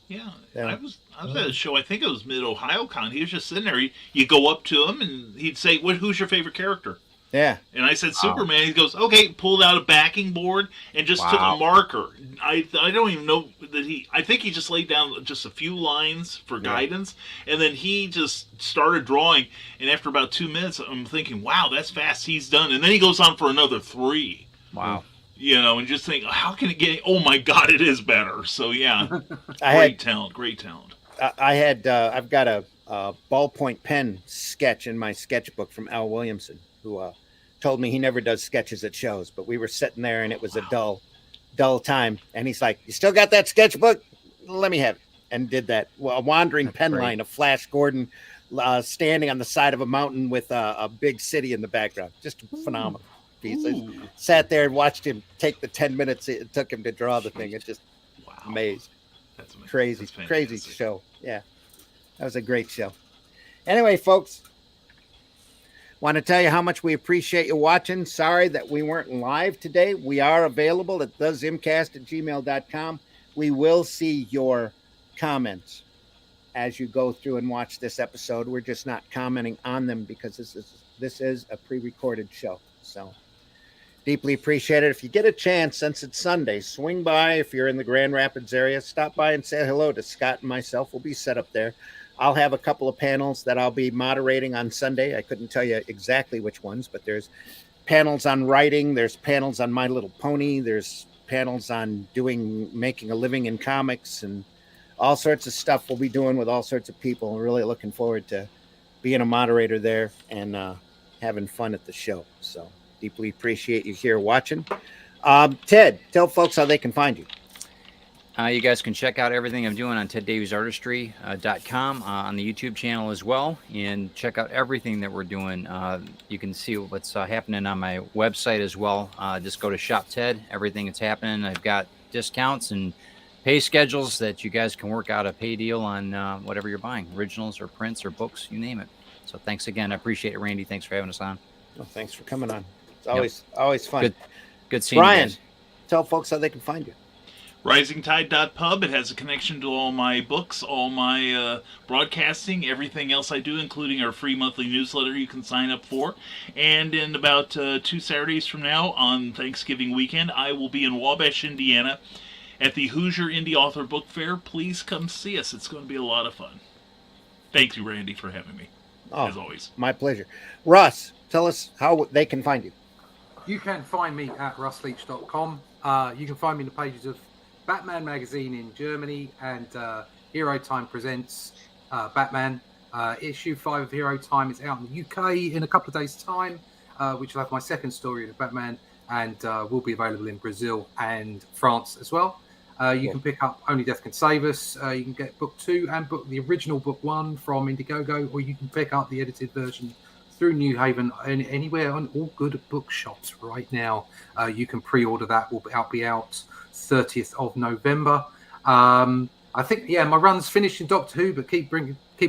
Yeah, I was at a show. I think it was Mid Ohio Con. He was just sitting there. You go up to him and he'd say, "Who's your favorite character?" Yeah. And I said Superman. He goes, "Okay." Pulled out a backing board and just took a marker. I don't even know that I think he just laid down just a few lines for guidance, and then he just started drawing. And after about 2 minutes, I'm thinking, "Wow, that's fast. He's done." And then he goes on for another 3. Wow. And just think, how can it get? Oh my God, it is better. So yeah, great talent. I've got a ballpoint pen sketch in my sketchbook from Al Williamson, who told me he never does sketches at shows, but we were sitting there and it was a dull time. And he's like, "You still got that sketchbook? Let me have it." And did that. Well, a wandering pen line of Flash Gordon standing on the side of a mountain with a big city in the background. Just phenomenal piece. I sat there and watched him take the 10 minutes it took him to draw the thing. It just amazed. That's amazing. Crazy show. Yeah. That was a great show. Anyway, folks, want to tell you how much we appreciate you watching. Sorry that we weren't live today. We are available at thezimcast@gmail.com. We will see your comments as you go through and watch this episode. We're just not commenting on them because this is a pre-recorded show. So deeply appreciate it. If you get a chance, since it's Sunday, swing by. If you're in the Grand Rapids area, stop by and say hello to Scott and myself. We'll be set up there. I'll have a couple of panels that I'll be moderating on Sunday. I couldn't tell you exactly which ones, but there's panels on writing. There's panels on My Little Pony. There's panels on making a living in comics, and all sorts of stuff we'll be doing with all sorts of people. We're really looking forward to being a moderator there and having fun at the show. So deeply appreciate you here watching. Ted, tell folks how they can find you. You guys can check out everything I'm doing on teddaviesartistry.com on the YouTube channel as well, and check out everything that we're doing. You can see what's happening on my website as well. Just go to Shop Ted, everything that's happening. I've got discounts and pay schedules that you guys can work out a pay deal on whatever you're buying, originals or prints or books, you name it. So thanks again. I appreciate it, Randy. Thanks for having us on. Well, thanks for coming on. It's always fun. Good seeing Brian, you guys. Tell folks how they can find you. RisingTide.pub. It has a connection to all my books, all my broadcasting, everything else I do, including our free monthly newsletter you can sign up for. And in about 2 Saturdays from now, on Thanksgiving weekend, I will be in Wabash, Indiana, at the Hoosier Indie Author Book Fair. Please come see us. It's going to be a lot of fun. Thank you, Randy, for having me, as Oh, always. my pleasure. Russ, tell us how they can find you. You can find me at russleach.com. You can find me in the pages of Batman Magazine in Germany and Hero Time Presents Batman. Issue 5 of Hero Time is out in the UK in a couple of days' time, which will have my second story of Batman and will be available in Brazil and France as well. You can pick up Only Death Can Save Us. You can get book 2 and the original book 1 from Indiegogo, or you can pick up the edited version through New Haven and anywhere on all good bookshops right now. You can pre-order that. Will be out 30th of November. I think, my run's finished in Doctor Who, but keep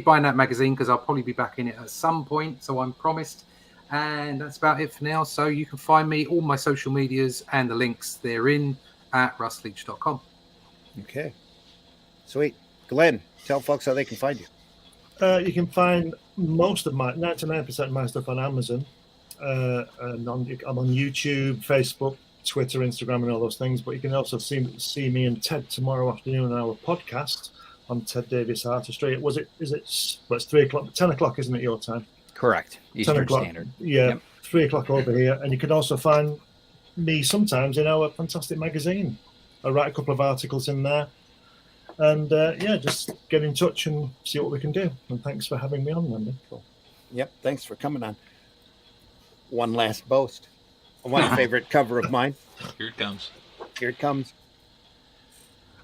buying that magazine because I'll probably be back in it at some point, so I'm promised. And that's about it for now. So you can find me, all my social medias and the links therein at russleach.com. Okay. Sweet. Glenn, tell folks how they can find you. You can find most of my 99% of my stuff on Amazon. And I'm on YouTube, Facebook, Twitter, Instagram, and all those things. But you can also see me and Ted tomorrow afternoon on our podcast on Ted Davis Artistry. It's 3 o'clock, 10 o'clock, isn't it, your time? Correct. 10 Eastern o'clock. Standard. Yeah, Yep. 3 o'clock over here. And you can also find me sometimes in our fantastic magazine. I write a couple of articles in there. And just get in touch and see what we can do. And thanks for having me on, Randy. Yep. Thanks for coming on. One last boast. One favorite cover of mine. Here it comes. Here it comes.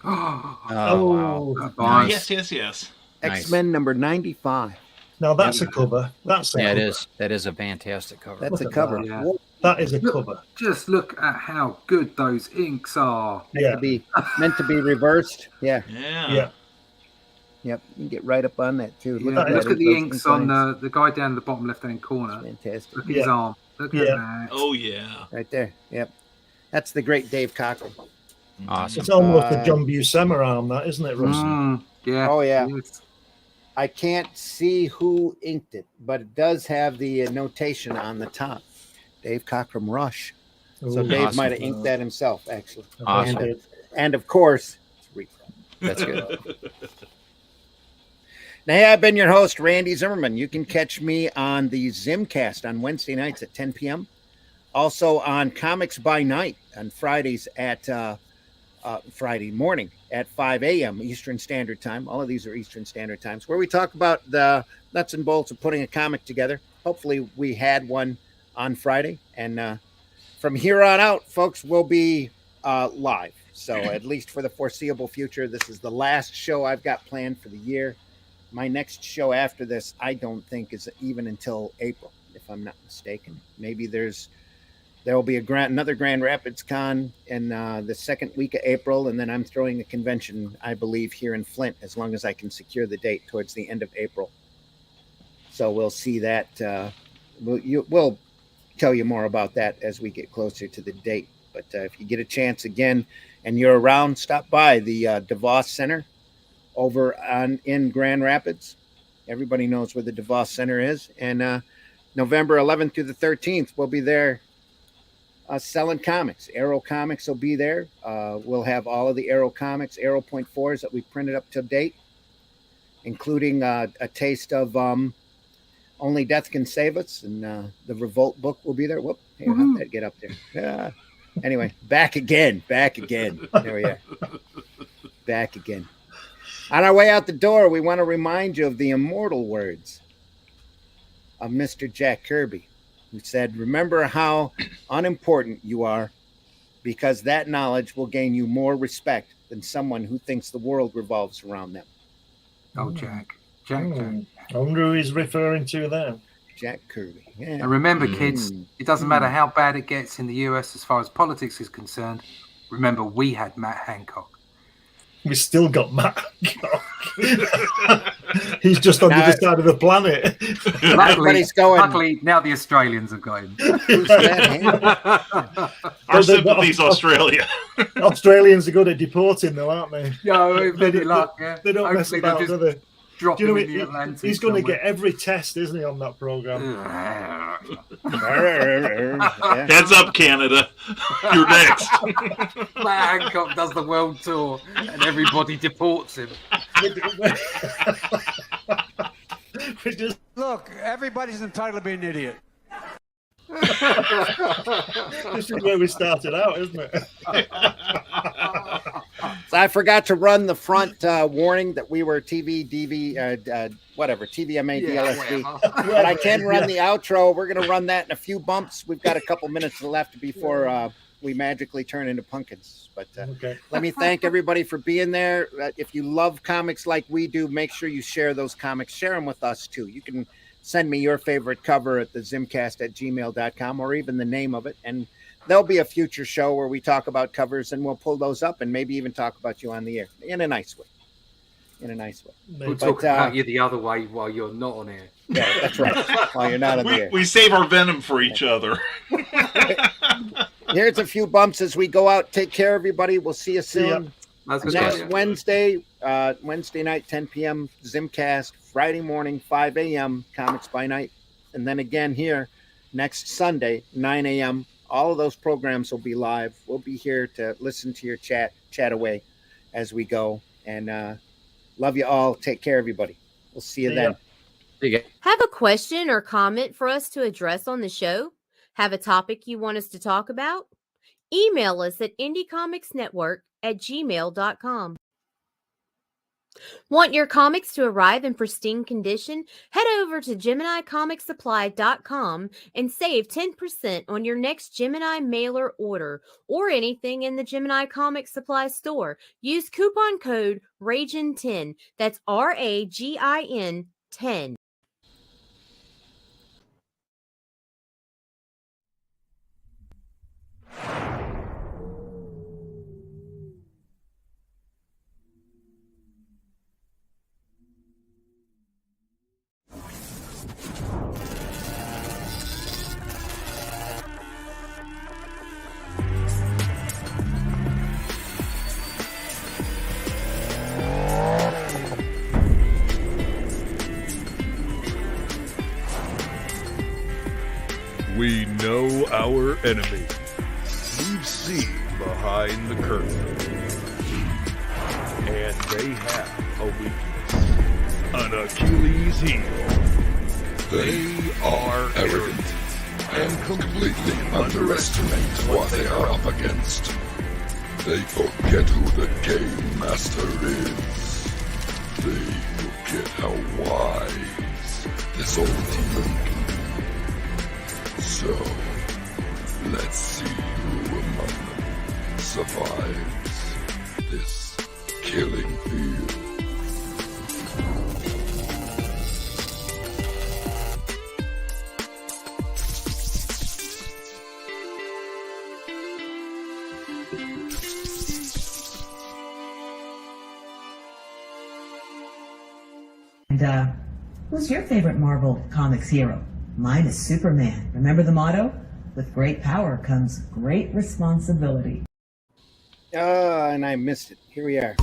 Oh, wow. Nice. Yes. Nice. X-Men number 95. Now that's a cover. That's a Yeah, it cover. is. That is a fantastic cover. That's a Look at cover. that, yeah. Whoa, That is a cover. Just look at how good those inks are. Yeah. meant to be reversed. Yeah. Yeah. Yeah. Yep. You can get right up on that too. Yeah, at look that, at the those inks ink on lines. the guy down the bottom left-hand corner. Fantastic. Look at his Yeah. arm. Look at Yeah. that. Oh, yeah. Right there. Yep. That's the great Dave Cockrum. Awesome. It's almost a John Buscema arm, that, isn't it, Russ? Yeah. Oh, yeah. it is. I can't see who inked it, but it does have the notation on the top. Dave Cockrum Rush. So Ooh, Dave awesome. might have inked that himself, actually. Awesome. And of course, it's reprint. That's good. Now, hey, I've been your host, Randy Zimmerman. You can catch me on the Zimcast on Wednesday nights at 10 p.m. Also on Comics by Night on Fridays at Friday morning at 5 a.m. Eastern Standard Time. All of these are Eastern Standard Times, where we talk about the nuts and bolts of putting a comic together. Hopefully, we had one on Friday. And from here on out, folks, we'll be live. So at least for the foreseeable future, this is the last show I've got planned for the year. My next show after this, I don't think is even until April, if I'm not mistaken. Maybe there will be another Grand Rapids Con in the second week of April, and then I'm throwing a convention, I believe, here in Flint, as long as I can secure the date towards the end of April. So we'll see that. We'll tell you more about that as we get closer to the date. But if you get a chance again and you're around, stop by the DeVos Center over in Grand Rapids. Everybody knows where the DeVos Center is. And November 11th through the 13th, we'll be there selling comics. Arrow Comics will be there. We'll have all of the Arrow Comics, Arrow Point 4s that we've printed up to date, including a taste of Only Death Can Save Us. And the Revolt book will be there. Whoop, here, how'd that get up there? Yeah. Anyway, back again. There we are. Back again. On our way out the door, we want to remind you of the immortal words of Mr. Jack Kirby, who said, "Remember how unimportant you are, because that knowledge will gain you more respect than someone who thinks the world revolves around them." Oh, Jack. I wonder who he's referring to there. Jack Kirby. Yeah. And remember, kids, it doesn't matter how bad it gets in the US as far as politics is concerned. Remember, we had Matt Hancock. We still got Matt. He's just on the other side of the planet. Everybody's going. Luckily, now the Australians have got him. Who's that? Our sympathies, Australia. Australians are good at deporting, though, aren't they? No, any luck. Yeah. They don't mess Hopefully they'll about, just do they? drop Do you know him in the Atlantic. he's going to somewhere. get every test, isn't he, on that program? Yeah. Heads up, Canada. You're next. Matt Hancock does the world tour and everybody deports him. It just Look, everybody's entitled to be an idiot. this is where we started out, isn't it? So I forgot to run the front warning that we were whatever, TVMA, DLSD. But I can run the outro. We're going to run that in a few bumps. We've got a couple minutes left before we magically turn into pumpkins. But let me thank everybody for being there. If you love comics like we do, make sure you share those comics. Share them with us, too. You can send me your favorite cover at the zimcast@gmail.com or even the name of it. And there'll be a future show where we talk about covers and we'll pull those up and maybe even talk about you on the air in a nice way. We'll talk about you the other way while you're not on air. Yeah, that's right. While you're not on the air. We save our venom for each other. Here's a few bumps as we go out. Take care, everybody. We'll see you soon. Next Wednesday, Wednesday night, 10 p.m., Zimcast. Friday morning, 5 a.m., Comics by Night. And then again here next Sunday, 9 a.m. All of those programs will be live. We'll be here to listen to your chat away as we go. And love you all. Take care, everybody. We'll see you then. Have a question or comment for us to address on the show? Have a topic you want us to talk about? Email us at indiecomicsnetwork@gmail.com. Want your comics to arrive in pristine condition? Head over to GeminiComicSupply.com and save 10% on your next Gemini mailer order or anything in the Gemini Comics Supply store. Use coupon code RAGIN10. That's RAGIN 10. We know our enemy. We've seen behind the curtain. And they have a weakness. An Achilles heel. They are arrogant and completely underestimate what they are up against. They forget who the game master is. They forget how wise this old demon can be. So, let's see who among them survives this killing field. And who's your favorite Marvel Comics hero? Mine is Superman. Remember the motto? With great power comes great responsibility. And I missed it. Here we are.